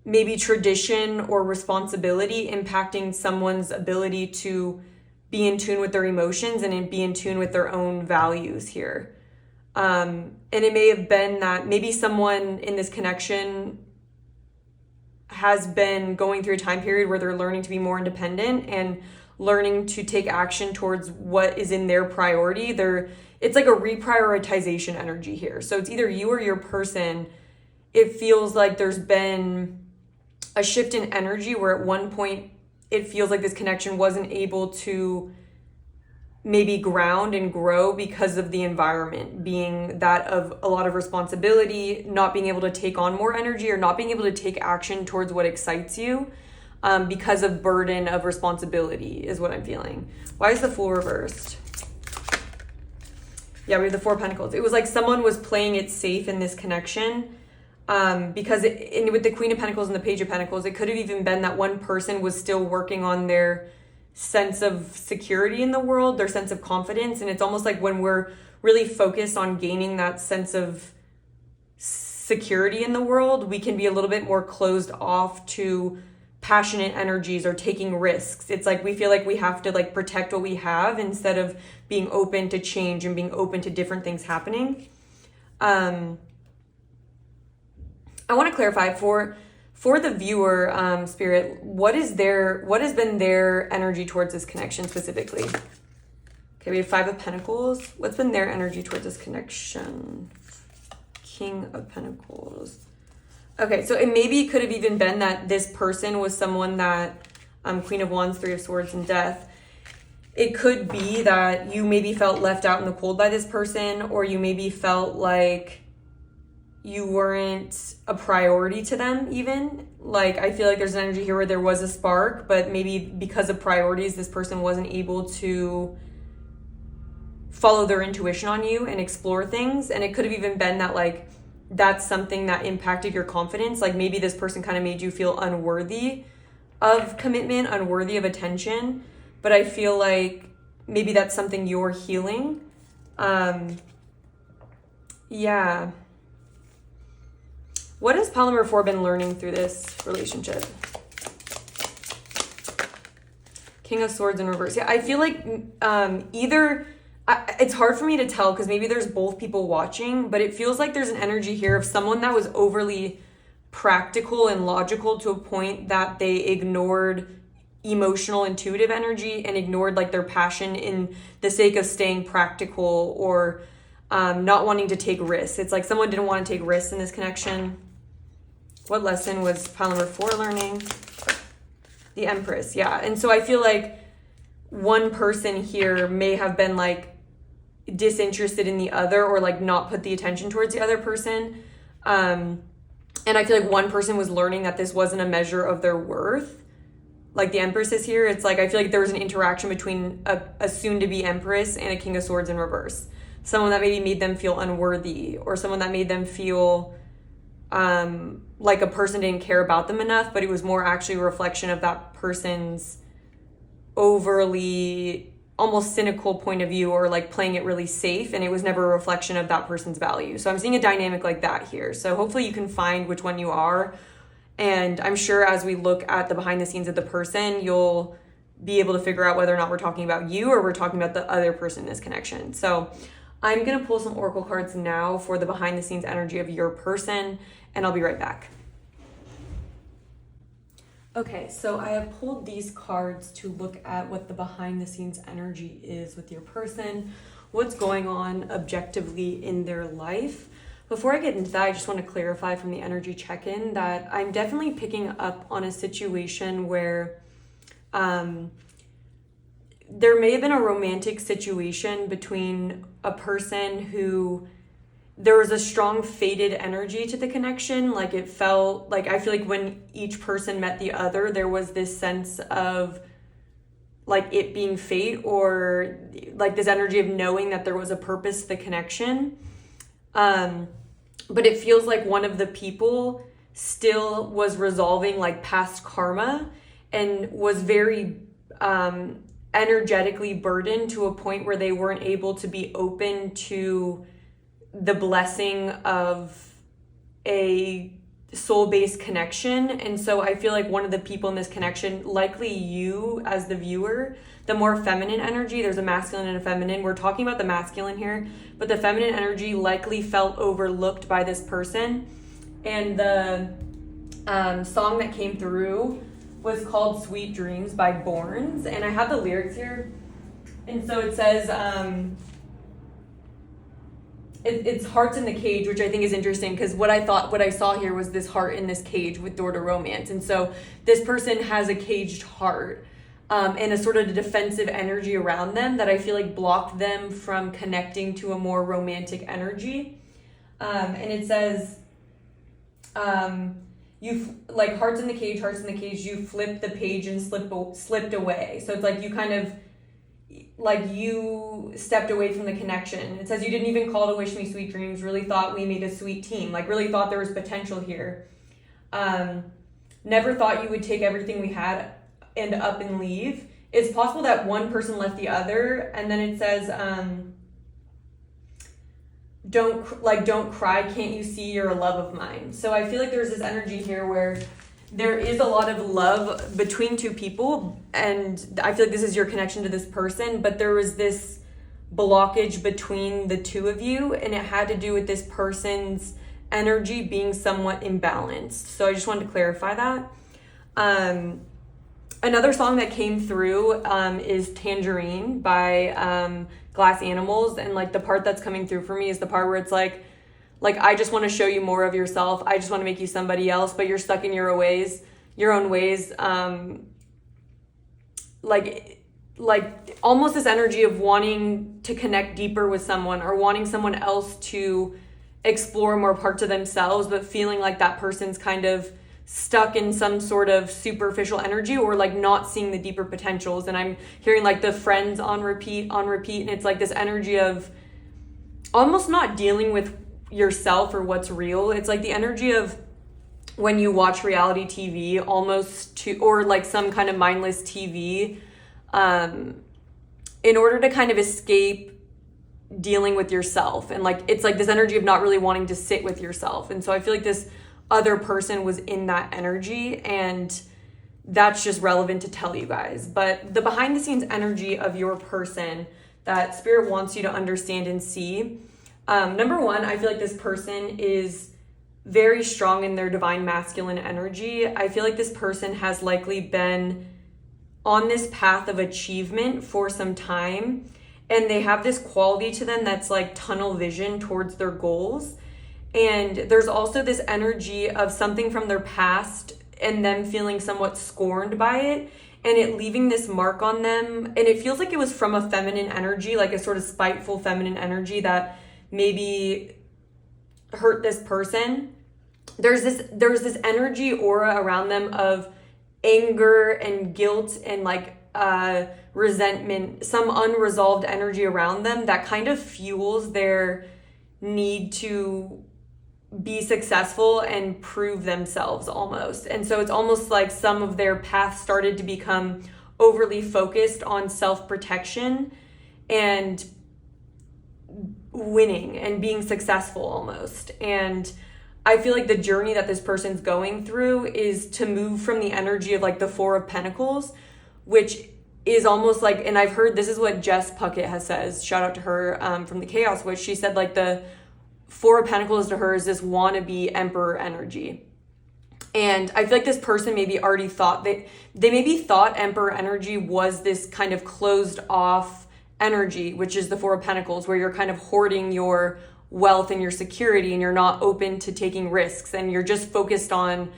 Speaker 1: maybe tradition or responsibility impacting someone's ability to be in tune with their emotions and be in tune with their own values here. And it may have been that maybe someone in this connection has been going through a time period where they're learning to be more independent and learning to take action towards what is in their priority. It's like a reprioritization energy here. So it's either you or your person. It feels like there's been a shift in energy where at one point it feels like this connection wasn't able to maybe ground and grow because of the environment being that of a lot of responsibility, not being able to take on more energy, or not being able to take action towards what excites you because of burden of responsibility is what I'm feeling. Why is the Fool reversed? Yeah, we have the Four of Pentacles. It was like someone was playing it safe in this connection because with the Queen of Pentacles and the Page of Pentacles, it could have even been that one person was still working on their sense of security in the world, their sense of confidence. And it's almost like when we're really focused on gaining that sense of security in the world, we can be a little bit more closed off to passionate energies or taking risks. It's like we feel like we have to like protect what we have instead of being open to change and being open to different things happening. I want to clarify for the viewer, Spirit, what has been their energy towards this connection specifically? Okay, we have 5 of Pentacles. What's been their energy towards this connection? King of Pentacles. Okay, so it maybe could have even been that this person was someone that, Queen of Wands, 3 of Swords, and Death. It could be that you maybe felt left out in the cold by this person, or you maybe felt like you weren't a priority to them even. Like, I feel like there's an energy here where there was a spark, but maybe because of priorities, this person wasn't able to follow their intuition on you and explore things. And it could have even been that like that's something that impacted your confidence. Like maybe this person kind of made you feel unworthy of commitment, unworthy of attention. But I feel like maybe that's something you're healing. Yeah. What has pile number 4 been learning through this relationship? King of Swords in reverse. Yeah, I feel like it's hard for me to tell because maybe there's both people watching, but it feels like there's an energy here of someone that was overly practical and logical to a point that they ignored emotional, intuitive energy and ignored like their passion in the sake of staying practical or not wanting to take risks. It's like someone didn't want to take risks in this connection. What lesson was pile number 4 learning? The Empress, yeah. And so I feel like one person here may have been like disinterested in the other or like not put the attention towards the other person. And I feel like one person was learning that this wasn't a measure of their worth. Like the Empress is here. It's like I feel like there was an interaction between a soon-to-be Empress and a King of Swords in reverse. Someone that maybe made them feel unworthy or someone that made them feel like a person didn't care about them enough, but it was more actually a reflection of that person's overly almost cynical point of view or like playing it really safe, and it was never a reflection of that person's value. So I'm seeing a dynamic like that here. So hopefully you can find which one you are, and I'm sure as we look at the behind the scenes of the person, you'll be able to figure out whether or not we're talking about you or we're talking about the other person in this connection. So I'm going to pull some oracle cards now for the behind the scenes energy of your person, and I'll be right back. Okay, so I have pulled these cards to look at what the behind the scenes energy is with your person, what's going on objectively in their life. Before I get into that, I just want to clarify from the energy check-in that I'm definitely picking up on a situation where there may have been a romantic situation between a person who there was a strong fated energy to the connection. Like it felt like, I feel like when each person met the other, there was this sense of like it being fate or like this energy of knowing that there was a purpose to the connection. But it feels like one of the people still was resolving like past karma and was very energetically burdened to a point where they weren't able to be open to the blessing of a soul-based connection. And so I feel like one of the people in this connection, likely you as the viewer, the more feminine energy, there's a masculine and a feminine. We're talking about the masculine here, but the feminine energy likely felt overlooked by this person. And the song that came through was called Sweet Dreams by Borns. And I have the lyrics here. And so it says, it's hearts in the cage, which I think is interesting because what I saw here was this heart in this cage with door to romance. And so this person has a caged heart and a sort of defensive energy around them that I feel like blocked them from connecting to a more romantic energy. And it says, you like hearts in the cage, you flipped the page and slipped away. So it's like you kind of like you stepped away from the connection. It says you didn't even call to wish me sweet dreams, really thought we made a sweet team, like really thought there was potential here. Never thought you would take everything we had and up and leave. It's possible that one person left the other. And then it says, don't cry, can't you see you're a love of mine? So I feel like there's this energy here where there is a lot of love between two people, and I feel like this is your connection to this person, but there was this blockage between the two of you, and it had to do with this person's energy being somewhat imbalanced. So I just wanted to clarify that. Another song that came through is Tangerine by Glass Animals, and like the part that's coming through for me is the part where it's like I just want to show you more of yourself. I just want to make you somebody else, but you're stuck in your own ways. Like almost this energy of wanting to connect deeper with someone, or wanting someone else to explore more parts of themselves, but feeling like that person's kind of stuck in some sort of superficial energy, or like not seeing the deeper potentials. And I'm hearing like the Friends on repeat, and it's like this energy of almost not dealing with yourself or what's real. It's like the energy of when you watch reality TV or like some kind of mindless TV, in order to kind of escape dealing with yourself. And like it's like this energy of not really wanting to sit with yourself. And so I feel like this other person was in that energy, and that's just relevant to tell you guys. But the behind the scenes energy of your person that Spirit wants you to understand and see, number one, I feel like this person is very strong in their divine masculine energy. I feel like this person has likely been on this path of achievement for some time, and they have this quality to them that's like tunnel vision towards their goals. And there's also this energy of something from their past and them feeling somewhat scorned by it, and it leaving this mark on them. And it feels like it was from a feminine energy, like a sort of spiteful feminine energy that maybe hurt this person. There's this energy aura around them of anger and guilt and like resentment, some unresolved energy around them that kind of fuels their need to be successful and prove themselves almost. And so it's almost like some of their path started to become overly focused on self-protection and winning and being successful almost. And I feel like the journey that this person's going through is to move from the energy of like the Four of Pentacles, which is almost like, and I've heard this is what Jess Puckett says, shout out to her, from the Chaos Witch. She said like the Four of Pentacles to her is this wannabe emperor energy. And I feel like this person maybe already thought they maybe thought emperor energy was this kind of closed off energy, which is the Four of Pentacles, where you're kind of hoarding your wealth and your security, and you're not open to taking risks, and you're just focused on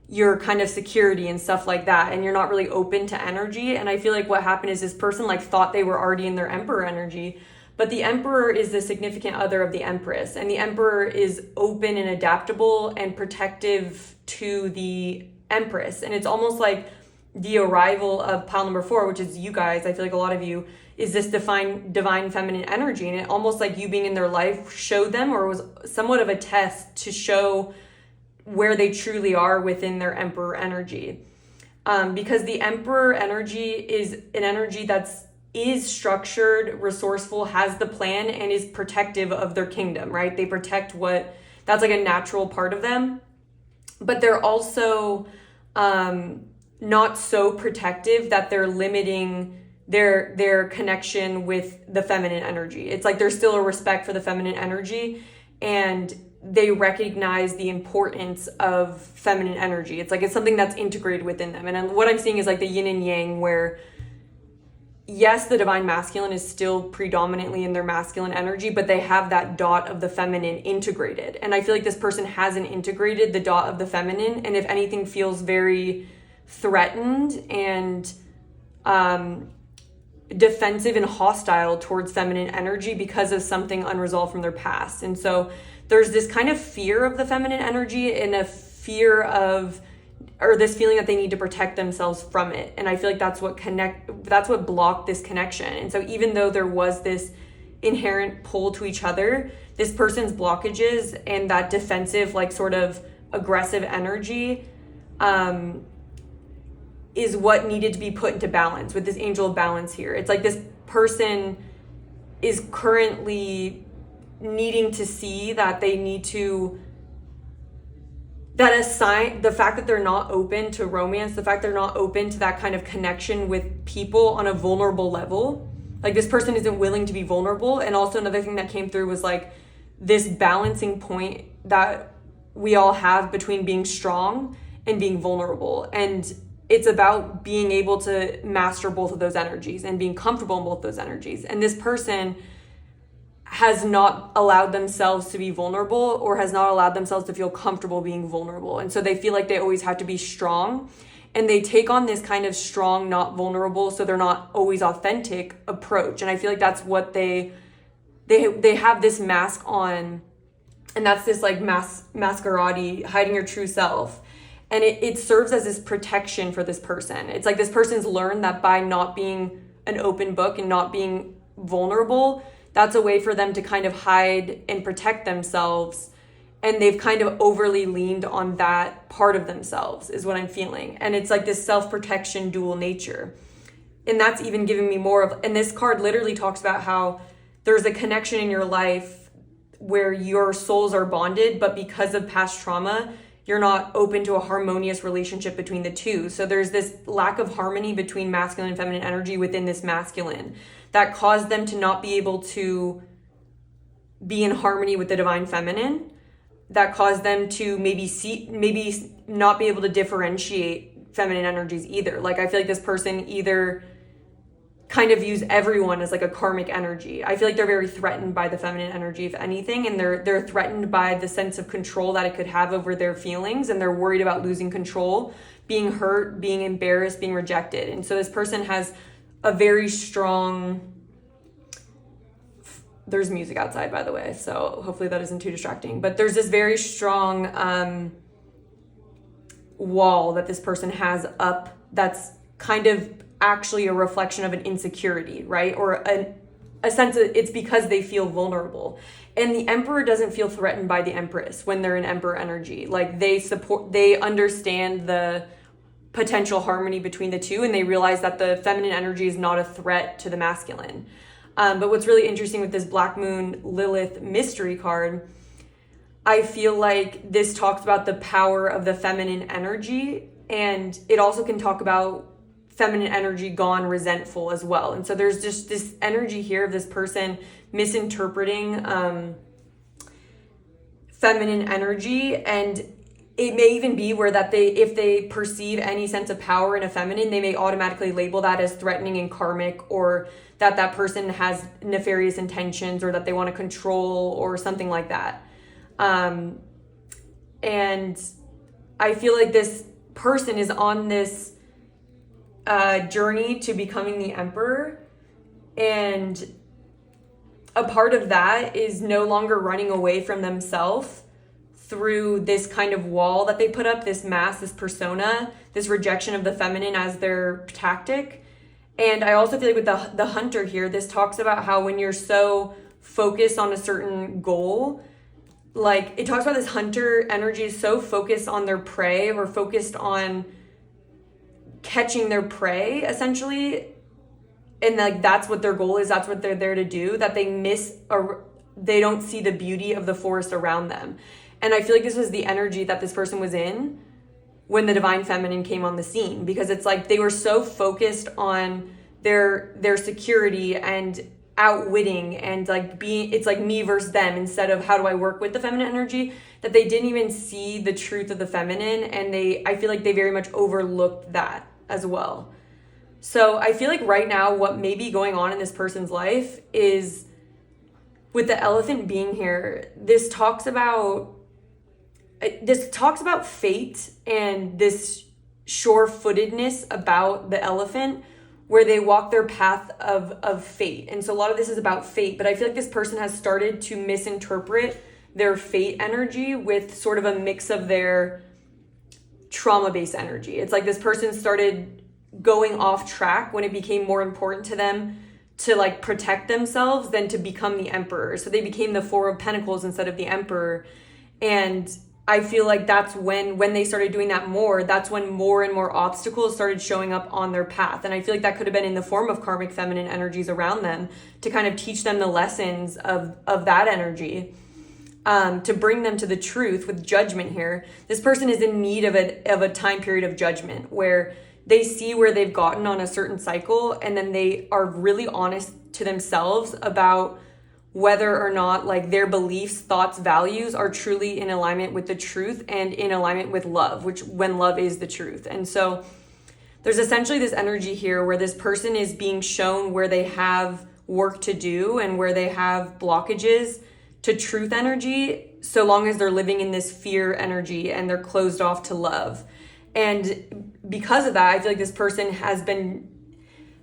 Speaker 1: your kind of security and stuff like that, and you're not really open to energy. And I feel like what happened is this person like thought they were already in their emperor energy, but the Emperor is the significant other of the Empress, and the Emperor is open and adaptable and protective to the Empress. And it's almost like the arrival of pile number 4, which is you guys. I feel like a lot of you is this divine feminine energy, and it almost like you being in their life showed them, or was somewhat of a test to show where they truly are within their Emperor energy. Because the Emperor energy is an energy is structured, resourceful, has the plan, and is protective of their kingdom, right? They protect that's like a natural part of them, but they're also not so protective that they're limiting their connection with the feminine energy. It's like there's still a respect for the feminine energy, and they recognize the importance of feminine energy. It's like it's something that's integrated within them. And what I'm seeing is like the yin and yang, where yes, the divine masculine is still predominantly in their masculine energy, but they have that dot of the feminine integrated. And I feel like this person hasn't integrated the dot of the feminine, and if anything feels very threatened and defensive and hostile towards feminine energy because of something unresolved from their past. And so there's this kind of fear of the feminine energy, and a fear of, or this feeling that they need to protect themselves from it. And I feel like that's what blocked this connection. And so even though there was this inherent pull to each other, this person's blockages and that defensive, like sort of aggressive energy is what needed to be put into balance with this angel of balance here. It's like this person is currently needing to see that they need to, that a sign, the fact that they're not open to romance, the fact they're not open to that kind of connection with people on a vulnerable level, like this person isn't willing to be vulnerable. And also another thing that came through was like this balancing point that we all have between being strong and being vulnerable. And it's about being able to master both of those energies and being comfortable in both those energies. And this person has not allowed themselves to be vulnerable, or has not allowed themselves to feel comfortable being vulnerable. And so they feel like they always have to be strong, and they take on this kind of strong, not vulnerable, so they're not always authentic approach. And I feel like that's what they have this mask on, and that's this like masquerade, hiding your true self. And it serves as this protection for this person. It's like this person's learned that by not being an open book and not being vulnerable, that's a way for them to kind of hide and protect themselves. And they've kind of overly leaned on that part of themselves, is what I'm feeling. And it's like this self-protection dual nature. And that's even giving me more of, and this card literally talks about how there's a connection in your life where your souls are bonded, but because of past trauma, you're not open to a harmonious relationship between the two. So there's this lack of harmony between masculine and feminine energy within this masculine that caused them to not be able to be in harmony with the divine feminine, that caused them to maybe not be able to differentiate feminine energies either. Like I feel like this person either kind of views everyone as like a karmic energy. I feel like they're very threatened by the feminine energy, if anything, and they're threatened by the sense of control that it could have over their feelings, and they're worried about losing control, being hurt, being embarrassed, being rejected. And so this person has a very strong, there's music outside, by the way, so hopefully that isn't too distracting, but there's this very strong wall that this person has up that's kind of actually a reflection of an insecurity, right? Or a sense that it's because they feel vulnerable. And the Emperor doesn't feel threatened by the Empress when they're in Emperor energy. Like they understand the potential harmony between the two, and they realize that the feminine energy is not a threat to the masculine. But what's really interesting with this Black Moon Lilith mystery card, I feel like this talks about the power of the feminine energy, and it also can talk about feminine energy gone resentful as well. And so there's just this energy here of this person misinterpreting feminine energy, and it may even be where that if they perceive any sense of power in a feminine, they may automatically label that as threatening and karmic, or that person has nefarious intentions, or that they want to control, or something like that. And I feel like this person is on this journey to becoming the Emperor, and a part of that is no longer running away from themselves through this kind of wall that they put up, this mask, this persona, this rejection of the feminine as their tactic. And I also feel like with the hunter here, this talks about how when you're so focused on a certain goal, like it talks about this hunter energy is so focused on their prey, or focused on catching their prey essentially, and like that's what their goal is, that's what they're there to do, that they don't see the beauty of the forest around them. And I feel like this was the energy that this person was in when the divine feminine came on the scene, because it's like they were so focused on their security and outwitting and like being, it's like me versus them instead of how do I work with the feminine energy, that they didn't even see the truth of the feminine, and I feel like they very much overlooked that as well. So I feel like right now what may be going on in this person's life is, with the elephant being here, this talks about fate and this sure-footedness about the elephant, where they walk their path of fate. And so a lot of this is about fate, but I feel like this person has started to misinterpret their fate energy with sort of a mix of their trauma-based energy. It's like this person started going off track when it became more important to them to like protect themselves than to become the Emperor. So they became the Four of Pentacles instead of the Emperor. And I feel like that's when they started doing that more, that's when more and more obstacles started showing up on their path. And I feel like that could have been in the form of karmic feminine energies around them to kind of teach them the lessons of that energy, to bring them to the truth with judgment here. This person is in need of a time period of judgment where they see where they've gotten on a certain cycle, and then they are really honest to themselves about whether or not like their beliefs, thoughts, values are truly in alignment with the truth and in alignment with love, which when love is the truth. And so there's essentially this energy here where this person is being shown where they have work to do and where they have blockages to truth energy, so long as they're living in this fear energy and they're closed off to love. And because of that, I feel like this person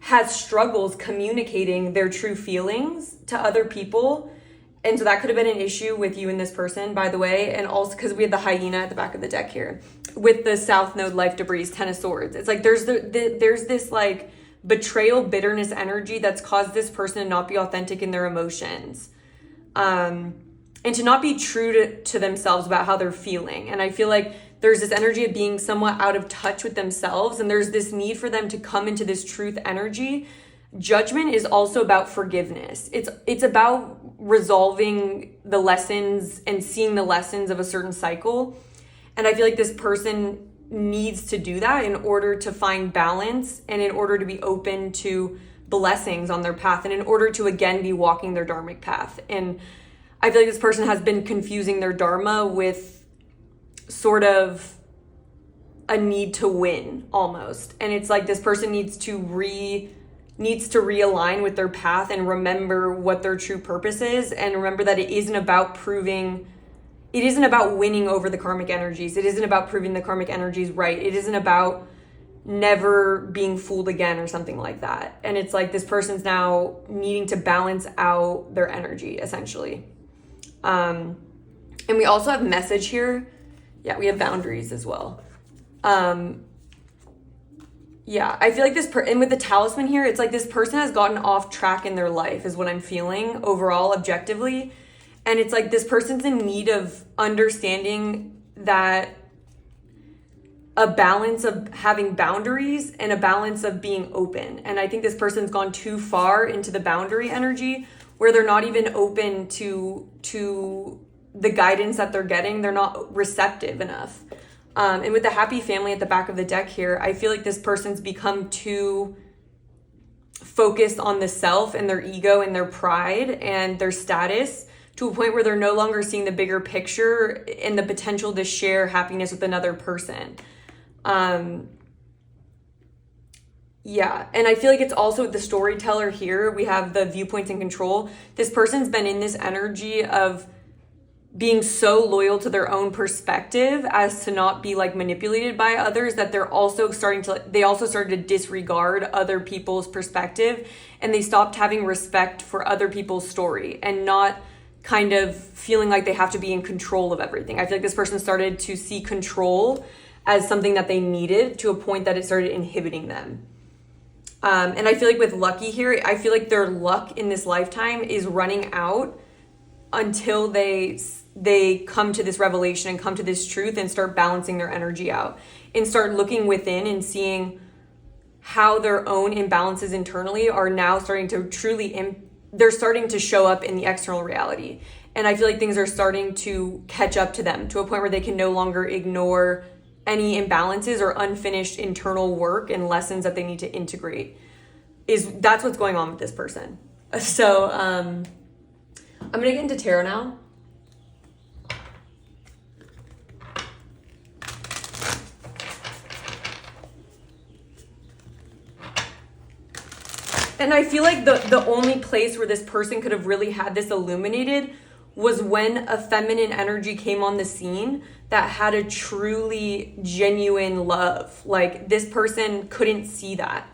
Speaker 1: has struggles communicating their true feelings to other people. And so that could have been an issue with you and this person, by the way. And also because we had the hyena at the back of the deck here with the South Node life debris, 10 of Swords. It's like there's this like betrayal, bitterness energy that's caused this person to not be authentic in their emotions, and to not be true to themselves about how they're feeling. And I feel like there's this energy of being somewhat out of touch with themselves, and there's this need for them to come into this truth energy. Judgment is also about forgiveness. It's about resolving the lessons and seeing the lessons of a certain cycle. And I feel like this person needs to do that in order to find balance and in order to be open to blessings on their path and in order to again be walking their dharmic path. And I feel like this person has been confusing their dharma with sort of a need to win almost. And it's like this person needs to realign with their path and remember what their true purpose is, and remember that it isn't about winning over the karmic energies. It isn't about proving the karmic energies right. It isn't about never being fooled again or something like that. And it's like this person's now needing to balance out their energy essentially. And we also have message here. Yeah, we have boundaries as well. Yeah, I feel like and with the talisman here, it's like this person has gotten off track in their life is what I'm feeling overall, objectively. And it's like this person's in need of understanding that a balance of having boundaries and a balance of being open. And I think this person's gone too far into the boundary energy where they're not even open to the guidance that they're getting. They're not receptive enough. And with the happy family at the back of the deck here, I feel like this person's become too focused on the self and their ego and their pride and their status to a point where they're no longer seeing the bigger picture and the potential to share happiness with another person. Yeah, and I feel like it's also with the storyteller here, we have the viewpoints and control. This person's been in this energy of being so loyal to their own perspective as to not be like manipulated by others, that they also started to disregard other people's perspective, and they stopped having respect for other people's story and not kind of feeling like they have to be in control of everything. I feel like this person started to see control as something that they needed to a point that it started inhibiting them. And I feel like with lucky here, I feel like their luck in this lifetime is running out until they come to this revelation and come to this truth and start balancing their energy out and start looking within and seeing how their own imbalances internally are now starting to they're starting to show up in the external reality. And I feel like things are starting to catch up to them to a point where they can no longer ignore any imbalances or unfinished internal work and lessons that they need to integrate. That's what's going on with this person. So I'm going to get into tarot now. And I feel like the only place where this person could have really had this illuminated was when a feminine energy came on the scene that had a truly genuine love. Like, this person couldn't see that.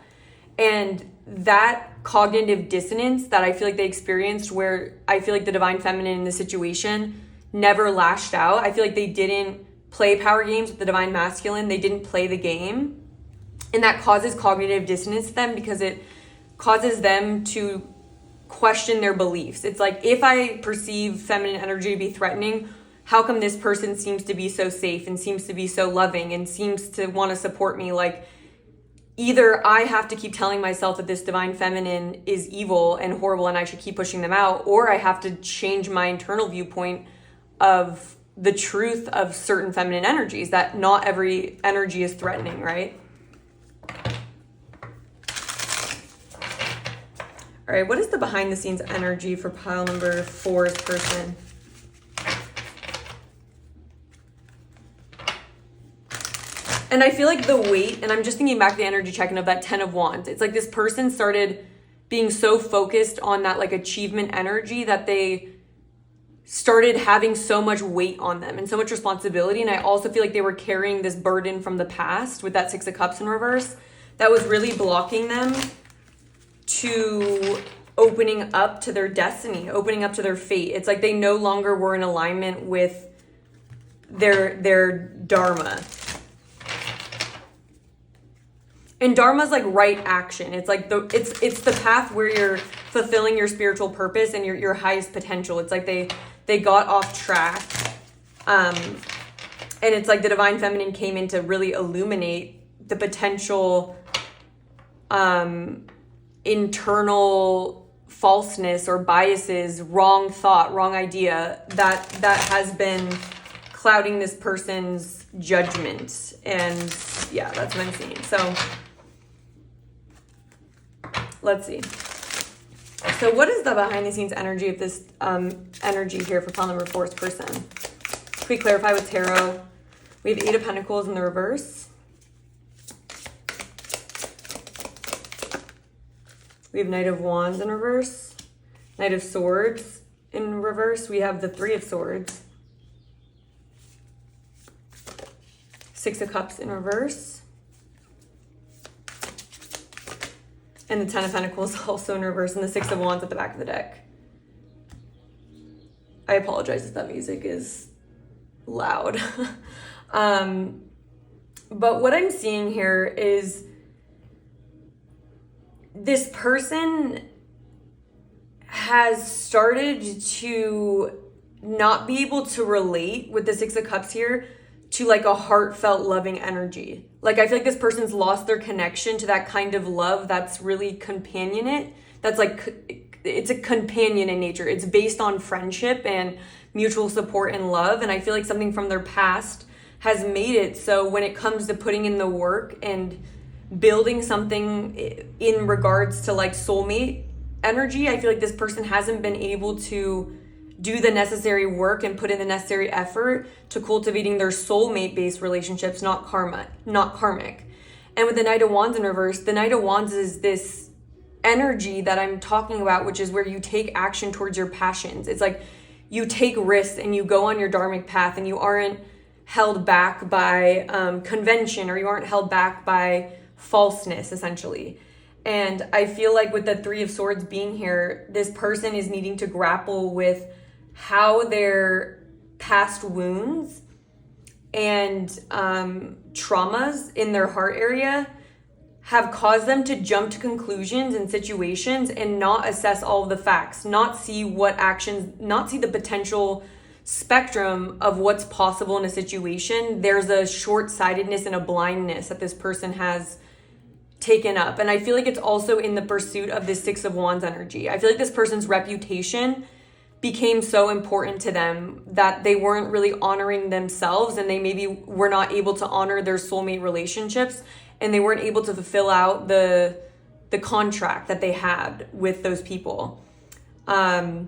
Speaker 1: And that cognitive dissonance that I feel like they experienced, where I feel like the divine feminine in the situation never lashed out. I feel like they didn't play power games with the divine masculine. They didn't play the game. And that causes cognitive dissonance to them because it causes them to question their beliefs. It's like, if I perceive feminine energy to be threatening, how come this person seems to be so safe and seems to be so loving and seems to want to support me? Like, either I have to keep telling myself that this divine feminine is evil and horrible and I should keep pushing them out, or I have to change my internal viewpoint of the truth of certain feminine energies, that not every energy is threatening, right? All right, what is the behind the scenes energy for pile number 4's person? And I feel like the weight, and I'm just thinking back to the energy check-in of that 10 of Wands. It's like this person started being so focused on that like achievement energy that they started having so much weight on them and so much responsibility. And I also feel like they were carrying this burden from the past with that 6 of Cups in reverse that was really blocking them to opening up to their destiny, opening up to their fate. It's like they no longer were in alignment with their dharma. And dharma is like right action. It's like it's the path where you're fulfilling your spiritual purpose and your highest potential. It's like they got off track. And it's like the divine feminine came in to really illuminate the potential internal falseness or biases, wrong thought, wrong idea that has been clouding this person's judgment. And yeah, that's what I'm seeing. So let's see. So what is the behind the scenes energy of this energy here for pile number 4's person? Can we clarify with tarot? We have 8 of Pentacles in the reverse. We have Knight of Wands in reverse. Knight of Swords in reverse. We have the 3 of Swords. 6 of Cups in reverse. And the 10 of Pentacles also in reverse, and the 6 of Wands at the back of the deck. I apologize if that music is loud. But what I'm seeing here is this person has started to not be able to relate with the 6 of Cups here to like a heartfelt loving energy. Like I feel like this person's lost their connection to that kind of love that's really companionate. That's like, it's a companion in nature. It's based on friendship and mutual support and love. And I feel like something from their past has made it so when it comes to putting in the work and building something in regards to like soulmate energy, I feel like this person hasn't been able to do the necessary work and put in the necessary effort to cultivating their soulmate-based relationships, not karmic. And with the Knight of Wands in reverse, the Knight of Wands is this energy that I'm talking about, which is where you take action towards your passions. It's like you take risks and you go on your dharmic path and you aren't held back by convention, or you aren't held back by falseness, essentially. And I feel like with the 3 of Swords being here, this person is needing to grapple with how their past wounds and traumas in their heart area have caused them to jump to conclusions in situations and not assess all of the facts, not see what actions, not see the potential spectrum of what's possible in a situation. There's a short-sightedness and a blindness that this person has taken up. And I feel like it's also in the pursuit of this 6 of Wands energy. I feel like this person's reputation became so important to them that they weren't really honoring themselves, and they maybe were not able to honor their soulmate relationships, and they weren't able to fulfill out the contract that they had with those people. Yeah.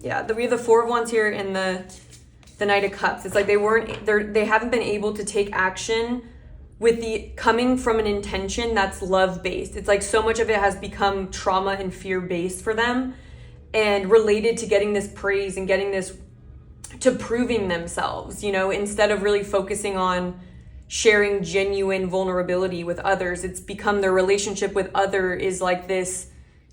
Speaker 1: We have the 4 of Wands here and the Knight of Cups. It's like they haven't been able to take action with the coming from an intention that's love-based. It's like so much of it has become trauma and fear-based for them and related to getting this praise and getting this to proving themselves, you know, instead of really focusing on sharing genuine vulnerability with others. It's become their relationship with other is like this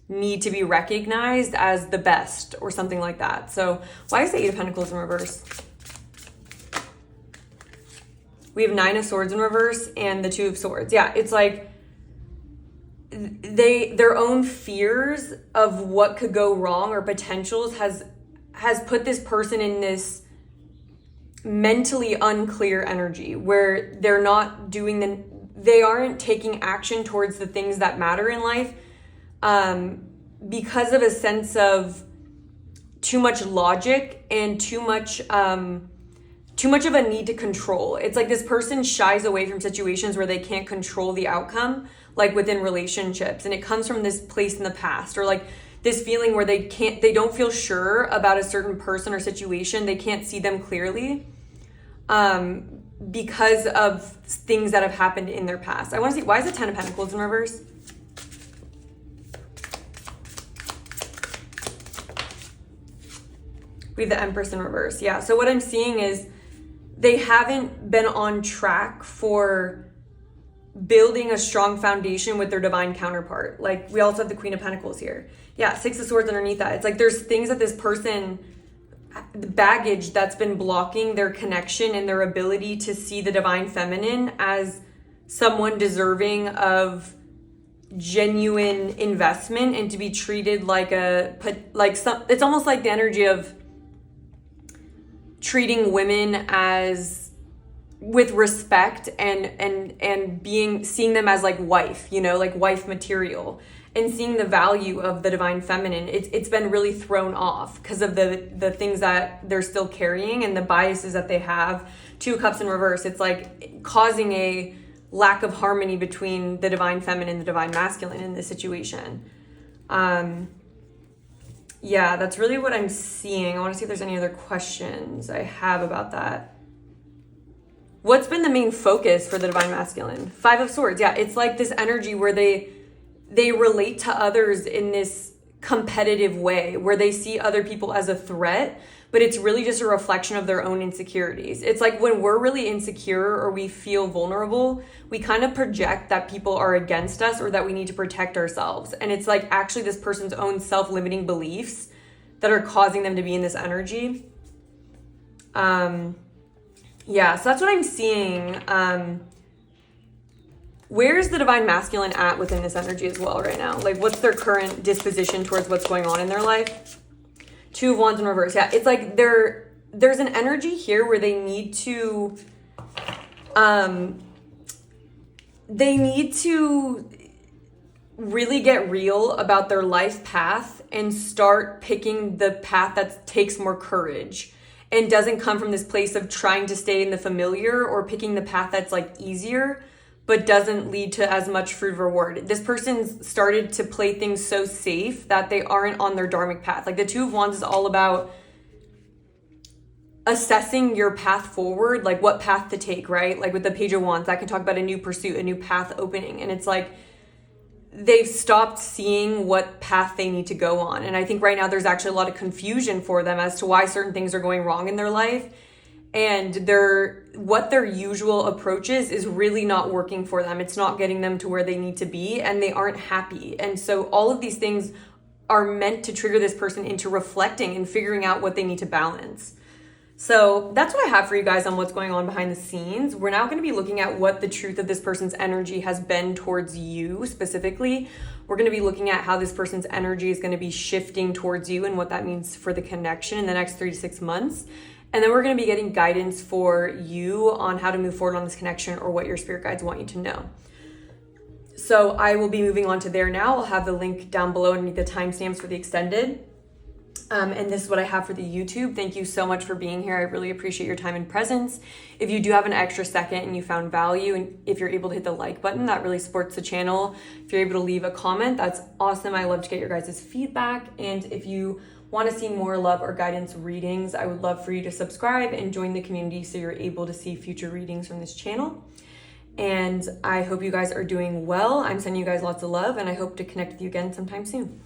Speaker 1: need to be recognized as the best or something like that. So why is the 8 of Pentacles in reverse? We have 9 of Swords in reverse and the 2 of Swords. Yeah, it's like their own fears of what could go wrong or potentials has put this person in this mentally unclear energy where they're not doing they aren't taking action towards the things that matter in life because of a sense of too much logic and too much of a need to control. It's like this person shies away from situations where they can't control the outcome, like within relationships, and it comes from this place in the past, or like this feeling where they don't feel sure about a certain person or situation. They can't see them clearly because of things that have happened in their past. I want to see, why is the 10 of Pentacles in reverse? We have the Empress in reverse. Yeah, so what I'm seeing is they haven't been on track for building a strong foundation with their divine counterpart. Like, we also have the Queen of Pentacles here. Yeah, Six of Swords underneath that. It's like there's things that this person, the baggage that's been blocking their connection and their ability to see the divine feminine as someone deserving of genuine investment and to be treated like it's almost like the energy of treating women as with respect and seeing them as like wife, like wife material, and seeing the value of the divine feminine. It's been really thrown off because of the things that they're still carrying and the biases that they have. Two Cups in reverse. It's like causing a lack of harmony between the divine feminine and the divine masculine in this situation. Yeah, that's really what I'm seeing. I want to see if there's any other questions I have about that. What's been the main focus for the divine masculine? Five of Swords. Yeah, it's like this energy where they relate to others in this competitive way, where they see other people as a threat, but it's really just a reflection of their own insecurities. It's like when we're really insecure or we feel vulnerable, we kind of project that people are against us or that we need to protect ourselves. And it's like actually this person's own self-limiting beliefs that are causing them to be in this energy. Yeah, so that's what I'm seeing. Where's the divine masculine at within this energy as well right now? Like, what's their current disposition towards what's going on in their life? Two of Wands in reverse. Yeah, it's like there's an energy here where they need to really get real about their life path and start picking the path that takes more courage and doesn't come from this place of trying to stay in the familiar or picking the path that's like easier but doesn't lead to as much fruit of reward. This person's started to play things so safe that they aren't on their dharmic path. Like the Two of Wands is all about assessing your path forward, like what path to take, right? Like with the Page of Wands, that can talk about a new pursuit, a new path opening. And it's like they've stopped seeing what path they need to go on. And I think right now there's actually a lot of confusion for them as to why certain things are going wrong in their life. And what their usual approach is really not working for them. It's not getting them to where they need to be, and they aren't happy. And so all of these things are meant to trigger this person into reflecting and figuring out what they need to balance. So that's what I have for you guys on what's going on behind the scenes. We're now going to be looking at what the truth of this person's energy has been towards you specifically. We're going to be looking at how this person's energy is going to be shifting towards you and what that means for the connection in the next 3 to 6 months. And then we're going to be getting guidance for you on how to move forward on this connection or what your spirit guides want you to know. So I will be moving on to there now. I'll have the link down below underneath the timestamps for the extended. And this is what I have for the YouTube. Thank you so much for being here. I really appreciate your time and presence. If you do have an extra second and you found value, and if you're able to hit the like button, that really supports the channel. If you're able to leave a comment, that's awesome. I love to get your guys' feedback. And if you want to see more love or guidance readings, I would love for you to subscribe and join the community so you're able to see future readings from this channel. And I hope you guys are doing well. I'm sending you guys lots of love, and I hope to connect with you again sometime soon.